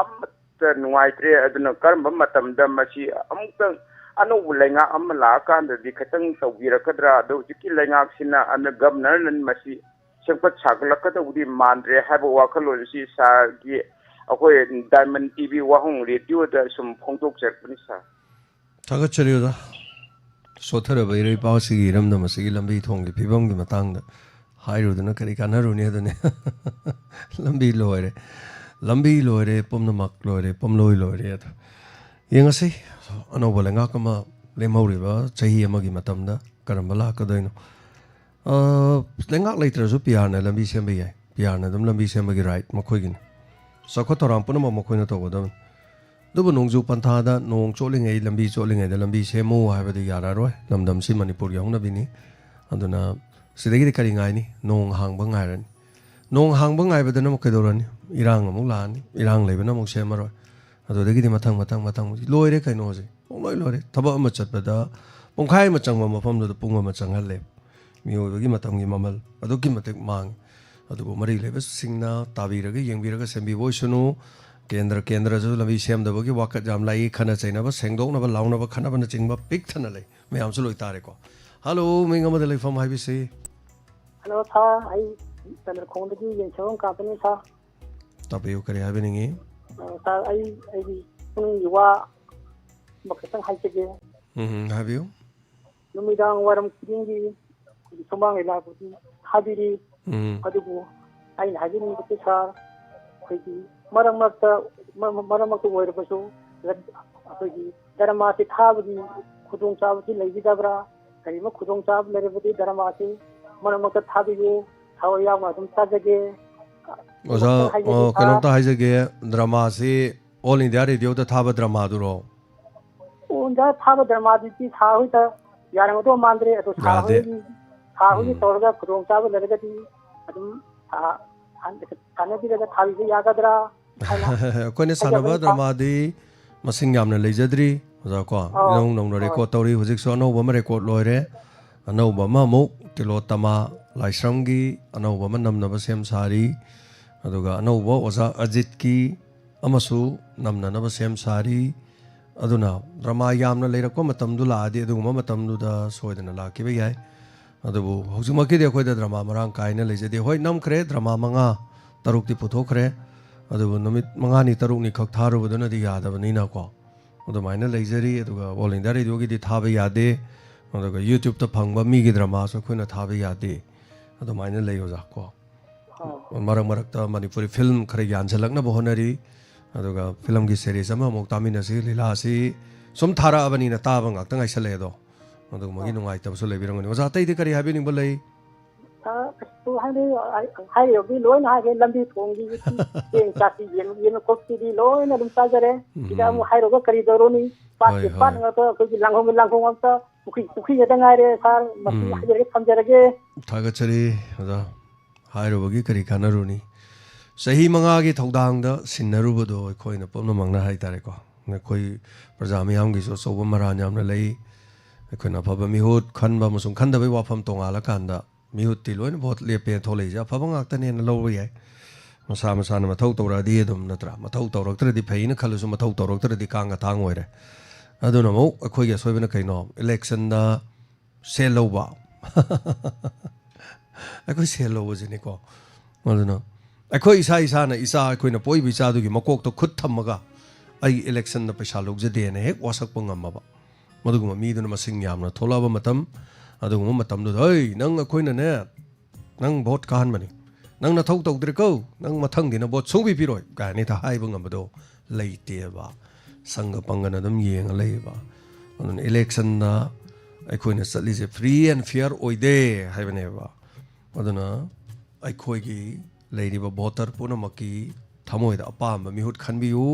ta nuaitre aduna karma matam da masi amukta ano lenga amla kan da dikatang tawbirakadra do jiki lenga sina an governor nan masi sempat chaglakata udi mandre haba wakalon si sa gi akoi diamond tv wahung radio da sum phongtok chakni sa taga chariyoda sothara bayri pawsi gi ramda masi lambi thong gi phibam gi matang da hairu dana kari kanaru ne dane lambi loire pomnamak loire pomloi loire ado yengasi अनौब लेंगाक लेमहौरिबा चाही अमगी मतमदा करंबा लाकदोइनो लेंगाक लेत्रसु पियारना लंबी सेमबे याय पियारना दम लंबी सेमबगी right मखोइगिन सखो तोराम Poonam मखोइना तोगदम दुबु नोंजु पंथादा नोंग चोलिंगै लंबी चोलिंगै the लंबी सेमो हाबदि यारारोय लमदम सि मणिपुर याउनबिनी अदुना सिदगी करि ngaini नोंग हांगबा ngairani नोंग हांगबा ngaibदना मखैदोरani इरांग अमुक लानी इरांग लेबना अमुक सेमरोय अदुदगी मतंग लोरे कइनो जे लोरे थबा अमा चतबदा पुंखाय मा चंगबा मफमदो पुंग अमा चंगहले मियोगी मतंगी ममल अदुगी मतेक मांग अदुबो मरि लेबा सिंगना ताबिरगा येंबिरगा सेंबि बोइसुनु केंद्र जो लबी सेमदबगी वाकत जाम लाई खना चैनबा सेंगदोंनबा लाउनबा खनाबना चिंगबा पिक थना लै मयामसु लोइ तारेको हेलो मिंगमदा लेफम हाइबिसि हेलो था आई तनर खोंदगी येंसों कापनी था तबेयो करे हाबिनिंगी ता आई पुंग युवा मखतंग हाइचगे हाबियो नुमिदांग वारम किंगी सुमांग इलाबुदी हाबिरी अदुबु आई हाबिनी बते सा खैगी मरमत ओइरबसु अखैगी धर्मासे थाबदी खुदोंग चाबदी लैगिदाब्रा करिमा खुदोंग चाब लेरबदी धर्मासे मरमत थाबियो थावया मादम ताजगे ओजा कनोता हाइजगे ड्रामा से ऑल इंडिया रेडियो ता थाबा ड्रामा दुरो ओंदा थाबा ड्रामा दी थाहुता यारंगदो मांद्रे अतो थाहुगी तोरगा खुदोंग चाब लेरगदी अदम सानबीरगा थाबिसे यागदरा कोने सानबा ड्रामा दी मसिंग यामना लेजद्री ओजा को नोंग रेकॉर्ड तौरी हुजिक सो अनौबा मा रेकॉर्ड लोइरे अनौबा मा मुक तिलोतमा लाइश्रमगी अनौबा मा नमनबा सेम सारी अदुगा अनौबा ओजा अजित की अमसु नमननबा सेम सारी अदुना ड्रामा यामना लेरको मतमदु लादि अदुगुमा मतमदुदा सोयदना लाकिबे याय अदुबु हौजुमकी अखोइदा ड्रामा मरांग कायना लेजदे होय नमखरे ड्रामा मंगा तरुक्ति पुथोखरे अदुबु नमित मंगानी तरुकनी खक थारुबदनदि यादबनिना को अदुमाइना लेजरी अदुगा ऑल इंडिया रेडियोगी दि थाबे यादे अदुगा यूट्यूब ता फंगबा मीगी ड्रामा सो खोइना थाबे यादे अदुमाइना लेयोजा को मरक मणिपुरी फिल्म खरे यानसलकना होनरी अदुगा फिल्म की सीरीज अमा मोक तामिनसी लीलासी सुम थारा अबनीना ताबा ngakta ngaisaledo अदुगा मगी नुंगाइतबसु लेबिरंगनि ओजा तैदि करि हाबिनिंग बलै ꯍꯥꯏꯔꯤꯕꯒꯤ ꯂꯣꯏꯅ ꯍꯥꯏꯒꯦ ꯂꯝꯕꯤ ꯊꯣꯡꯒꯤ ꯆꯦꯡ ꯆꯥꯛꯀꯤ ꯌꯦꯟ ꯈꯣꯠꯀꯤꯗꯤ ꯂꯣꯏꯅ ꯑꯗꯨꯝ ꯆꯥꯖꯔꯦ ꯁꯤꯗ ꯑꯃꯨꯛ ꯍꯥꯏꯔꯨꯔꯒ ꯀꯔꯤ ꯇꯧꯔꯨꯅꯤ ꯄꯥꯠꯀꯤ ꯄꯥꯠ ꯉꯥꯛꯇ ꯑꯩꯈꯣꯏꯒꯤ ꯂꯥꯡꯐꯝ ꯉꯥꯛꯇ ꯄꯨꯈ꯭ꯔꯤ ꯈꯛꯇ ꯉꯥꯏꯔꯦ ꯁꯥꯔ ꯃꯁꯤ ꯍꯥꯏꯖꯔꯒꯦ ꯊꯝꯖꯔꯒꯦ ꯊꯥꯒꯠꯆꯔꯤ ꯑꯣꯖꯥ ꯍꯥꯏꯔꯨꯕꯒꯤ ꯀꯔꯤ ꯀꯥꯟꯅꯔꯨꯅꯤ ꯆꯍꯤ 5ꯒꯤ ꯊꯧꯗꯥꯡꯗ ꯁꯤꯟꯅꯔꯨꯕꯗꯣ ꯑꯩꯈꯣꯏꯅ ꯄꯨꯝꯅꯃꯛꯅ ꯍꯥꯏꯇꯥꯔꯦꯀꯣ ꯑꯩꯈꯣꯏ ꯄ꯭ꯔꯖꯥ ꯃꯤꯌꯥꯝꯒꯤꯁꯨ ꯑꯆꯧꯕ ꯃꯔꯥꯟ ꯌꯥꯝꯅ ꯂꯩ ꯑꯩꯈꯣꯏꯅ ꯑꯐꯕ ꯃꯤꯍꯨꯠ ꯈꯟꯕ ꯑꯃꯁꯨꯡ ꯈꯟꯗꯕꯒꯤ ꯋꯥꯐꯝ ꯇꯣꯉꯥꯜꯂꯀꯥꯟꯗ ꯃꯤꯍꯨꯠꯇꯤ ꯂꯣꯏꯅ ꯚꯣꯠ ꯂꯦꯞꯄꯦ ꯊꯣꯛꯂꯛꯏꯁꯦ ꯑꯐꯕ ꯉꯥꯛꯇꯅꯦꯅ ꯂꯧꯕ ꯌꯥꯏ ꯃꯁꯥ ꯃꯁꯥꯅ ꯃꯊꯧ ꯇꯧꯔꯛꯑꯗꯤ ꯑꯗꯨꯝ ꯅꯠꯇ꯭ꯔꯥ ꯃꯊꯧ ꯇꯧꯔꯛꯇ꯭ꯔꯗꯤ ꯐꯩꯅ ꯈꯜꯂꯁꯨ ꯃꯊꯧ ꯇꯧꯔꯛꯇ꯭ꯔꯗꯤ ꯀꯥꯡꯒ ꯊꯥꯡ ꯑꯣꯏꯔꯦ ꯑꯗꯨꯅ ꯑꯃꯨꯛ ꯑꯩꯈꯣꯏꯒꯤ ꯑꯁꯣꯏꯕꯅ ꯀꯩꯅꯣ ꯏꯂꯦꯛꯁꯟꯗ ꯁꯦꯜ ꯂꯧꯕ ꯑꯩꯈꯣꯏ ꯁꯦꯜ ꯂꯧꯕꯁꯤꯅꯤꯀꯣ ꯑꯗꯨꯅ ꯑꯩꯈꯣꯏ ꯏꯁꯥꯅ ꯏꯆꯥ ꯑꯩꯈꯣꯏꯅ ꯄꯣꯛꯏꯕ ꯏꯆꯥꯗꯨꯒꯤ ꯃꯀꯣꯛꯇ ꯈꯨꯠ ꯊꯝꯃꯒ ꯑꯩ ꯏꯂꯦꯛꯁꯟꯗ ꯄꯩꯁꯥ ꯂꯧꯖꯗꯦꯅ ꯍꯦꯛ ꯋꯥꯁꯛꯄ ꯉꯝꯃꯕ ꯃꯗꯨꯒꯨꯝꯕ ꯃꯤꯗꯨꯅ ꯃꯁꯤꯡ ꯌꯥꯝꯅ ꯊꯣꯛꯂꯛꯑꯕ ꯃꯇꯝ ꯑꯗꯨꯒꯨꯝꯕ ꯃꯇꯝꯗꯨꯗ ꯍꯩ ꯅꯪ ꯑꯩꯈꯣꯏꯅꯅꯦ ꯅꯪ ꯚꯣꯠ ꯀꯥꯍꯟꯕꯅꯤ ꯅꯪ ꯅꯊꯧ ꯇꯧꯗ꯭ꯔꯦꯀꯣ ꯅꯪ ꯃꯊꯪꯗꯤꯅ ꯚꯣꯠ ꯁꯨꯡꯄꯤ ꯄꯤꯔꯣꯏ ꯀꯥꯏꯅ ꯍꯥꯏꯕ ꯉꯝꯕꯗꯣ ꯂꯩꯇꯦꯕ ꯁꯪꯒ ꯄꯪꯒꯅ ꯑꯗꯨꯝ ꯌꯦꯡꯉ ꯂꯩꯌꯦꯕ ꯑꯗꯨꯅ ꯏꯂꯦꯛꯁꯟꯗ ꯑꯩꯈꯣꯏꯅ ꯆꯠꯂꯤꯁꯦ ꯐ꯭ꯔꯤ ꯑꯦꯟ ꯐꯤꯌꯔ ꯑꯣꯏꯗꯦ ꯍꯥꯏꯕꯅꯦꯕ ꯑꯗꯨꯅ ꯑꯩꯈꯣꯏꯒꯤ ꯂꯩꯔꯤꯕ ꯚꯣꯇꯔ ꯄꯨꯝꯅꯃꯛꯀꯤ ꯊꯃꯣꯏꯗ ꯑꯄꯥꯝꯕ ꯃꯤꯍꯨꯠ ꯈꯟꯕꯤꯌꯨ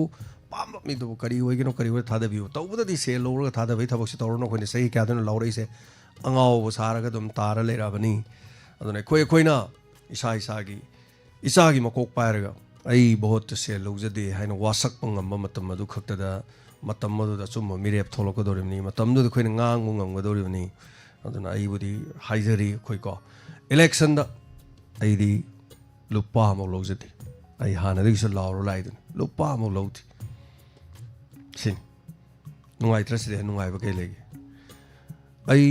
ꯑꯄꯥꯝꯕ ꯃꯤꯗꯨꯕꯨ ꯀꯔꯤ ꯑꯣꯏꯒꯅꯣ ꯀꯔꯤ ꯑꯣꯏ ꯊꯥꯗꯕꯤꯌꯨ ꯇꯧꯕꯗꯗꯤ ꯁꯦꯜ ꯂꯧꯔꯒ ꯊꯥꯗꯕꯒꯤ ꯊꯕꯛꯁꯤ ꯇꯧꯔꯨꯅꯨ ꯑꯩꯈꯣꯏꯅ ꯆꯍꯤ ꯀꯌꯥꯗꯨꯅ ꯂꯧꯔꯛꯏꯁꯦ ꯑꯉꯥꯎꯕ ꯁꯥꯔꯒ ꯑꯗꯨꯝ ꯇꯥꯔ ꯂꯩꯔꯛꯑꯕꯅꯤ ꯑꯗꯨꯅ ꯑꯩꯈꯣꯏꯅ ꯏꯆꯥꯒꯤ ꯃꯀꯣꯛ ꯄꯥꯏꯔꯒ ꯑꯩ ꯚꯣꯠꯇ ꯁꯦꯜ ꯂꯧꯖꯗꯦ ꯍꯥꯏꯅ ꯋꯥꯁꯛꯄ ꯉꯝꯕ ꯃꯇꯝ ꯑꯗꯨ ꯈꯛꯇꯗ ꯃꯇꯝ ꯑꯗꯨꯗ ꯑꯆꯨꯝꯕ ꯃꯤꯔꯦꯞ ꯊꯣꯛꯂꯛꯀꯗꯧꯔꯤꯕꯅꯤ ꯃꯇꯝꯗꯨꯗ ꯑꯩꯈꯣꯏꯅ ꯉꯥꯡꯕ ꯉꯝꯒꯗꯧꯔꯤꯕꯅꯤ ꯑꯗꯨꯅ ꯑꯩꯕꯨꯗꯤ ꯍꯥꯏꯖꯔꯤ ꯑꯩꯈꯣꯏꯀꯣ ꯏꯂꯦꯛꯁꯟꯗ ꯑꯩꯗꯤ ꯂꯨꯄꯥ ꯑꯃ ꯂꯧꯖꯗꯦ ꯑꯩ ꯍꯥꯟꯅꯗꯒꯤꯁꯨ ꯂꯥꯎꯔ ꯂꯥꯛꯏꯗꯨꯅꯤ ꯂꯨꯄꯥ ꯑꯃ ꯂꯧꯗꯦ ꯁꯤꯅꯤ ꯅꯨꯡꯉꯥꯏꯇ꯭ꯔꯁꯤꯗꯤ ꯅꯨꯡꯉꯥꯏꯕ ꯀꯩ ꯂꯩꯒꯦ ꯑꯩ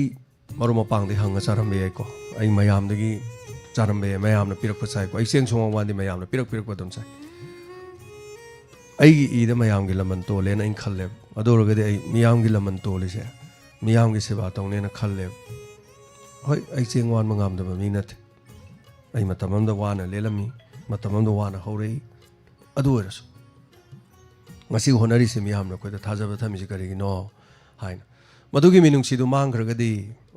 ꯃꯔꯨꯞ ꯃꯄꯥꯡꯗꯒꯤ ꯍꯪꯉ ꯆꯥꯔꯝꯕ ꯌꯥꯏꯀꯣ ꯑꯩ ꯃꯌꯥꯝꯗꯒꯤ ꯆꯥꯔꯝꯕ ꯌꯥꯏ ꯃꯌꯥꯝꯅ ꯄꯤꯔꯛꯄ ꯆꯥꯏꯀꯣ ꯑꯩ ꯆꯦꯡ ꯁꯨꯡꯋꯥꯡ ꯋꯥꯟꯗꯤ ꯃꯌꯥꯝꯅ ꯄꯤꯔꯛꯄ ꯑꯗꯨꯝ ꯆꯥꯏ ꯑꯩꯒꯤ ꯏꯗ ꯃꯌꯥꯝꯒꯤ ꯂꯃꯟ ꯇꯣꯜꯂꯦꯅ ꯑꯩꯅ ꯈꯜꯂꯦꯕ ꯑꯗꯨ ꯑꯣꯏꯔꯒꯗꯤ ꯑꯩ ꯃꯤꯌꯥꯝꯒꯤ ꯂꯃꯟ ꯇꯣꯜꯂꯤꯁꯦ ꯃꯤꯌꯥꯝꯒꯤ ꯁꯦꯕꯥ ꯇꯧꯅꯦꯅ ꯈꯜꯂꯦꯕ ꯍꯣꯏ ꯑꯩ ꯆꯦꯡ ꯋꯥꯟꯕ ꯉꯝꯗꯕ ꯃꯤ ꯅꯠꯇꯦ ꯑꯩ ꯃꯇꯝ ꯑꯃꯗ ꯋꯥꯅ ꯂꯦꯜꯂꯝꯃꯤ ꯃꯇꯝ ꯑꯃꯗ ꯋꯥꯅ ꯍꯧꯔꯛꯏ ꯑꯗꯨ ꯑꯣꯏꯔꯁꯨ ꯉꯁꯤ ꯍꯣꯠꯅꯔꯤꯁꯤ ꯃꯤꯌꯥꯝꯅ ꯑꯩꯈꯣꯏꯗ ꯊꯥꯖꯕ ꯊꯝꯃꯤꯁꯤ ꯀꯔꯤꯒꯤꯅꯣ ꯍꯥꯏꯅ ꯃꯗꯨꯒꯤ ꯃꯤꯅꯨꯡꯁꯤꯗꯨ ꯃꯥꯡꯈ꯭ꯔꯒꯗꯤ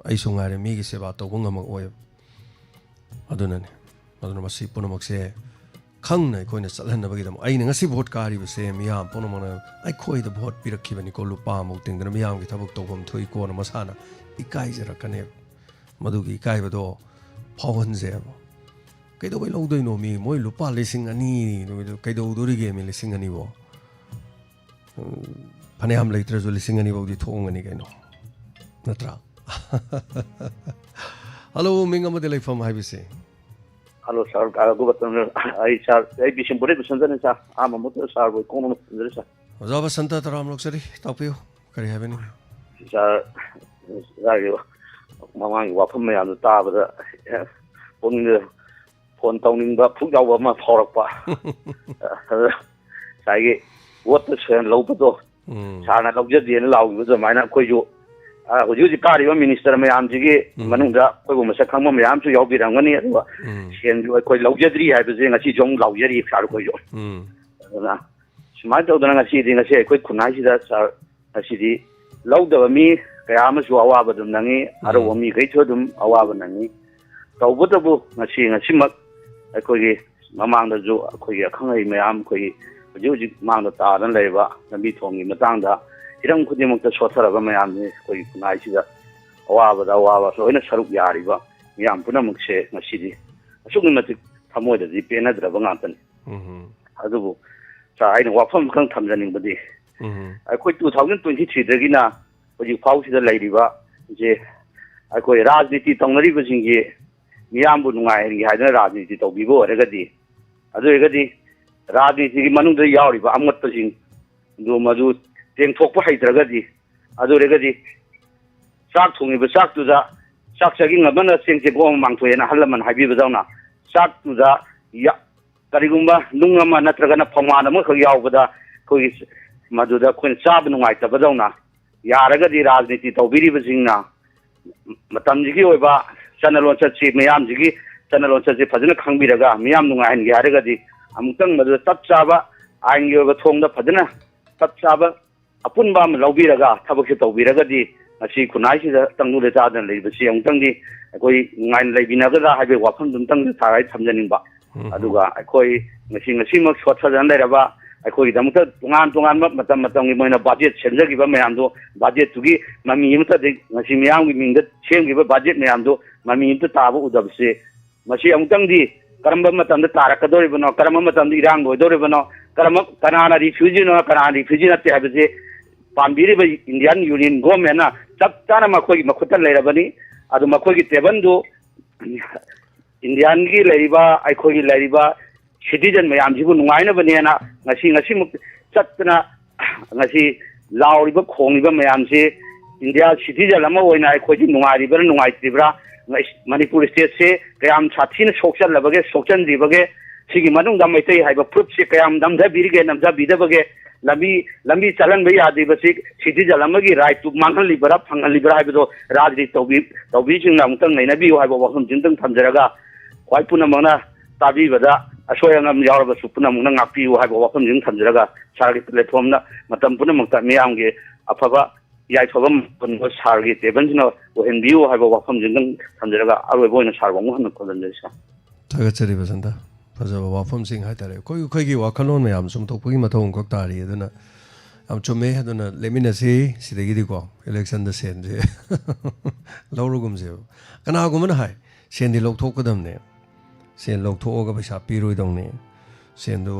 ꯑꯩꯁꯨ ꯉꯥꯏꯔꯦ ꯃꯤꯒꯤ ꯁꯦꯕꯥ ꯇꯧꯕ ꯉꯝꯃꯛꯑꯣꯏꯕ ꯑꯗꯨꯅꯅꯤ ꯑꯗꯨꯅ ꯃꯁꯤ ꯄꯨꯝꯅꯃꯛꯁꯦ ꯈꯪꯅ ꯑꯩꯈꯣꯏꯅ ꯆꯠꯍꯟꯅꯕꯒꯤꯗꯃꯛ ꯑꯩꯅ ꯉꯁꯤ ꯚꯣꯠ ꯀꯥꯔꯤꯕꯁꯦ ꯃꯤꯌꯥꯝ ꯄꯨꯝꯅꯃꯛꯅ ꯑꯩꯈꯣꯏꯗ ꯚꯣꯠ ꯄꯤꯔꯛꯈꯤꯕꯅꯤꯀꯣ ꯂꯨꯄꯥ ꯑꯃꯨꯛ ꯇꯤꯡꯗꯅ ꯃꯤꯌꯥꯝꯒꯤ ꯊꯕꯛ ꯇꯧꯐꯝ ꯊꯣꯛꯏꯀꯣꯅ ꯃꯁꯥꯅ ꯏꯀꯥꯏꯖꯔꯛꯀꯅꯦꯕ ꯃꯗꯨꯒꯤ ꯏꯀꯥꯏꯕꯗꯣ ꯐꯥꯎꯍꯟꯖꯦꯕ ꯀꯩꯗꯧꯕꯩ ꯂꯧꯗꯣꯏꯅꯣ ꯃꯤ ꯃꯣꯏ ꯂꯨꯄꯥ 2,000 ꯀꯩꯗꯧꯗꯣꯔꯤꯒꯦ ꯃꯤ 2,000 ꯐꯅꯌꯥꯝ ꯂꯩꯇ꯭ꯔꯁꯨ 2,000 ꯐꯥꯎꯗꯤ ꯊꯣꯡꯒꯅꯤ ꯀꯩꯅꯣ ꯅꯠꯇ꯭ꯔꯥ ꯍꯜꯂꯣ ꯃꯤꯡ ꯑꯃꯗꯤ ꯂꯩꯐꯝ ꯍꯥꯏꯕꯁꯦ Hello, sir. I Bishopure Sunday, sir. I'm a motor, sir. We come on the sir. Ozaba Santa Taram Luxury, Topio, can you have any? Sir, Mamma, you are from me on the top of the on the phone toning the food over my horror. I what the same Lopato. Sana Loggi and Law was a minor Koyo. Would you carry your minister Mayamji, Manunda, Masakama Mayam to Yobirangani, and you are quite Loggi, I was in a Chijong Loggi, Sarkoyo. She might have done a seeding a say, quick Kunashi that a city. Load of me, Kayamas who are Nani, Aromi, Gaitodum, Awabanani. So, what about machine a Chimak, a Koyi, Mamang the Zoo, a Koya Kangi Mayam Koyi, Juji Mount of Tardan Leva, the Bitong in Matanga. He don't put him on the short of a man, Koyi Kunashi, Awa, so in a Sarup Yariva, Yam Punamuxe, Mashidi. Assuming that Tamoy, the Pena Dravangan. Adubu. So I know what from comes anybody. I quit 2023 Regina, but you found the lady. I quit Razniti Tonari was in ye. Miambunai, he had a Razniti to be go, Regadi. Azregadi, Razniti Manu the Yari, I'm not pushing. Do Madu, then talk for Hydragadi. Azuregadi. Shark to me, but shark to the shark shaking a banner since you go among to an Halaman Habibazona. Shark to the ya. Karigumba, Nungama, Natragana Pomana, Mokoya, Kois. Maduda Queen Sabin White of Badona, Yaragadi Razniti, Tobiri Vizina, Matamjiki Oba, Sanalon Sachi, Miamjiki, Sanalon Sachi, Padina Kangiraga, Miamnunga and Yaragadi, Amutang Madu Tapsaba, I'm your Tonga Padina, Tapsaba, Apunbam, Laubiraga, Tabakito Viragadi, ngasi khunai si da tangnu le cha dan le basi ang tangdi koi ngai le bina ga ha be wafam dum tang tharai thamjaning ba aduga koi ngasi mak shot sa jan le ba koi dam ta tungan matam gi moina budget senja gi ba mayam do budget tu gi mami yim ta de ngasi miyam gi ming da chem gi ba budget mayam do mami yim ta ta bu udab se ngasi ang tangdi karamba matam da tarak do ri bano karamba matam di rang do ri bano karamba kanana refugee no kanana refugee na te ha be पांबीरी Indian union government ना चप चाना मखोई मखुता लेरबनी अदु मखोई टेबन दो Indian की लेरिबा आइखोई लेरिबा citizen मयाम जिबु नुंगाइना बनेना ngasi ngasi muk chatna ngasi lauriba khongiba mayam se india citizen lama oina akhoi ji nungairiba nungaitibra manipur state se kayam chathina sokchal labage sokchan dibage sigi manung da maitai haiba proof se kayam namda birige namda bidabage lambi chalan bai adi basi city jalamagi right to mangal libera phangal libera hai do rajri tobi jing nam tang nei na bi hai bo wahum jing tang thamjaraga khwai puna mangna tabi bada asoyangam yawra ba supuna mangna ngapi hai bo wahum jing thamjaraga sargi platform na matam puna mangta miyam ge afaba yai thobam pun go sargi teban jino o henbiu hai bo wahum jing tang thamjaraga aroi boina sarwang han ko dan desa tagachari basanta फजब वाफम सिंह हाइतारे कोई की वाखलोन में हम थोपगी मथों कक तारी अदुना हम चुमे अदुना लेमिनसे सिदगिदिको इलेक्शन द सेन जे लौरुगुम जे कनागुमन हाय सेन दि लौथोकदमने सेन लौथोगा पैसा पिरोइदौने सेन दो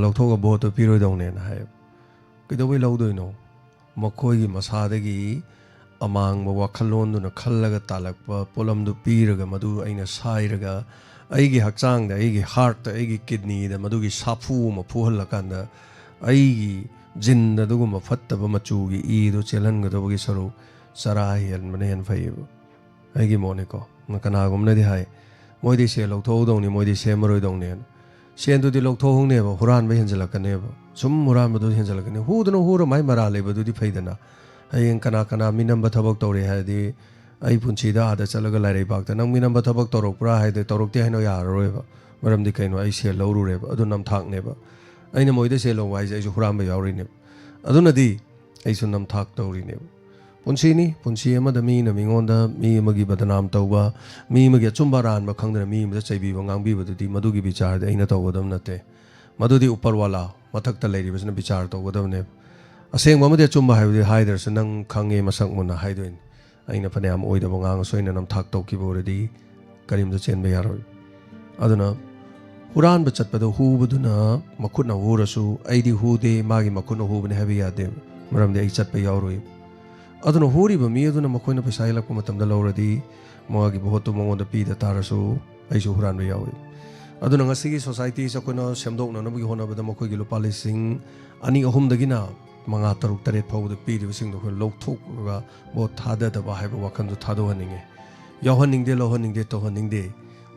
लौथोगा भोट पिरोइदौने हाय किदोबै लौदोइनो मखोई मसादगी अमांग वाखलोन दुना खल्लगा तालकपा पोलमदु पीरगा मदु अइना साइरगा अगी हक्चांग अगी हार्ट अगी किडनी मधुगी साफू म फुहल्लकांदा अगी जिन अदुगुम फत्तब मचुगी ईदो चेलनगदबगी सरो सराहियन मनेन फैब अगी मोनेको कनागुमनदि हाय मोइदि से लौथौदौनी मोइदि से मरोइदौने सेंदुदि लौथौहंनेब हुरानबे हेंजलकनेब सुम हुरानबदु हेंजलकने हुदनो हुर माइ मरा लेबदुदि फैदना हयें कना मिनंब थबक तौरे हायदि आई पुंसीदा आदा चलगा लाइरेबागता नंग मिनंब थबक तौरकप्रा हायदे तौरकते हायनो यारोयबा मरमदि कैनो आई से लौरुरेबा अदु नम थाकनेबा अइना मोइदे से लौ वाइज आइसु हुरानबे यावरिने अदुनदि आइसु नम थाक तौरिने पुंसीनी पुंसी अमदा मी न मिंगोंदा मी मगी बदनाम तौबा मी मगी अचुंबा रानबा खंगदना मी मदा चैबीबा ngangbibadudi madugi bichar de aina tawgadam nate madudi upar wala mathakta leiribasna bichar tawgadamne aseng mamade achumba haibde haider sanang khange masak muna haidoin aina phaneyam oidaba ngang soina nam thak tawkiboradi karimda chenba yaroi aduna huran ba chatpado hubaduna makhutna hurasu aidi hude magi makhutna hubane habi yade maramde ai chatpa yaroi aduna huriba mi aduna makhoina paisa ilakpa matamda lawradi magi bohotu mongonda pida tarasu aisu huran ba yawi aduna ngasigi society sakona semdokna nabagi honabada makhoigi lupa lising ani ahum dagina manga taruk taret phawda pidi sing do lokthok ga bo thada da ba haiba wakan do thado haninge yawhaningde lohaningde to haningde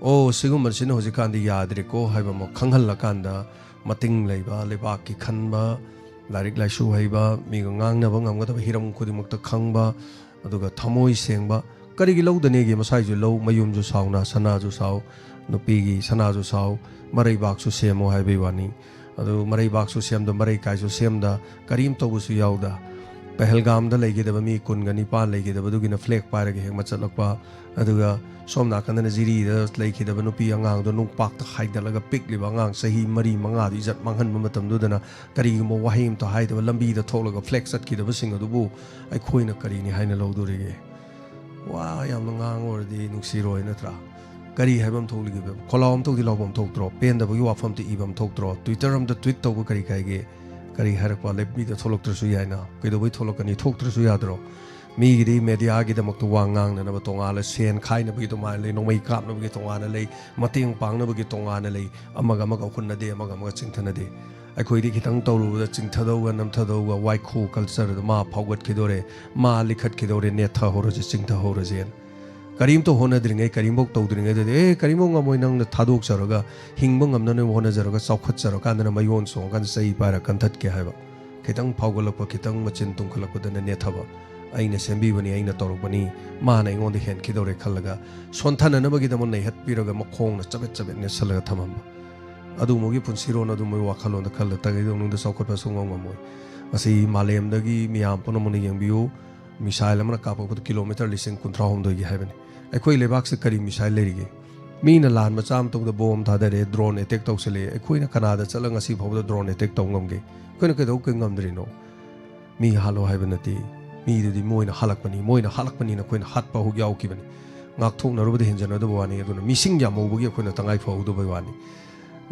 o sigum marsin hoji kandi yadre ko haiba mo khanghal la kanda mating leiba leba ki khanba larik laisu haiba mi ngang na ba ngam ga hiram khudi mukta khangba aduga thamoi sengba karigi lawdane ge masai ju law mayum ju sauna sana ju saw nupi gi sana ju saw marai bak su semo haibe wani adu marai bak su sem do marai kai su sem da karim to bu su yauda pehelgam da legi da mi kun ga ni pan legi da du gi na flag pa ra ge hek machalakpa aduga somna kan na jiri da legi da nupi angang do nung pak ta haida laga pik li bangang sahi mari manga di jat manghan matam du dana kari mo wahim to haida lambi da tholaga flag sat ki da sing adu bu ai khoina kari ni haina lo du re wa yam ngang or di nuksi roi na tra kari haibam tholi ge kolom to di lobam thok tro pen da bu wafam ti ibam thok tro twitter am da tweet to bu kari kai ge kari harakwa lebi da tholok tru su yaina ke do bu tholok ni thok tru su yadro mi gi media gi da mak to wangang na ba tonga la sen khai na bu to ma le no mai kap na bu tonga na le mating pang na bu tonga na le amaga amaga khun na de amaga amaga chingtha na de ai khoi di khitang tawru da chingtha do ga nam tha do ga wai khu culture da ma phawgat ki dore ma likhat ki dore ne tha horo je chingtha horo je karim to hona dringai karim bok to dringai de e karim ngam moi nang na thadok charoga hingba ngam na ne hona jaroga chawkhat charo kan na mayon so kan sei para kan that ke haiba khitang phawgolak pa khitang machin tung khalak pa da ne thaba aina sembi bani aina torok bani ma na ngon de hen ki dore khalaga sonthana na bagi da mon nei hat piraga makhong na chabet chabet ne salaga thamam adu mogi punsiro na du moi wakhalon da khal ta ge dong da chawkhat pa sungong ngam moi asi malem da gi miyam pono mon yang biu missile अमना कापद kilometre लिसिंग कुंथ्रा होमदोगी हैबनी अखोई लेबाक से करी missile लेरिगे Meena लान मचाम तौद बोम थादरे drone attack तौसले अखोइना Kannada चलंग असि फौद drone attack तौंगमगे Koyna केदौ केंगमद्रिनो मी हालो हैबनती मीदुदी Moina हालकपनी ना कोइना हातपा हो याउकिबनी ngakthoknaruba hinjanadu wani aduna mising yamobugi akhona tangai faudu bai wani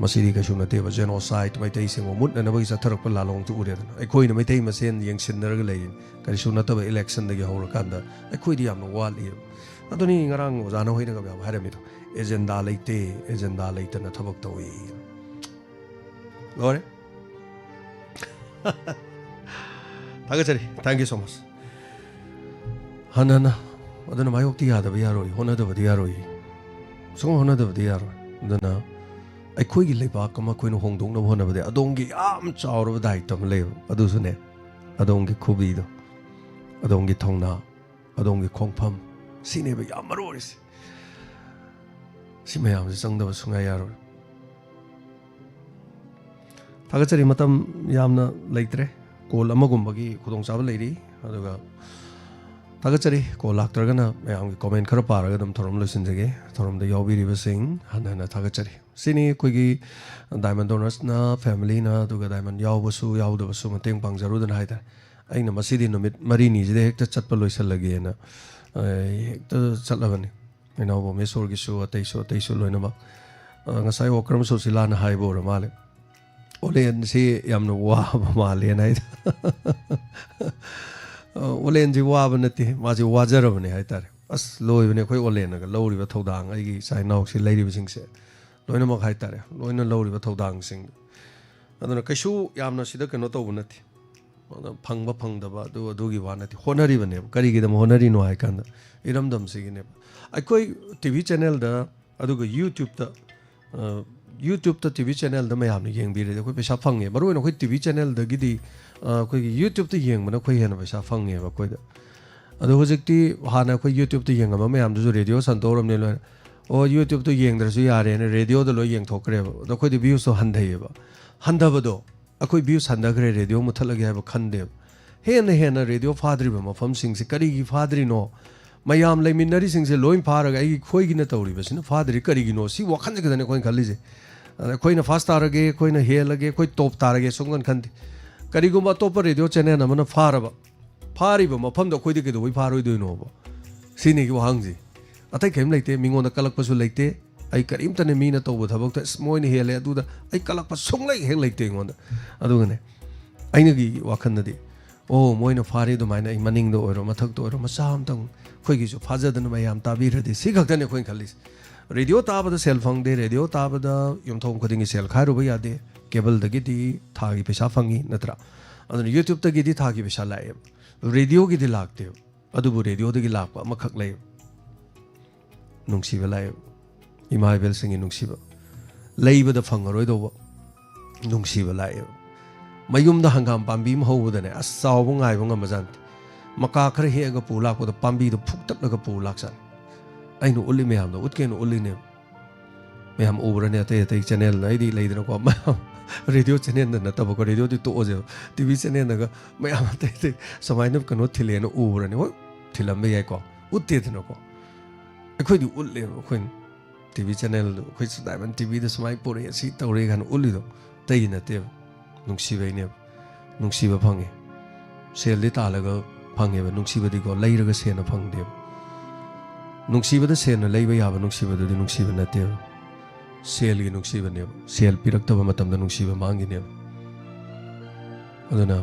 masidi ka shunate ba genocide mai tai singo mutna na bai satharak pa lalong tu ure dana akhoi na mai tai masen yengsinnaga lein kari shunata ba election dagi hawra kanda akhoi di yamna wali aduni ngarang ojana hoina ga ba harami to agenda leite na thabak tawi lore thagachari thank you so much hanana aduna mayokti yadaba yaroi honadabadi yaroi song honadabadi yaroi aduna ꯑꯩꯈꯣꯏꯒꯤ ꯂꯩꯕꯥꯛ ꯑꯃ ꯑꯩꯈꯣꯏꯅ ꯍꯣꯡꯗꯣꯛꯅꯕ ꯍꯣꯠꯅꯕꯗ ꯑꯗꯣꯝꯒꯤ ꯌꯥꯝ ꯆꯥꯎꯔꯕ ꯗꯥꯏꯇ ꯑꯃ ꯂꯩꯕ ꯑꯗꯨꯁꯨꯅꯦ ꯑꯗꯣꯝꯒꯤ ꯈꯨꯕꯤꯗꯣ ꯑꯗꯣꯝꯒꯤ ꯊꯧꯅꯥ ꯑꯗꯣꯝꯒꯤ ꯈꯣꯡꯐꯝ ꯁꯤꯅꯦꯕ ꯌꯥꯝ ꯃꯔꯨ ꯑꯣꯏꯔꯤꯁꯦ ꯁꯤ ꯃꯌꯥꯝꯁꯦ ꯆꯪꯗꯕ ꯁꯨꯡꯌꯥ ꯌꯥꯔꯣꯏ ꯊꯥꯒꯠꯆꯔꯤ ꯃꯇꯝ ꯌꯥꯝꯅ ꯂꯩꯇ꯭ꯔꯦ ꯀꯣꯜ ꯑꯃꯒꯨꯝꯕꯒꯤ ꯈꯨꯗꯣꯡꯆꯥꯕ ꯂꯩꯔꯤ ꯑꯗꯨꯒ ꯊꯥꯒꯠꯆꯔꯤ ꯀꯣꯜ ꯂꯥꯛꯇ꯭ꯔꯒꯅ ꯃꯌꯥꯝꯒꯤ ꯀꯣꯃꯦꯟ ꯈꯔ ꯄꯥꯔꯒ ꯑꯗꯨꯝ ꯊꯧꯔꯝ ꯂꯣꯏꯁꯤꯟꯖꯒꯦ ꯊꯧꯔꯝꯗ ꯌꯥꯎꯕꯤꯔꯤꯕꯁꯤꯡ ꯍꯟꯅ ꯍꯟꯅ ꯊꯥꯒꯠꯆꯔꯤ ꯁꯤꯅꯤ ꯑꯩꯈꯣꯏꯒꯤ ꯗꯥꯏꯃꯟ ꯗꯣꯅꯔꯁꯅ ꯐꯦꯃꯤꯂꯤꯅ ꯑꯗꯨꯒ ꯗꯥꯏꯃꯟ ꯌꯥꯎꯕꯁꯨ ꯌꯥꯎꯗꯕꯁꯨ ꯃꯇꯦꯡ ꯄꯥꯡꯖꯔꯨꯗꯅ ꯍꯥꯏꯇꯥꯔꯦ ꯑꯩꯅ ꯃꯁꯤꯗꯤ ꯅꯨꯃꯤꯠ ꯃꯔꯤꯅꯤꯁꯤꯗ ꯍꯦꯛꯇ ꯆꯠꯄ ꯂꯣꯏꯁꯤꯜꯂꯒꯦꯅ ꯍꯦꯛꯇ ꯆꯠꯂꯕꯅꯤ ꯏꯅꯥꯎ ꯕꯣꯃꯦꯁꯣꯔꯒꯤꯁꯨ ꯑꯇꯩꯁꯨ ꯂꯣꯏꯅꯃꯛ ꯉꯁꯥꯏ ꯋꯥꯀꯔꯝ ꯁꯣꯁꯤꯂꯥꯅ ꯍꯥꯏꯕ ꯑꯣꯏꯔ ꯃꯥꯜꯂꯦ ꯑꯣꯂꯦꯟꯁꯤ ꯌꯥꯝꯅ ꯋꯥꯕ ꯃꯥꯜꯂꯦꯅ ꯍꯥꯏꯗ ꯑꯣꯂꯦꯟꯁꯤ ꯋꯥꯕ ꯅꯠꯇꯦ ꯃꯥꯁꯤ ꯋꯥꯖꯔꯕꯅꯦ ꯍꯥꯏꯇꯥꯔꯦ ꯑꯁ ꯂꯣꯏꯕꯅꯦ ꯑꯩꯈꯣꯏ ꯑꯣꯂꯦꯟꯅꯒ ꯂꯧꯔꯤꯕ ꯊꯧꯗꯥꯡ ꯑꯩꯒꯤ ꯏꯆꯥ ꯏꯅꯥꯎꯁꯤ ꯂꯩꯔꯤꯕꯁꯤꯡꯁꯦ ꯂꯣꯏꯅꯃꯛ ꯍꯥꯏꯇꯥꯔꯦ ꯂꯣꯏꯅ ꯂꯧꯔꯤꯕ ꯊꯧꯗꯥꯡꯁꯤꯡ ꯑꯗꯨꯅ ꯀꯩꯁꯨ ꯌꯥꯝꯅ ꯁꯤꯗ ꯀꯩꯅꯣ ꯇꯧꯕ ꯅꯠꯇꯦ ꯐꯪꯕ ꯐꯪꯗꯕ ꯑꯗꯨꯒꯤ ꯋꯥ ꯅꯠꯇꯦ ꯍꯣꯠꯅꯔꯤꯕꯅꯦꯕ ꯀꯔꯤꯒꯤꯗꯃꯛ ꯍꯣꯠꯅꯔꯤꯅꯣ ꯍꯥꯏ ꯀꯥꯟꯗ ꯏꯔꯝꯗꯝꯁꯤꯒꯤꯅꯦꯕ ꯑꯩꯈꯣꯏ ꯇꯤꯚꯤ ꯆꯦꯅꯦꯜꯗ ꯑꯗꯨꯒ ꯌꯨꯇ꯭ꯌꯨꯕꯇ ꯇꯤꯚꯤ ꯆꯦꯅꯦꯜꯗ ꯃꯌꯥꯝꯅ ꯌꯦꯡꯕꯤꯔꯗꯤ ꯑꯩꯈꯣꯏ ꯄꯩꯁꯥ ꯐꯪꯉꯦ ꯃꯔꯨꯑꯣꯏꯅ ꯑꯩꯈꯣꯏ ꯇꯤꯚꯤ ꯆꯦꯅꯦꯜꯗꯒꯤꯗꯤ ꯑꯩꯈꯣꯏꯒꯤ ꯌꯨꯇ꯭ꯌꯨꯕꯇ ꯌꯦꯡꯕꯅ ꯑꯩꯈꯣꯏ ꯍꯦꯟꯅ ꯄꯩꯁꯥ ꯐꯪꯉꯦꯕ ꯑꯩꯈꯣꯏꯗ ꯑꯗꯣ ꯍꯧꯖꯤꯛꯇꯤ ꯍꯥꯟꯅ ꯑꯩꯈꯣꯏ ꯌꯨꯇ꯭ꯌꯨꯕꯇ ꯌꯦꯡꯉꯝꯕ ꯃꯌꯥꯝꯗꯨꯁꯨ ꯔꯦꯗꯤꯑꯣ ꯁꯟꯇꯣꯛꯔꯕꯅꯤ ꯂꯣꯏꯅ ꯑꯣ ꯌꯨꯇ꯭ꯌꯨꯕꯇ ꯌꯦꯡꯗ꯭ꯔꯁꯨ ꯌꯥꯔꯦꯅ ꯔꯦꯗꯤꯑꯣꯗ ꯂꯣꯏ ꯌꯦꯡꯊꯣꯛꯈ꯭ꯔꯦꯕ ꯑꯗꯣ ꯑꯩꯈꯣꯏꯗꯤ ꯚ꯭ꯌꯨꯁꯇꯣ ꯍꯟꯊꯩꯌꯦꯕ ꯍꯟꯊꯕꯗꯣ ꯑꯩꯈꯣꯏ ꯚ꯭ꯌꯨꯁ ꯍꯟꯊꯈ꯭ꯔꯦ ꯔꯦꯗꯤꯑꯣ ꯃꯨꯠꯊꯠꯂꯒꯦ ꯍꯥꯏꯕ ꯈꯟꯗꯦꯕ ꯍꯦꯟꯅ ꯔꯦꯗꯤꯑꯣ ꯐꯥꯗ꯭ꯔꯤꯕ ꯃꯐꯝꯁꯤꯡꯁꯦ ꯀꯔꯤꯒꯤ ꯐꯥꯗ꯭ꯔꯤꯅꯣ ꯃꯌꯥꯝ ꯂꯩꯃꯤꯟꯅꯔꯤꯁꯤꯡꯁꯦ ꯂꯣꯏ ꯐꯥꯔꯒ ꯑꯩꯈꯣꯏꯒꯤꯅ ꯇꯧꯔꯤꯕꯁꯤꯅ ꯐꯥꯗ꯭ꯔꯤ ꯀꯔꯤꯒꯤꯅꯣ ꯁꯤ ꯋꯥꯈꯜꯁꯦ ꯈꯛꯇꯅꯦ ꯑꯩꯈꯣꯏꯅ ꯈꯜꯂꯤꯁꯦ ꯑꯩꯈꯣꯏꯅ ꯐꯥꯁ ꯇꯥꯔꯒꯦ ꯑꯩꯈꯣꯏꯅ ꯍꯦꯜꯂꯒꯦ ꯑꯩꯈꯣꯏ ꯇꯣꯞ ꯇꯥꯔꯒꯦ ꯁꯨꯡꯈꯟ ꯈꯟꯗꯦ ꯀꯔꯤꯒꯨꯝꯕ ꯑꯇꯣꯞꯄ ꯔꯦꯗꯤꯑꯣ ꯆꯦꯅꯦꯜ ꯑꯃꯅ ꯐꯥꯔꯤꯕ ꯃꯐꯝꯗꯣ ꯑꯩꯈꯣꯏꯗꯤ ꯀꯩꯗꯧꯕꯩ ꯐꯥꯔꯣꯏꯗꯣꯏꯅꯣꯕ ꯁꯤꯅꯤꯒꯤ ꯋꯥꯍꯪꯁꯤ ꯑꯇꯩ ꯀꯔꯤꯝ ꯂꯩꯇꯦ ꯃꯤꯉꯣꯟꯗ ꯀꯜꯂꯛꯄꯁꯨ ꯂꯩꯇꯦ ꯑꯩ ꯀꯔꯤꯝꯇꯅꯦ ꯃꯤꯅ ꯇꯧꯕ ꯊꯕꯛꯇ ꯃꯣꯏꯅ ꯍꯦꯜꯂꯦ ꯑꯗꯨꯗ ꯑꯩ ꯀꯜꯂꯛꯄ ꯁꯨꯡꯂꯩ ꯍꯦꯛ ꯂꯩꯇꯦ ꯑꯩꯉꯣꯟꯗ ꯑꯗꯨꯒꯅꯦ ꯑꯩꯅꯒꯤ ꯋꯥꯈꯜꯗꯗꯤ ꯑꯣ ꯃꯣꯏꯅ ꯐꯥꯔꯤ ꯑꯗꯨꯃꯥꯏꯅ ꯑꯩ ꯃꯅꯤꯡꯗ ꯑꯣꯏꯔꯣ ꯃꯊꯛꯇ ꯑꯣꯏꯔꯣ ꯃꯆꯥ ꯑꯃꯇꯪ ꯑꯩꯈꯣꯏꯒꯤꯁꯨ ꯐꯥꯖꯗꯅ ꯃꯌꯥꯝ ꯇꯥꯕꯤꯔꯗꯤ ꯁꯤ ꯈꯛꯇꯅꯦ ꯑꯩꯈꯣꯏꯅ ꯈꯜꯂꯤꯁꯦ ꯔꯦꯗꯤꯑꯣ ꯇꯥꯕꯗ ꯁꯦꯜ ꯐꯪꯗꯦ ꯔꯦꯗꯤꯑꯣ ꯇꯥꯕꯗ ꯌꯨꯝꯊꯣꯡ ꯈꯨꯗꯤꯡꯒꯤ ꯁꯦꯜ ꯈꯥꯏꯔꯨꯕ ꯌꯥꯗꯦ ꯀꯦꯕꯜꯗꯒꯤꯗꯤ ꯊꯥꯒꯤ ꯄꯩꯁꯥ ꯐꯪꯉꯤ ꯅꯠꯇ꯭ꯔꯥ ꯑꯗꯨꯅ ꯌꯨꯇ꯭ꯌꯨꯕꯇꯒꯤꯗꯤ ꯊꯥꯒꯤ ꯄꯩꯁꯥ ꯂꯥꯛꯑꯦꯕ ꯔꯦꯗꯤꯑꯣꯒꯤꯗꯤ ꯂꯥꯛꯇꯦꯕ ꯑꯗꯨꯕꯨ ꯔꯦꯗꯤꯑꯣꯗꯒꯤ ꯂꯥꯛꯄ ꯑꯃꯈꯛ ꯂꯩꯌꯦꯕ ꯅꯨꯡꯁꯤꯕ ꯂꯥꯛꯑꯦꯕ ꯏꯃꯥ ꯏꯕꯦꯜꯁꯤꯡꯒꯤ ꯅꯨꯡꯁꯤꯕ ꯂꯩꯕꯗ ꯐꯪꯉꯔꯣꯏꯗꯧꯕ ꯅꯨꯡꯁꯤꯕ ꯂꯥꯛꯑꯦꯕ ꯃꯌꯨꯝꯗ ꯍꯪꯒꯥꯝ ꯄꯥꯝꯕꯤ ꯑꯃ ꯍꯧꯕꯗꯅꯦ ꯑꯁ ꯆꯥꯎꯕ ꯉꯥꯏꯕ ꯉꯝꯕꯖꯥꯠꯅꯤ ꯃꯀꯥ ꯈꯔ ꯍꯦꯛꯑꯒ ꯄꯨ ꯂꯥꯛꯄꯗ ꯄꯥꯝꯕꯤꯗꯣ ꯐꯨꯛꯇꯠꯂꯒ ꯄꯨ ꯂꯥꯛꯆꯥꯅꯤ ꯑꯩꯅ ꯎꯠꯂꯤ ꯃꯌꯥꯝꯗꯣ ꯎꯠꯀꯦꯅ ꯎꯠꯂꯤꯅꯦꯕ ꯃꯌꯥꯝ ꯎꯕ꯭ꯔꯅꯦ ꯑꯇꯩ ꯆꯦꯅꯦꯜꯗ ꯑꯩꯗꯤ ꯂꯩꯗꯅꯀꯣ ꯃꯌꯥꯝ ꯔꯦꯗꯤꯑꯣ ꯆꯦꯅꯦꯜꯗ ꯅꯠꯇꯕꯀꯣ ꯔꯦꯗꯤꯑꯣꯗꯤ ꯇꯣꯛꯑꯁꯦꯕ ꯇꯤꯚꯤ ꯆꯦꯅꯦꯜꯗꯒ ꯃꯌꯥꯝ ꯑꯇꯩ ꯁꯨꯃꯥꯏꯅ ꯀꯩꯅꯣ ꯊꯤꯜꯂꯦꯅ ꯎꯕ꯭ꯔꯅꯦ ꯍꯣꯏ ꯊꯤꯜꯂꯝꯕ ꯌꯥꯏꯀꯣ ꯎꯠꯇꯦꯗꯅꯀോ ꯑꯩꯈꯣꯏꯗꯤ ꯎꯠꯂꯦꯕ ꯑꯩꯈꯣꯏꯅ ꯇꯤꯚꯤ ꯆꯦꯅꯦꯜꯗꯣ ꯑꯩꯈꯣꯏ ꯗꯥꯏꯃꯟ ꯇꯤꯚꯤꯗ ꯁꯨꯃꯥꯏꯅ ꯄꯨꯔꯛꯑꯦ ꯁꯤ ꯇꯧꯔꯦ ꯀꯥꯏꯅ ꯎꯠꯂꯤꯗꯣ ꯑꯇꯩꯒꯤ ꯅꯠꯇꯦꯕ ꯅꯨꯡꯁꯤꯕꯩꯅꯦꯕ ꯅꯨꯡꯁꯤꯕ ꯐꯪꯉꯦ ꯁꯦꯜꯗꯤ ꯇꯥꯜꯂꯒ ꯐꯪꯉꯦꯕ ꯅꯨꯡꯁꯤꯕꯗꯤꯀꯣ ꯂꯩꯔꯒ ꯁꯦꯟꯅ ꯐꯪꯗꯦꯕ ꯅꯨꯡꯁꯤꯕꯗ ꯁꯦꯟꯅ ꯂꯩꯕ ꯌꯥꯕ ꯅꯨꯡꯁꯤꯕꯗꯨꯗꯤ ꯅꯨꯡꯁꯤꯕ ꯅꯠꯇꯦꯕ ꯁꯦꯜꯒꯤ ꯅꯨꯡꯁꯤꯕꯅꯦꯕ ꯁꯦꯜ ꯄꯤꯔꯛꯇꯕ ꯃꯇꯝꯗ ꯅꯨꯡꯁꯤꯕ ꯃꯥꯡꯈꯤꯅꯦꯕ ꯑꯗꯨꯅ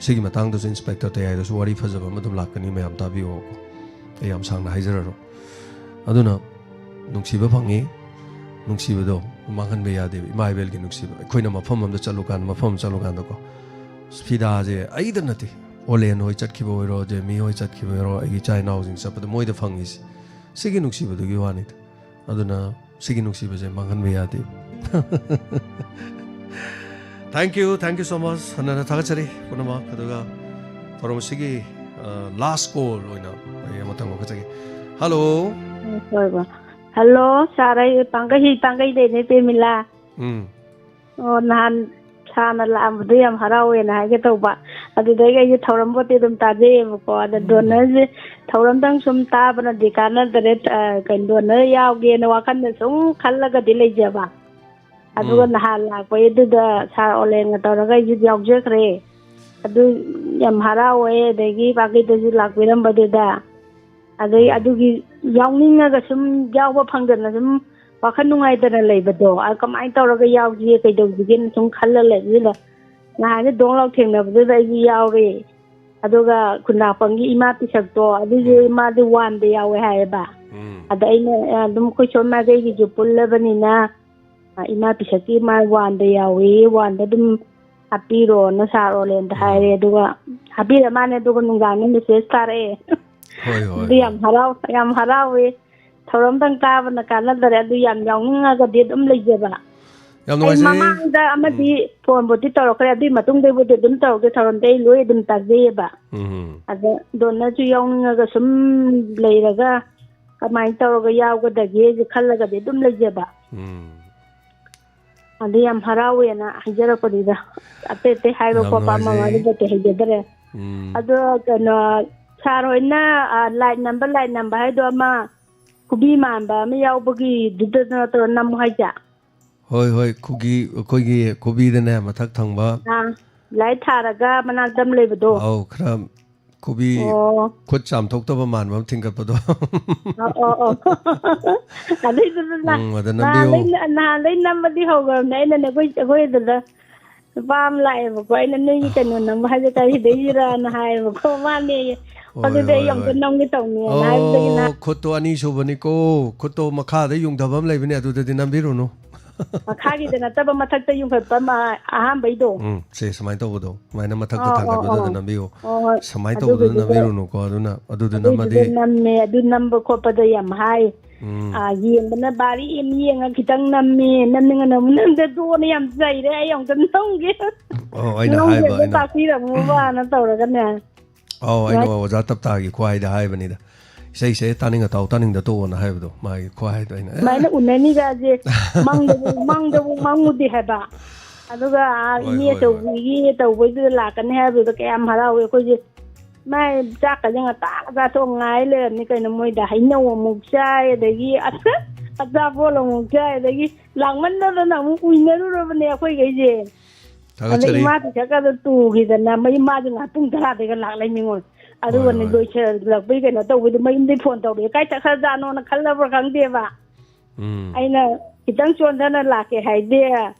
ꯁꯤꯒꯤ ꯃꯇꯥꯡꯗꯁꯨ ꯏꯟꯁꯄꯦꯛꯇꯔ ꯇꯌꯥꯏꯗꯁꯨ ꯋꯥꯔꯤ ꯐꯖꯕ ꯑꯃ ꯑꯗꯨꯝ ꯂꯥꯛꯀꯅꯤ ꯃꯌꯥꯝ ꯇꯥꯕꯤꯌꯣꯀꯣ ꯑꯩ ꯌꯥꯝ ꯁꯥꯡꯅ ꯍꯥꯏꯖꯔꯔꯣꯏ ꯑꯗꯨꯅ ꯅꯨꯡꯁꯤꯕ ꯐꯪꯉꯤ ꯅꯨꯡꯁꯤꯕꯗꯣ ꯃꯥꯡꯍꯟꯕ ꯌꯥꯗꯦꯕ ꯏꯃꯥ ꯏꯕꯦꯜꯒꯤ ꯅꯨꯡꯁꯤꯕ ꯑꯩꯈꯣꯏꯅ ꯃꯐꯝ ꯑꯃꯗ ꯆꯠꯂꯨꯀꯥꯟꯗꯀꯣ ꯐꯤꯗꯥꯁꯦ ꯑꯩꯗ ꯅꯠꯇꯦ ꯑꯣꯂꯦꯟ ꯍꯣꯏ ꯆꯠꯈꯤꯕ ꯑꯣꯏꯔꯣ ꯖꯦꯃꯤ ꯍꯣꯏ ꯆꯠꯈꯤꯕ ꯑꯣꯏꯔꯣ ꯑꯩꯒꯤ ꯏꯆꯥ ꯏꯅꯥꯎꯁꯤꯡ ꯆꯠꯄꯗ ꯃꯣꯏꯗ ꯐꯪꯉꯤꯁꯤ ꯁꯤꯒꯤ ꯅꯨꯡꯁꯤꯕꯗꯨꯒꯤ ꯋꯥꯅꯤꯗ ꯑꯗꯨꯅ ꯁꯤꯒꯤ ꯅꯨꯡꯁꯤꯕꯁꯦ ꯃꯥꯡꯍꯟꯕ ꯌꯥꯗꯦ ꯊꯦꯡꯛ ꯌꯨ ꯁꯣ ꯃꯆ ꯍꯟꯅ ꯊꯥꯒꯠꯆꯔꯤ ꯄꯨꯝꯅꯃꯛ ꯑꯗꯨꯒ ꯊꯧꯔꯝ ꯑꯁꯤꯒꯤ ꯂꯥꯁ ꯀꯣꯜ ꯑꯣꯏꯅ ꯑꯩ ꯑꯃꯇꯪ ꯂꯧꯈꯠꯆꯒꯦ ꯍꯜꯂꯣ ꯍꯜꯂꯣ ꯁꯥꯔ ꯑꯩ ꯄꯥꯡꯒꯩꯗꯩꯅꯦ ꯄꯦꯃꯤꯂꯥ ꯑꯣ ꯅꯍꯥꯟ ꯁꯥꯔꯅ ꯂꯥꯛꯑꯝꯕꯗꯣ ꯌꯥꯝ ꯍꯔꯥꯎꯋꯦꯅ ꯍꯥꯏꯒꯦ ꯇꯧꯕ ꯑꯗꯨꯗꯒꯤ ꯑꯩꯁꯦ ꯊꯧꯔꯝꯕꯣꯠꯇꯤ ꯑꯗꯨꯝ ꯇꯥꯖꯩꯌꯦꯕꯀꯣ ꯑꯗ ꯗꯣꯅꯔꯁꯦ ꯊꯧꯔꯝꯗꯪ ꯁꯨꯝ ꯇꯥꯕꯅꯗꯤ ꯀꯥꯟꯅꯗ꯭ꯔꯦ ꯀꯩꯅꯣ ꯗꯣꯅꯔ ꯌꯥꯎꯒꯦꯅ ꯋꯥꯈꯜꯗ ꯁꯨꯝ ꯈꯜꯂꯒꯗꯤ ꯂꯩꯖꯕ ꯑꯗꯨꯒ ꯅꯍꯥꯟ ꯂꯥꯛꯄꯩꯗꯨꯗ ꯁꯥꯔ ꯑꯣꯂꯦꯟꯒ ꯇꯧꯔꯒ ꯑꯩꯁꯨ ꯌꯥꯎꯖꯈ꯭ꯔꯦ ꯑꯗꯨ ꯌꯥꯝ ꯍꯔꯥꯎꯋꯦ ꯑꯗꯒꯤ ꯄꯥꯡꯒꯩꯗꯁꯨ ꯂꯥꯛꯄꯤꯔꯝꯕꯗꯨꯗ ꯑꯗꯩ ꯑꯗꯨꯒꯤ ꯌꯥꯎꯅꯤꯡꯉꯒ ꯁꯨꯝ ꯌꯥꯎꯕ ꯐꯪꯗꯅ ꯁꯨꯝ ꯋꯥꯈꯜ ꯅꯨꯡꯉꯥꯏꯇꯅ ꯂꯩꯕꯗꯣ ꯀꯃꯥꯏꯅ ꯇꯧꯔꯒ ꯌꯥꯎꯁꯤꯒꯦ ꯀꯩꯗꯧꯁꯤꯒꯦꯅ ꯁꯨꯝ ꯈꯜꯂ ꯂꯩꯕꯗꯨꯗ ꯅꯍꯥꯟꯁꯦ ꯗꯣꯡ ꯂꯥꯎ ꯊꯦꯡꯅꯕꯗꯨꯗ ꯑꯩꯁꯨ ꯌꯥꯎꯔꯦ ꯑꯗꯨꯒ ꯈꯨꯟꯗꯥꯛꯄꯝꯒꯤ ꯏꯃꯥ ꯄꯤꯁꯛꯇꯣ ꯑꯗꯨꯁꯨ ꯃꯥꯗꯤ 1ꯗ ꯌꯥꯎꯋꯦ ꯍꯥꯏꯌꯦꯕ ꯑꯗ ꯑꯩꯅ ꯑꯗꯨꯝ ꯑꯩꯈꯣꯏ ꯁꯣꯝ ꯃꯥꯏꯀꯩꯒꯤꯁꯨ ꯄꯨꯜꯂꯕꯅꯤꯅ ꯏꯃꯥ ꯄꯤꯁꯛꯀꯤ ꯃꯥ 1ꯗ ꯌꯥꯎꯋꯤ 1ꯗ ꯑꯗꯨꯝ ꯍꯥꯞꯄꯤꯔꯣꯅ ꯁꯥꯔ ꯑꯣꯂꯦꯟꯗ ꯍꯥꯏꯔꯦ ꯑꯗꯨꯒ ꯍꯥꯞꯄꯤꯔ ꯃꯥꯅꯦ ꯑꯗꯨꯒ ꯅꯨꯡꯗꯥꯡꯗ ꯃꯦꯁꯦꯖ ꯊꯥꯔꯛꯑꯦ ꯑꯗꯨ ꯌꯥꯝ ꯍꯔꯥꯎꯋꯦ ꯊꯧꯔꯝꯗꯪ ꯇꯥꯕꯅ ꯀꯥꯟꯅꯗꯔꯦ ꯑꯗꯨ ꯌꯥꯝ ꯌꯥꯎꯅꯤꯡꯉꯒꯗꯤ ꯑꯗꯨꯝ ꯂꯩꯖꯕ ꯑꯩ ꯃꯃꯥꯡꯗ ꯑꯃꯗꯤ ꯐꯣꯟꯕꯨꯗꯤ ꯇꯧꯔꯛꯈ꯭ꯔꯦ ꯑꯗꯨꯏ ꯃꯇꯨꯡꯗꯕꯨꯗꯤ ꯑꯗꯨꯝ ꯇꯧꯔꯛꯇꯦ ꯊꯧꯔꯝꯗꯤ ꯑꯩ ꯂꯣꯏ ꯑꯗꯨꯝ ꯇꯥꯖꯩꯌꯦꯕ ꯑꯗ ꯗꯣꯅꯔꯁꯨ ꯌꯥꯎꯅꯤꯡꯉꯒ ꯁꯨꯝ ꯂꯩꯔꯒ ꯀꯃꯥꯏꯅ ꯇꯧꯔꯒ ꯌꯥꯎꯒꯗꯒꯦꯁꯦ ꯈꯜꯂꯒꯗꯤ ꯑꯗꯨꯝ ꯂꯩꯖꯕ ꯑꯗꯨ ꯌꯥꯝ ꯍꯔꯥꯎꯋꯦꯅ ꯍꯥꯏꯖꯔꯛꯄꯅꯤꯗ ꯑꯇꯩ ꯑꯇꯩ ꯍꯥꯏꯕ ꯈꯣꯠꯄ ꯑꯃꯗꯤ ꯍꯩꯖꯗ꯭ꯔꯦ ꯑꯗꯣ ꯀꯩꯅꯣ ꯁꯥꯔ ꯍꯣꯏꯅ ꯂꯥꯏꯠ ꯅꯝꯕ ꯍꯥꯏꯗꯣ ꯑꯃ ꯈꯨꯕꯤ ꯃꯥꯟꯕ ꯑꯃ ꯌꯥꯎꯕꯒꯤꯗꯨꯗ ꯅꯠꯇ꯭ꯔꯣ ꯅꯝꯃꯨ ꯍꯥꯏꯁꯦ ꯍꯣꯏ ꯑꯩꯈꯣꯏꯒꯤ ꯈꯨꯕꯤꯗꯅꯦ ꯃꯊꯛ ꯊꯪꯕ ꯂꯥꯏꯠ ꯊꯥꯔꯒ ꯃꯅꯥꯛꯇ ꯑꯃ ꯂꯩꯕꯗꯣ ꯑꯧ ꯈꯔ ꯈꯨꯕꯤ ꯈꯨꯠ ꯆꯥꯝꯊꯣꯛꯇꯕ ꯃꯥꯟꯕ ꯑꯃ ꯊꯤꯡꯒꯠꯄꯗꯣ ꯑꯗꯨꯏꯗꯨꯗ ꯅꯍꯥꯟꯗꯩ ꯅꯝꯕꯗꯤ ꯍꯧꯈ꯭ꯔꯕꯅꯦ ꯑꯩꯅꯅꯦ ꯑꯩꯈꯣꯏ ꯑꯗꯨꯗ ꯅꯨꯄꯥ ꯑꯃ ꯂꯥꯛꯑꯦꯕꯀꯣ ꯑꯩꯅ ꯅꯣꯏꯒꯤ ꯀꯩꯅꯣ ꯅꯝꯕ ꯍꯥꯏꯁꯦ ꯀꯔꯤꯗꯩꯔꯥꯅ ꯍꯥꯏꯌꯦꯕꯀꯣ ꯃꯥꯅꯦ ꯑꯗꯨꯗꯤ ꯑꯩ ꯑꯝꯇ ꯅꯝꯒꯦ ꯇꯧꯅꯦꯅ ꯍꯥꯏꯕꯗꯒꯤ ꯈꯨꯠꯇꯣ ꯑꯅꯤ ꯁꯨꯕꯅꯤꯀꯣ ꯈꯨꯠꯇꯣ ꯃꯈꯥꯗ ꯌꯨꯡꯊꯕ ꯑꯃ ꯂꯩꯕꯅꯦ ꯑꯗꯨꯗꯗꯤ ꯅꯝꯕꯤꯔꯨꯅꯨ ꯃꯈꯥꯒꯤꯗ ꯅꯠꯇꯕ ꯃꯊꯛꯇ ꯌꯨꯡꯈꯠꯄ ꯑꯍꯥꯟꯕꯩꯗꯣ ꯁꯦ ꯁꯨꯃꯥꯏꯅ ꯇꯧꯕꯗꯣ ꯁꯨꯃꯥꯏꯅ ꯃꯊꯛꯇ ꯊꯥꯡꯒꯠꯄꯗꯨꯗ ꯅꯝꯕꯤꯌꯨ ꯁꯨꯃꯥꯏꯅ ꯇꯧꯕꯗꯨꯗ ꯅꯝꯕꯤꯔꯨꯅꯨꯀꯣ ꯑꯗꯨꯗꯨ ꯅꯝꯃꯗꯤ ꯅꯝꯃꯦ ꯑꯗꯨ ꯅꯝꯕ ꯈꯣꯠꯄꯗ ꯌꯥꯝ ꯍꯥꯏ ꯌꯦꯡꯕꯅ ꯕꯥꯔꯤ ꯑꯃ ꯌꯦꯡꯉ ꯈꯤꯇꯪ ꯅꯝꯃꯦ ꯅꯝꯅꯤꯡꯉ ꯅꯝꯗꯣꯅ ꯌꯥꯝ ꯆꯩꯔꯦ ꯑꯩ ꯑꯃꯨꯛꯇ ꯅꯝꯒꯦ ꯅꯝꯒꯦ ꯇꯥꯛꯄꯤꯔꯝꯃꯨꯕꯅ ꯇꯧꯔꯒꯅꯦ ꯑꯩꯅ ꯑꯣꯖꯥ ꯇꯞꯇꯥꯒꯤ ꯈ꯭ꯋꯥꯏꯗ ꯍꯥꯏꯕꯅꯤꯗ ꯏꯁꯩꯁꯦ ꯇꯥꯅꯤꯡꯉ ꯇꯥꯎ ꯇꯥꯅꯤꯡꯗ ꯇꯣꯛꯑꯣꯅ ꯍꯥꯏꯕꯗꯣ ꯃꯥꯒꯤ ꯈ꯭ꯋꯥꯏꯗꯣ ꯑꯩꯅ ꯁꯨꯃꯥꯏꯅ ꯎꯅꯅꯤꯒꯁꯦ ꯃꯪꯗꯕꯨ ꯃꯪꯉꯨꯗꯦ ꯍꯥꯏꯕ ꯑꯗꯨꯒ ꯏꯅꯦ ꯑꯆꯧꯕꯤꯒꯤ ꯇꯧꯕꯩꯗꯨꯗ ꯂꯥꯛꯀꯅꯤ ꯍꯥꯏꯕꯗꯨꯗ ꯀꯌꯥꯝ ꯍꯔꯥꯎꯋꯦ ꯑꯩꯈꯣꯏꯁꯦ ꯃꯥꯏ ꯆꯥꯛꯀꯁꯦ ꯉꯇꯥ ꯆꯥꯊꯣꯛ ꯉꯥꯏ ꯂꯩꯔꯝꯅꯤ ꯀꯩꯅꯣ ꯃꯣꯏꯗ ꯍꯩꯅꯧ ꯑꯃꯨꯛ ꯆꯥꯏ ꯑꯗꯒꯤ ꯑꯆꯥꯄꯣꯠ ꯑꯃꯨꯛ ꯆꯥꯏ ꯑꯗꯒꯤ ꯂꯥꯛꯃꯟꯗꯗꯅ ꯑꯃꯨꯛ ꯎꯏꯅꯔꯨꯔꯕꯅꯦ ꯑꯩꯈꯣꯏꯈꯩꯁꯦ ꯑꯗ ꯏꯃꯥ ꯄꯤꯁꯛꯀꯗꯣ ꯇꯨꯈꯤꯗꯅ ꯃꯥꯁꯨ ꯄꯨꯡ 10ꯗꯒ ꯂꯥꯛ ꯂꯩꯅꯤꯡꯉꯣꯏ ꯑꯗꯨꯒꯅꯦ ꯂꯣꯏꯁꯤꯜꯂꯛꯄꯩ ꯀꯩꯅꯣ ꯇꯧꯕꯩꯗꯣ ꯃꯌꯨꯝꯗꯩ ꯐꯣꯟ ꯇꯧꯔꯛꯑꯦ ꯀꯥꯏ ꯆꯠꯈ꯭ꯔꯖꯥꯠꯅꯣꯅ ꯈꯜꯂꯕ꯭ꯔꯥ ꯈꯪꯗꯦꯕ ꯑꯩꯅ ꯈꯤꯇꯪ ꯆꯣꯟꯊꯅ ꯂꯥꯛꯀꯦ ꯍꯥꯏꯗꯤ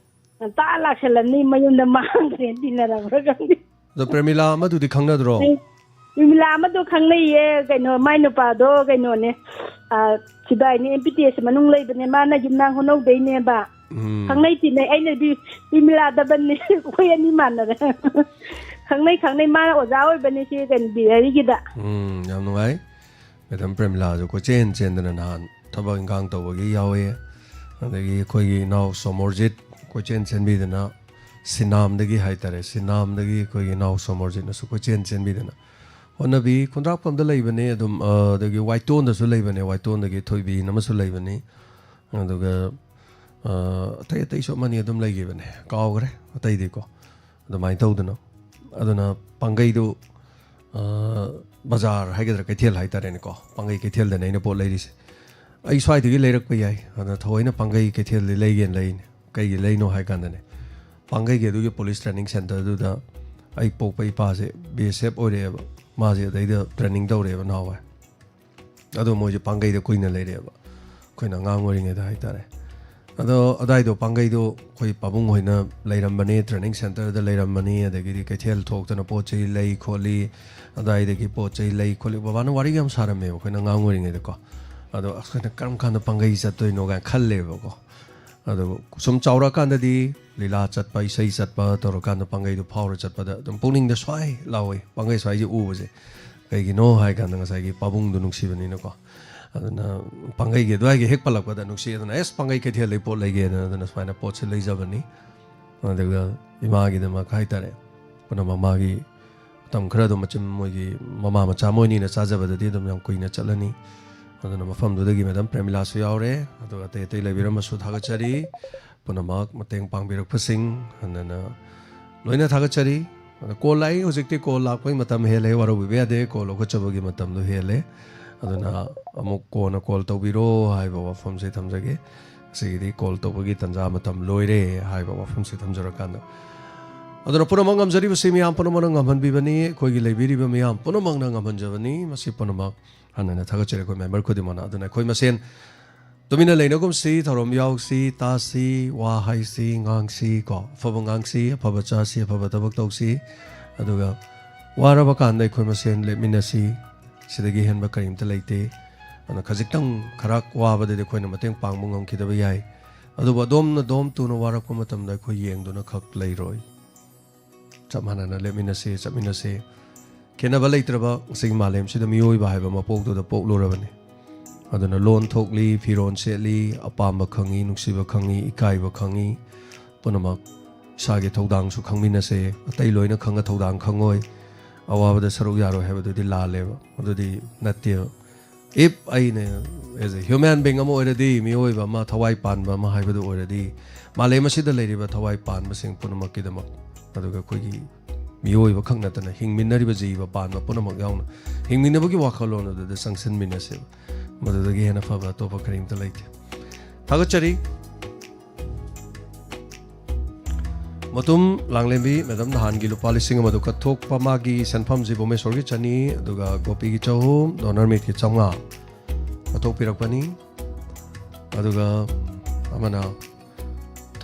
ꯉꯟꯇꯥ ꯂꯥꯛꯁꯜꯂꯝꯅꯤ ꯃꯌꯨꯝꯗ ꯃꯥꯡꯈ꯭ꯔꯦ ꯇꯤꯟꯅꯔꯕ꯭ꯔꯥ ꯈꯪꯗꯦ ꯑꯗꯣ ꯄ꯭ꯔꯦꯃꯤꯂꯥ ꯑꯃꯗꯨꯗꯤ ꯈꯪꯅꯗ꯭ꯔꯣ ꯄ꯭ꯔꯦꯃꯤꯂꯥ ꯑꯃꯗꯣ ꯈꯪꯅꯩꯌꯦ ꯀꯩꯅꯣ ꯃꯥꯏ ꯅꯨꯄꯥꯗꯣ ꯀꯩꯅꯣꯅꯦ ꯁꯤꯕꯥꯏꯅꯦ MPTS ꯃꯅꯨꯡ ꯂꯩꯕꯅꯦ ꯃꯥꯅ ꯌꯨꯝꯅꯥꯡ ꯍꯣꯠꯅꯧꯗꯩꯅꯦꯕ ꯈꯪꯅꯩ ꯇꯤꯟꯅꯩ ꯑꯩꯅꯗꯤ ꯄ꯭ꯔꯦꯃꯤꯂꯥꯗꯕꯅꯦ ꯑꯩꯈꯣꯏ ꯑꯅꯤ ꯃꯥꯟꯅꯔꯦ ꯈꯪꯅꯩ ꯃꯥꯅ ꯑꯣꯖꯥ ꯑꯣꯏꯕꯅꯦ ꯁꯤ ꯀꯩꯅꯣ ꯕꯤꯍꯔꯤꯒꯤꯗ ꯌꯥꯝ ꯅꯨꯡꯉꯥꯏ ꯃꯦꯗꯥꯝ ꯄ꯭ꯔꯦꯃꯤꯂꯥꯁꯨ ꯀꯣꯏꯆꯦꯟ ꯆꯦꯟꯗꯅ ꯅꯍꯥꯟ ꯊꯕꯛ ꯏꯪꯈꯥꯡ ꯇꯧꯕꯒꯤ ꯌꯥꯎꯋꯦ ꯑꯗꯒꯤ ꯑꯩꯈꯣꯏꯒꯤ ꯏꯅꯥꯎ ꯁꯣꯃꯣꯔꯖꯤꯠ ꯀꯣꯏꯆꯦꯟ ꯆꯦꯟꯕꯤꯗꯅ ꯁꯤꯅꯥꯝꯗꯒꯤ ꯍꯥꯏꯇꯥꯔꯦ ꯁꯤꯅꯥꯝꯗꯒꯤ ꯑꯩꯈꯣꯏꯒꯤ ꯏꯅꯥꯎ ꯁꯣꯃꯣꯔꯖꯤꯠꯅꯁꯨ ꯀꯣꯏꯆꯦꯟ ꯆꯦꯟꯕꯤꯗꯅ ꯍꯣꯠꯅꯕꯤ ꯈꯨꯟꯗ꯭ꯔꯥꯛꯄꯝꯗ ꯂꯩꯕꯅꯤ ꯑꯗꯨꯝ ꯑꯗꯒꯤ ꯋꯥꯏꯇꯣꯟꯗꯁꯨ ꯂꯩꯕꯅꯦ ꯋꯥꯏꯇꯣꯟꯗꯒꯤ ꯊꯣꯏꯕꯤꯅ ꯑꯃꯁꯨ ꯂꯩꯕꯅꯤ ꯑꯗꯨꯒ ꯑꯇꯩ ꯑꯇꯩꯁꯨ ꯑꯃꯅꯤ ꯑꯗꯨم ꯂꯩꯈꯤꯕꯅꯦ ꯀꯥꯎꯈ꯭ꯔꯦ ꯑꯇꯩꯗꯤꯀꯣ ꯑꯗꯨꯃꯥꯏꯅ ꯇꯧꯗꯅ ꯑꯗꯨꯅ ꯄꯥꯡꯒꯩꯗꯨ ꯕꯖꯥꯔ ꯍꯥꯏꯒꯗ꯭ꯔꯥ ꯀꯩꯊꯦꯜ ꯍꯥꯏꯇꯥꯔꯦꯅꯦꯀꯣ ꯄꯥꯡꯒꯩ ꯀꯩꯊꯦꯜꯗꯅꯦ ꯑꯩꯅ ꯄꯣꯠ ꯂꯩꯔꯤꯁꯦ ꯑꯩ ꯁ꯭ꯋꯥꯏꯗꯒꯤ ꯂꯩꯔꯛꯄ ꯌꯥꯏ ꯑꯗꯨꯅ ꯊꯑꯣꯏꯅ ꯄꯥꯡꯒꯩ ꯀꯩꯊꯦꯜꯗꯤ ꯂꯩꯒꯦꯅ ꯂꯩꯅꯦ ꯀꯩꯒꯤ ꯂꯩꯅꯣ ꯍꯥꯏ ꯀꯥꯟꯗꯅꯦ ꯄꯥꯡꯒꯩꯒꯤ ꯑꯗꯨꯒꯤ ꯄꯨꯂꯤꯁ ꯇ꯭ꯔꯦꯅꯤꯡ ꯁꯦꯟꯇꯔꯗꯨꯗ ꯑꯩ ꯄꯣꯛꯄ ꯏꯄꯥꯁꯦ BSF ꯑꯣꯏꯔꯛꯑꯦꯕ ꯃꯥꯁꯦ ꯑꯗꯩꯗ ꯇ꯭ꯔꯦꯅꯤꯡ ꯇꯧꯔꯛꯑꯦꯕ ꯅꯍꯥꯟꯋꯥꯏ ꯑꯗꯣ ꯃꯣꯏꯁꯦ ꯄꯥꯡꯒꯩꯗ ꯀꯨꯏꯅ ꯂꯩꯔꯛꯑꯦꯕ ꯑꯩꯈꯣꯏꯅ ꯑꯉꯥꯡ ꯑꯣꯏꯔꯤꯉꯩꯗ ꯍꯥꯏꯇꯥꯔꯦ ꯑꯗꯣ ꯑꯗꯥꯏꯗꯣ ꯄꯥꯡꯒꯩꯗꯣ ꯑꯩꯈꯣꯏ ꯄꯥꯕꯨꯡ ꯍꯣꯏꯅ ꯂꯩꯔꯝꯕꯅꯤ ꯇ꯭ꯔꯦꯅꯤꯡ ꯁꯦꯟꯇꯔꯗ ꯂꯩꯔꯝꯕꯅꯤ ꯑꯗꯒꯤꯗꯤ ꯀꯩꯊꯦꯜ ꯊꯣꯛꯇꯅ ꯄꯣꯠ ꯆꯩ ꯂꯩ ꯈꯣꯠꯂꯤ ꯑꯗꯥꯏꯗꯒꯤ ꯄꯣꯠ ꯆꯩ ꯂꯩ ꯈꯣꯠꯂꯤ ꯕꯕꯥꯅ ꯋꯥꯔꯤ ꯌꯥꯝ ꯁꯥꯔꯝꯃꯦꯕ ꯑꯩꯈꯣꯏꯅ ꯑꯉꯥꯡ ꯑꯣꯏꯔꯤꯉꯩꯗꯀꯣ ꯑꯗꯣ ꯑꯩꯈꯣꯏꯅ ꯀꯔꯝ ꯀꯥꯟꯗ ꯄꯥꯡꯒꯩ ꯆꯠꯇꯣꯏꯅꯣ ꯀꯥꯏꯅ ꯈꯜꯂꯦꯕꯀꯣ ꯑꯗꯣ ꯁꯨꯝ ꯆꯥꯎꯔꯛꯑꯀꯥꯟꯗꯗꯤ ꯂꯤꯂꯥ ꯆꯠꯄ ꯏꯁꯩ ꯆꯠꯄ ꯇꯧꯔꯀꯥꯟꯗ ꯄꯥꯡꯒꯩꯗꯣ ꯐꯥꯎꯔ ꯆꯠꯄꯗ ꯑꯗꯨꯝ ꯄꯨꯛꯅꯤꯡꯗ ꯁ꯭ꯋꯥꯏ ꯂꯥꯎꯋꯦ ꯄꯥꯡꯒꯩ ꯁ꯭ꯋꯥꯏꯁꯦ ꯎꯕꯁꯦ ꯀꯩꯒꯤꯅꯣ ꯍꯥꯏ ꯀꯥꯟꯗ ꯉꯁꯥꯏꯒꯤ ꯄꯥꯕꯨꯡꯗꯣ ꯅꯨꯡꯁꯤꯕꯅꯤꯅꯀꯣ ꯑꯗꯨꯅ ꯄꯥꯡꯒꯩꯒꯤ ꯑꯗꯨꯋꯥꯏꯒꯤ ꯍꯦꯛ ꯄꯜꯂꯛꯄꯗ ꯅꯨꯡꯁꯤ ꯑꯗꯨꯅ ꯄꯥꯡꯒꯩ ꯀꯩꯊꯦꯜꯗꯩ ꯄꯣꯠ ꯂꯩꯒꯦꯅ ꯑꯗꯨꯅ ꯁꯨꯃꯥꯏꯅ ꯄꯣꯠꯁꯦ ꯂꯩꯖꯕꯅꯤ ꯑꯗꯨꯒ ꯏꯃꯥꯒꯤꯗꯃꯛ ꯍꯥꯏꯇꯥꯔꯦ ꯄꯨꯝꯅꯃꯛ ꯃꯥꯒꯤ ꯃꯇꯝ ꯈꯔ ꯑꯗꯨꯝ ꯃꯆꯤꯟ ꯃꯣꯏꯒꯤ ꯃꯃꯥ ꯃꯆꯥ ꯃꯣꯏꯅꯤꯅ ꯆꯥꯖꯕꯗꯗꯤ ꯑꯗꯨꯝ ꯌꯥꯝ ꯀꯨꯏꯅ ꯆꯠꯂꯅꯤ ꯑꯗꯨꯅ ꯃꯐꯝꯗꯨꯗꯒꯤ ꯃꯦꯗꯥꯝ ꯄ꯭ꯔꯦꯃꯤꯂꯥꯁꯨ ꯌꯥꯎꯔꯦ ꯑꯗꯨꯒ ꯑꯇꯩ ꯑꯇꯩ ꯂꯩꯕꯤꯔꯝꯃꯁꯨ ꯊꯥꯒꯠꯆꯔꯤ ꯄꯨꯝꯅꯃꯛ ꯃꯇꯦꯡ ꯄꯥꯡꯕꯤꯔꯛꯄꯁꯤꯡ ꯑꯗꯨꯅ ꯂꯣꯏꯅ ꯊꯥꯒꯠꯆꯔꯤ ꯀꯣꯜ ꯂꯥꯛꯏ ꯍꯧꯖꯤꯛꯇꯤ ꯀꯣꯜ ꯂꯥꯛꯄꯒꯤ ꯃꯇꯝ ꯍꯦꯜꯂꯦ ꯋꯥꯔꯧꯕꯤꯕ ꯌꯥꯗꯦ ꯀꯣꯜ ꯂꯧꯈꯠꯆꯕꯒꯤ ꯃꯇꯝꯗꯣ ꯍꯦꯜꯂꯦ ꯑꯗꯨꯅ ꯑꯃꯨꯛ ꯀꯣꯟꯅ ꯀꯣꯜ ꯇꯧꯕꯤꯔꯣ ꯍꯥꯏꯕ ꯋꯥꯐꯝꯁꯦ ꯊꯝꯖꯒꯦ ꯑꯁꯤꯒꯤꯗꯤ ꯀꯣꯜ ꯇꯧꯕꯒꯤ ꯇꯥꯟꯖꯥ ꯃꯇꯝ ꯂꯣꯏꯔꯦ ꯍꯥꯏꯕ ꯋꯥꯐꯝꯁꯦ ꯊꯝꯖꯔꯀꯥꯟꯗ ꯑꯗꯨꯅ ꯄꯨꯝꯅꯃꯛ ꯉꯝꯖꯔꯤꯕꯁꯤ ꯃꯤꯌꯥꯝ ꯄꯨꯝꯅꯃꯛꯅ ꯉꯝꯍꯟꯕꯤꯕꯅꯤ ꯑꯩꯈꯣꯏꯒꯤ ꯂꯩꯕꯤꯔꯤꯕ ꯃꯤꯌꯥꯝ ꯄꯨꯝꯅꯃꯛꯅ ꯉꯝꯍꯟꯖꯕꯅꯤ ꯃꯁꯤ ꯄꯨꯝꯅꯃꯛ ꯍꯟꯅ ꯊꯥꯒꯠꯆꯔꯤ ꯑꯩꯈꯣꯏ ꯃꯦꯝꯕꯔ ꯈꯨꯗꯤꯡꯃꯛꯅ ꯑꯗꯨꯅ ꯑꯩꯈꯣꯏ ꯃꯁꯦꯟ ꯇꯨꯃꯤꯟꯅ ꯂꯩꯅꯒꯨꯝꯁꯤ ꯊꯧꯔꯝ ꯌꯥꯎꯁꯤ ꯇꯥꯁꯤ ꯋꯥ ꯍꯥꯏꯁꯤ ꯉꯥꯡꯁꯤ ꯀꯣ ꯑꯐꯕ ꯉꯥꯡꯁꯤ ꯑꯐꯕ ꯆꯥꯁꯤ ꯑꯐꯕ ꯊꯕꯛ ꯇꯧꯁꯤ ꯑꯗꯨꯒ ꯋꯥꯔꯕ ꯀꯥꯟꯗ ꯑꯩꯈꯣꯏ ꯃꯁꯦꯟ ꯂꯦꯞꯃꯤꯟꯅꯁꯤ ꯁꯤꯗꯒꯤ ꯍꯦꯟꯕ ꯀꯔꯤꯝꯇ ꯂꯩꯇꯦ ꯑꯗꯨꯅ ꯈꯖꯤꯛꯇꯪ ꯈꯔ ꯋꯥꯕꯗꯗꯤ ꯑꯩꯈꯣꯏꯅ ꯃꯇꯦꯡ ꯄꯥꯡꯕ ꯉꯝꯈꯤꯗꯕ ꯌꯥꯏ ꯑꯗꯨꯕꯨ ꯑꯗꯣꯝꯅ ꯗꯣꯝ ꯇꯨꯅ ꯋꯥꯔꯛꯄ ꯃꯇꯝꯗ ꯑꯩꯈꯣꯏ ꯌꯦꯡꯗꯨꯅ ꯈꯛ ꯂꯩꯔꯣꯏ ꯆꯞ ꯃꯥꯟꯅꯅ ꯂꯦꯞꯃꯤꯟꯅꯁꯤ ꯆꯠꯃꯤꯟꯅꯁꯤ ꯈꯦꯠꯅꯕ ꯂꯩꯇ꯭ꯔꯕ ꯉꯁꯤꯒꯤ ꯃꯥꯂꯦꯝꯁꯤꯗ ꯃꯤꯑꯣꯏꯕ ꯍꯥꯏꯕ ꯃꯄꯣꯛꯇꯨꯗ ꯄꯣꯛꯂꯨꯔꯕꯅꯤ ꯑꯗꯨꯅ ꯂꯣꯟ ꯊꯣꯛꯂꯤ ꯐꯤꯔꯣꯟ ꯁꯦꯠꯂꯤ ꯑꯄꯥꯝꯕ ꯈꯪꯉꯤ ꯅꯨꯡꯁꯤꯕ ꯈꯪꯉꯤ ꯏꯀꯥꯏꯕ ꯈꯪꯉꯤ ꯄꯨꯝꯅꯃꯛ ꯏꯁꯥꯒꯤ ꯊꯧꯗꯥꯡꯁꯨ ꯈꯪꯃꯤꯟꯅꯁꯦ ꯑꯇꯩ ꯂꯣꯏꯅ ꯈꯪꯉ ꯊꯧꯗꯥꯡ ꯈꯪꯉꯣꯏ ꯑꯋꯥꯕꯗ ꯁꯔꯨꯛ ꯌꯥꯔꯣꯏ ꯍꯥꯏꯕꯗꯨꯗꯤ ꯂꯥꯜꯂꯦꯕ ꯑꯗꯨꯗꯤ ꯅꯠꯇꯦꯕ if ꯑꯩꯅ as a human being ꯑꯃ ꯑꯣꯏꯔꯗꯤ ꯃꯤꯑꯣꯏꯕ ꯑꯃ ꯊꯋꯥꯏ ꯄꯥꯟꯕ ꯑꯃ ꯍꯥꯏꯕꯗꯨ ꯑꯣꯏꯔꯗꯤ ꯃꯥꯂꯦꯝ ꯑꯁꯤꯗ ꯂꯩꯔꯤꯕ ꯊꯋꯥꯏ ꯄꯥꯟꯕꯁꯤꯡ ꯄꯨꯝꯅꯃꯛꯀꯤꯗꯃꯛ ꯑꯗꯨꯒ ꯑꯩꯈꯣꯏꯒꯤ ꯃꯤꯑꯣꯏꯕ ꯈꯛ ꯅꯠꯇꯅ ꯍꯤꯡꯃꯤꯟꯅꯔꯤꯕ ꯖꯤꯕ ꯄꯥꯟꯕ ꯄꯨꯝꯅꯃꯛ ꯌꯥꯎꯅ ꯍꯤꯡꯃꯤꯟꯅꯕꯒꯤ ꯋꯥꯈꯜꯂꯣꯟ ꯑꯗꯨꯗ ꯆꯪꯁꯤꯟꯃꯤꯟꯅꯁꯦꯕ ꯃꯗꯨꯗꯒꯤ ꯍꯦꯟꯅ ꯐꯕ ꯑꯇꯣꯞꯄ ꯀꯔꯤꯝꯇ ꯂꯩꯇꯦ ꯊꯥꯒꯠꯆꯔꯤ ꯃꯇꯨꯝ ꯂꯥꯡꯂꯦꯝꯕꯤ ꯃꯦꯗꯥꯝ ꯅꯍꯥꯟꯒꯤ ꯂꯨꯄꯥ 1,000 ꯑꯃꯗꯨ ꯀꯠꯊꯣꯛꯄ ꯃꯥꯒꯤ ꯁꯦꯟꯐꯝꯁꯤ ꯕꯣꯃꯦꯁꯣꯔꯒꯤ 200 ꯑꯗꯨꯒ ꯒꯣꯄꯤꯒꯤ 300 ꯗꯣꯅꯔ ꯃꯤꯠꯀꯤ 500 ꯀꯠꯊꯣꯛꯄꯤꯔꯛꯄꯅꯤ ꯑꯗꯨꯒ ꯑꯃꯅ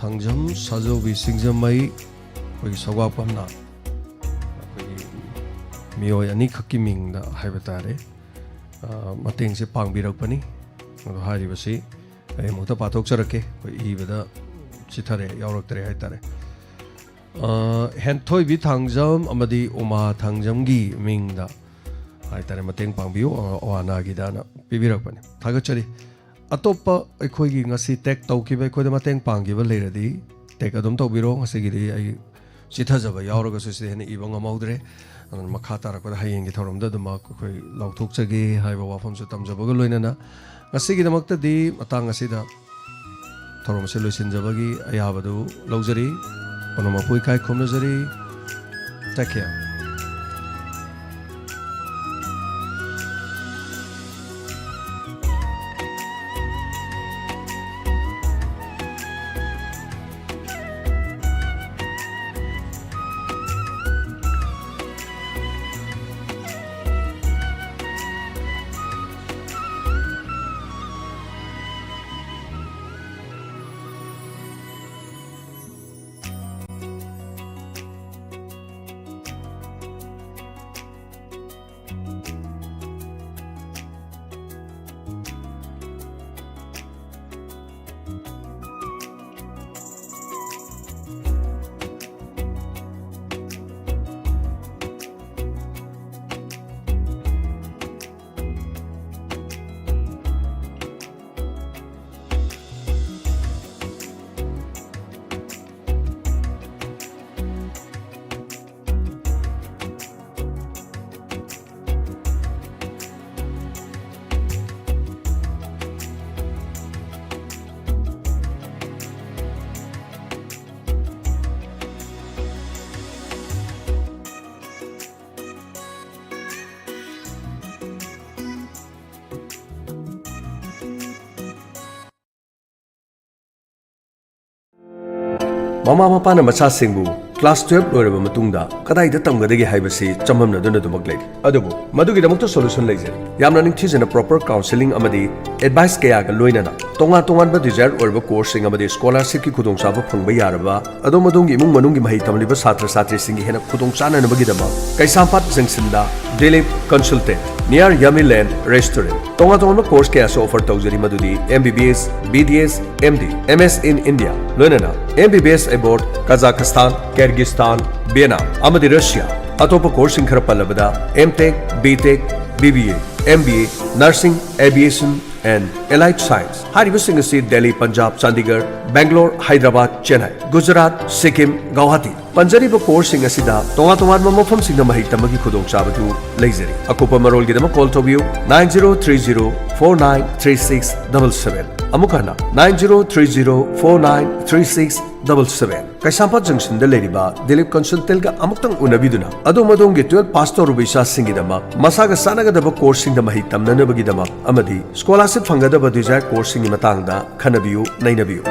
ꯊꯥꯡꯖꯝ ꯁꯥꯖꯧꯕꯤ ꯁꯤꯡꯖꯃꯩ ꯑꯩꯈꯣꯏꯒꯤ ꯁꯧꯒꯥꯛꯄꯝꯅ ꯑꯩꯈꯣꯏꯒꯤ ꯃꯤꯑꯣꯏ ꯑꯅꯤꯈꯛꯀꯤ ꯃꯤꯡꯗ ꯍꯥꯏꯕ ꯇꯥꯔꯦ ꯃꯇꯦꯡꯁꯦ ꯄꯥꯡꯕꯤꯔꯛꯄꯅꯤ ꯑꯗꯣ ꯍꯥꯏꯔꯤꯕꯁꯤ ꯑꯩ ꯑꯃꯨꯛꯇ ꯄꯥꯊꯣꯛꯆꯔꯛꯀꯦ ꯑꯩꯈꯣꯏ ꯏꯕꯗ ꯆꯤꯊꯔꯦ ꯌꯥꯎꯔꯛꯇ꯭ꯔꯦ ꯍꯥꯏꯇꯥꯔꯦ ꯍꯦꯟꯊꯣꯏꯕꯤ ꯊꯥꯡꯖꯝ ꯑꯃꯗꯤ ꯎꯃꯥ ꯊꯥꯡꯖꯝꯒꯤ ꯃꯤꯡꯗ ꯍꯥꯏꯇꯥꯔꯦ ꯃꯇꯦꯡ ꯄꯥꯡꯕꯤꯌꯨ ꯑꯋꯥ ꯑꯅꯥꯒꯤꯗꯅ ꯄꯤꯕꯤꯔꯛꯄꯅꯤ ꯊꯥꯒꯠꯆꯔꯤ ꯑꯇꯣꯞꯄ ꯑꯩꯈꯣꯏꯒꯤ ꯉꯁꯤ ꯇꯦꯛ ꯇꯧꯈꯤꯕ ꯑꯩꯈꯣꯏꯗ ꯃꯇꯦꯡ ꯄꯥꯡꯈꯤꯕ ꯂꯩꯔꯗꯤ ꯇꯦꯛ ꯑꯗꯨꯝ ꯇꯧꯕꯤꯔꯣ ꯉꯁꯤꯒꯤꯗꯤ ꯑꯩ ꯆꯤꯊꯖꯕ ꯌꯥꯎꯔꯒꯁꯨ ꯁꯤꯗ ꯍꯦꯟꯅ ꯏꯕ ꯉꯝꯍꯧꯗ꯭ꯔꯦ ꯑꯗꯨꯅ ꯃꯈꯥ ꯇꯥꯔꯛꯄꯗ ꯍꯌꯦꯡꯒꯤ ꯊꯧꯔꯝꯗ ꯑꯗꯨꯃꯛ ꯑꯩꯈꯣꯏ ꯂꯥꯎꯊꯣꯛꯆꯒꯦ ꯍꯥꯏꯕ ꯋꯥꯐꯝꯁꯨ ꯇꯝꯖꯕꯒ ꯂꯣꯏꯅꯅ ꯉꯁꯤꯒꯤꯗꯃꯛꯇꯗꯤ ꯃꯇꯥꯡ ꯑꯁꯤꯗ ꯊꯧꯔꯝ ꯑꯁꯤ ꯂꯣꯏꯁꯤꯟꯖꯕꯒꯤ ꯑꯌꯥꯕꯗꯨ ꯂꯧꯖꯔꯤ ꯄꯨꯝꯅꯃꯛꯄꯨ ꯏꯀꯥꯏ ꯈꯨꯝꯅꯖꯔꯤ ꯇꯦꯛ ꯀꯦꯌꯔ ꯃꯃꯥ ꯃꯄꯥꯅ ꯃꯆꯥꯁꯤꯡꯕꯨ ꯀ꯭ꯂꯥꯁ 12 ꯂꯣꯏꯔꯕ ꯃꯇꯨꯡꯗ ꯀꯗꯥꯏꯗ ꯇꯝꯒꯗꯒꯦ ꯍꯥꯏꯕꯁꯤ ꯆꯃꯝꯅꯗꯨꯅ ꯑꯗꯨꯃꯛ ꯂꯩꯔꯤ ꯑꯗꯨꯕꯨ ꯃꯗꯨꯒꯤꯗꯃꯛꯇ ꯁꯣꯂꯨꯁꯟ ꯂꯩꯖꯔꯤ ꯌꯥꯝꯅ ꯅꯤꯡꯊꯤꯖꯅ ꯄ꯭ꯔꯣꯄꯔ ꯀꯥꯎꯟꯁꯦꯂꯤꯡ ꯑꯃꯗꯤ ꯑꯦꯗꯚꯥꯏꯁ ꯀꯌꯥꯒ ꯂꯣꯏꯅꯅ ꯇꯣꯉꯥꯟ-ꯇꯣꯉꯥꯟꯕ ꯗꯤꯖꯥꯌꯔ ꯑꯣꯏꯔꯕ ꯀꯣꯔꯁꯁꯤꯡ ꯑꯃꯗꯤ ꯁ꯭ꯀꯣꯂꯔꯁꯤꯞꯀꯤ ꯈꯨꯗꯣꯡꯆꯥꯕ ꯐꯪꯕ ꯌꯥꯔꯕ ꯑꯗꯣꯝ ꯏꯃꯨꯡ ꯃꯅꯨꯡꯒꯤ ꯃꯍꯩ ꯇꯝꯂꯤꯕ ꯁꯥꯇ꯭ꯔ-ꯁꯥꯇ꯭ꯔꯤꯁꯤꯡꯒꯤ ꯍꯦꯟꯅ ꯈꯨꯗꯣꯡꯆꯥꯅꯅꯕꯒꯤꯗꯃꯛ ꯀꯩꯁꯥꯝꯄꯥꯠ ꯖꯪꯁꯟꯗ ꯗꯤꯂꯤꯞ ꯀꯟꯁꯜꯇꯦꯟꯠ ꯅꯤꯌꯔ ꯌꯝꯃꯤ ꯂꯦꯟ ꯔꯦꯁꯇꯨꯔꯦꯟꯠ ꯇꯣꯉꯥꯟ-ꯇꯣꯉꯥꯟꯕ ꯀꯣꯔꯁ ꯀꯌꯥꯁꯨ ꯑꯣꯐꯔ ꯇꯧꯖꯔꯤ ꯃꯗꯨꯗꯤ MBBS, BDS, MD, MS in India ꯂꯣꯏꯅꯅ MBBS aboard Kazakhstan, Kyrgyzstan, Vietnam amadi Russia ꯑꯇꯣꯞꯄ ꯀꯣꯔꯁꯁꯤꯡ ꯈꯔ ꯄꯜꯂꯕꯗ MTech, BTech, BBA, MBA, Nursing, Aviation and Allied Science ꯍꯥꯏꯔꯤꯕꯁꯤꯡ ꯑꯁꯤ ꯗꯦꯜꯂꯤ, ꯄꯟꯖꯥꯕ, ꯆꯥꯟꯗꯤꯒꯔ, ꯕꯦꯡꯒꯂꯣꯔ, ꯍꯥꯏꯗ꯭ꯔꯕꯥꯗ, ꯆꯦꯟꯅꯥꯏ, ꯒꯨꯖꯔꯥꯠ, ꯁꯤꯛꯀꯤꯝ, ꯒꯧꯍꯥꯇꯤ ꯄꯟꯖꯔꯤꯕ ꯀꯣꯔꯁꯁꯤꯡ ꯑꯁꯤꯗ ꯇꯣꯉꯥꯟ-ꯇꯣꯉꯥꯟꯕ ꯃꯐꯝꯁꯤꯡꯗ ꯃꯍꯩ ꯇꯝꯕꯒꯤ ꯈꯨꯗꯣꯡꯆꯥꯕꯗꯨ ꯂꯩꯖꯔꯤ ꯑꯀꯨꯞꯄ ꯃꯔꯣꯜꯒꯤꯗꯃꯛ ꯀꯣꯜ ꯇꯧꯕꯤꯌꯨ 9030493677 ꯑꯃꯨꯛ ꯍꯟꯅ 9030493677 7777 Kaisampat Junction da leiriba Dilip Consultel ga amuktang unabiduna adom adom ge 12 pass toruba isa singidama masaga sanagadaba course singda mahi tamnanabagidama amadi scholarship fangadaba desired course singi matangda khanabiyu nainabiyu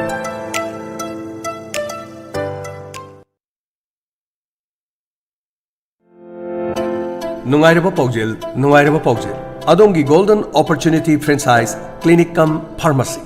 Nungairaba Paujel Adongi Golden Opportunity Franchise Clinic cum Pharmacy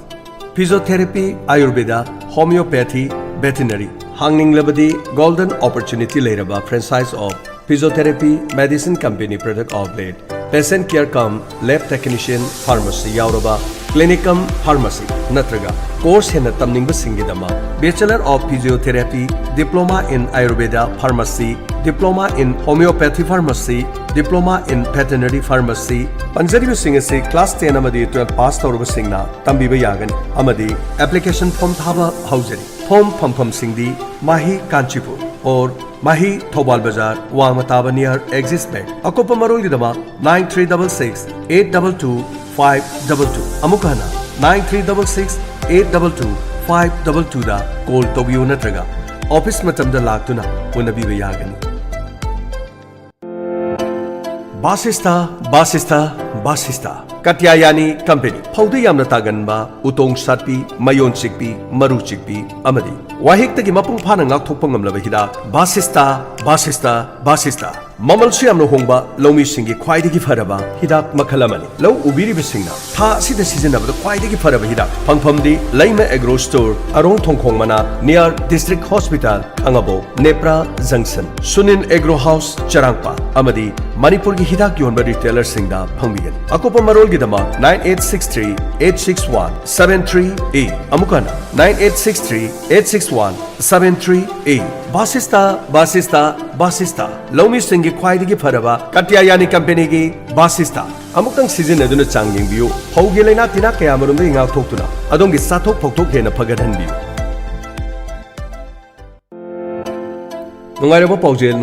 Physiotherapy Ayurveda Homeopathy Veterinary Hangning Labadi Golden Opportunity Leraba Franchise of Physiotherapy Medicine Company Product Outlet Patient Care cum Lab Technician Pharmacy Yauraba Clinic cum Pharmacy Natraga Course Hena Tamning Singidama Bachelor of Physiotherapy Diploma in Ayurveda Pharmacy Diploma in Homeopathy Pharmacy Diploma in Veterinary Pharmacy Panjari Singasi Class 10 Amadi 12 Pass Toruba Singna Tambiba Yagan Amadi Application Form Thaba Haujari Form Pam Singdi Mahi Kanchipur or Mahi Thobal Bazar Wangmataba near Axis Bank Akopa Marulidama 9366 822 522 Amukana 9366 822 522 da call Tobiu Natraga Office Matamda Laktuna Unabiba Yagani Basista Katyayani Company Paudi Yamna Taganba Utong Satpi Mayon Chikpi Maru Chikpi Amadi Wahik Taki Mapung Panang Topangam Lavahida Basista Mamal Siam no Hongba Lomi Singi Kwaidiki Faraba Hidak Makalamani Low Ubiri Bisingna Ta Sida season of the Kwaidiki Faraba Hidak Pangpamdi Laima Agro Store Arong Tongkong Mana near District Hospital Angabo Nepra Junction Sunin Agro House Charangpa Amadi Manipur ki Hidak Yonba Retailer Singda Pangbigan Akopa Marol Gidama 9863 861 738 Amukana 9863 861 738 Basista Lomi Singi Kwaidigi Faraba Katyayani Company gi Basista Amukang season aduna changging view Hogelena Tina Kayamarum Inga Tokuna Adongi Sato Poktok Hena Pagadan view Nungareba Paujel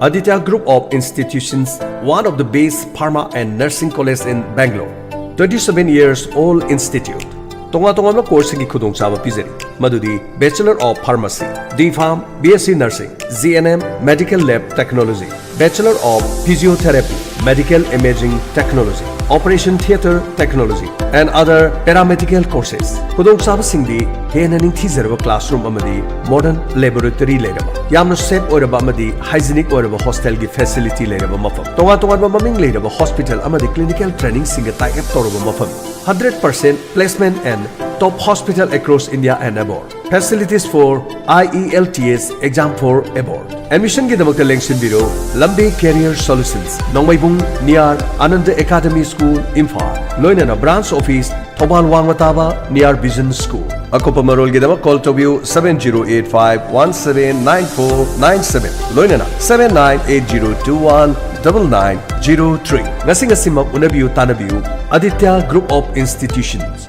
Aditya Group of Institutions, one of the best pharma and nursing colleges in Bangalore. 27 years old institute. Tonga course ki khudong chaba pizeri. Madudi Bachelor of Pharmacy, D.Pharm, BSc Nursing, ZNM Medical Lab Technology, Bachelor of Physiotherapy, Medical Imaging Technology, Operation Theatre Technology, and other paramedical courses. Khudong chaba singdi hena ning thizerba classroom amadi modern laboratory leraba. Yamna safe oiraba amadi hygienic oiraba hostel gi facility leraba mafam. Tonga maming leraba hospital amadi clinical training singa tie up toraba mafam. 100% placement and top hospital across India and abroad. Facilities for IELTS exam for abroad. Admission ki damakta Lengshin Biro, Lambe Career Solutions, Nongmaibung near Ananda Academy School, Imphal. Loinana branch office, Thobal Wangmataba near Vision School. Akopa Marol ki damak call to view 7085179497. Loinana 7980219903. Ngasing asimap unabiyu tanabiyu Aditya Group of Institutions.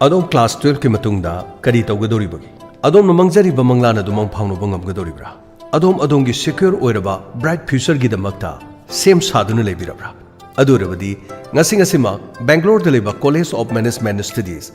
Adom class 12 ki matungda kari tawgadori bagi. Adom namangzari ba manglana dumang phangno bangam gadori bra. Adom gi secure oiraba bright future gi damakta same saduna lebirabra. Adurabadi ngasing asima Bangalore deliba College of Management Studies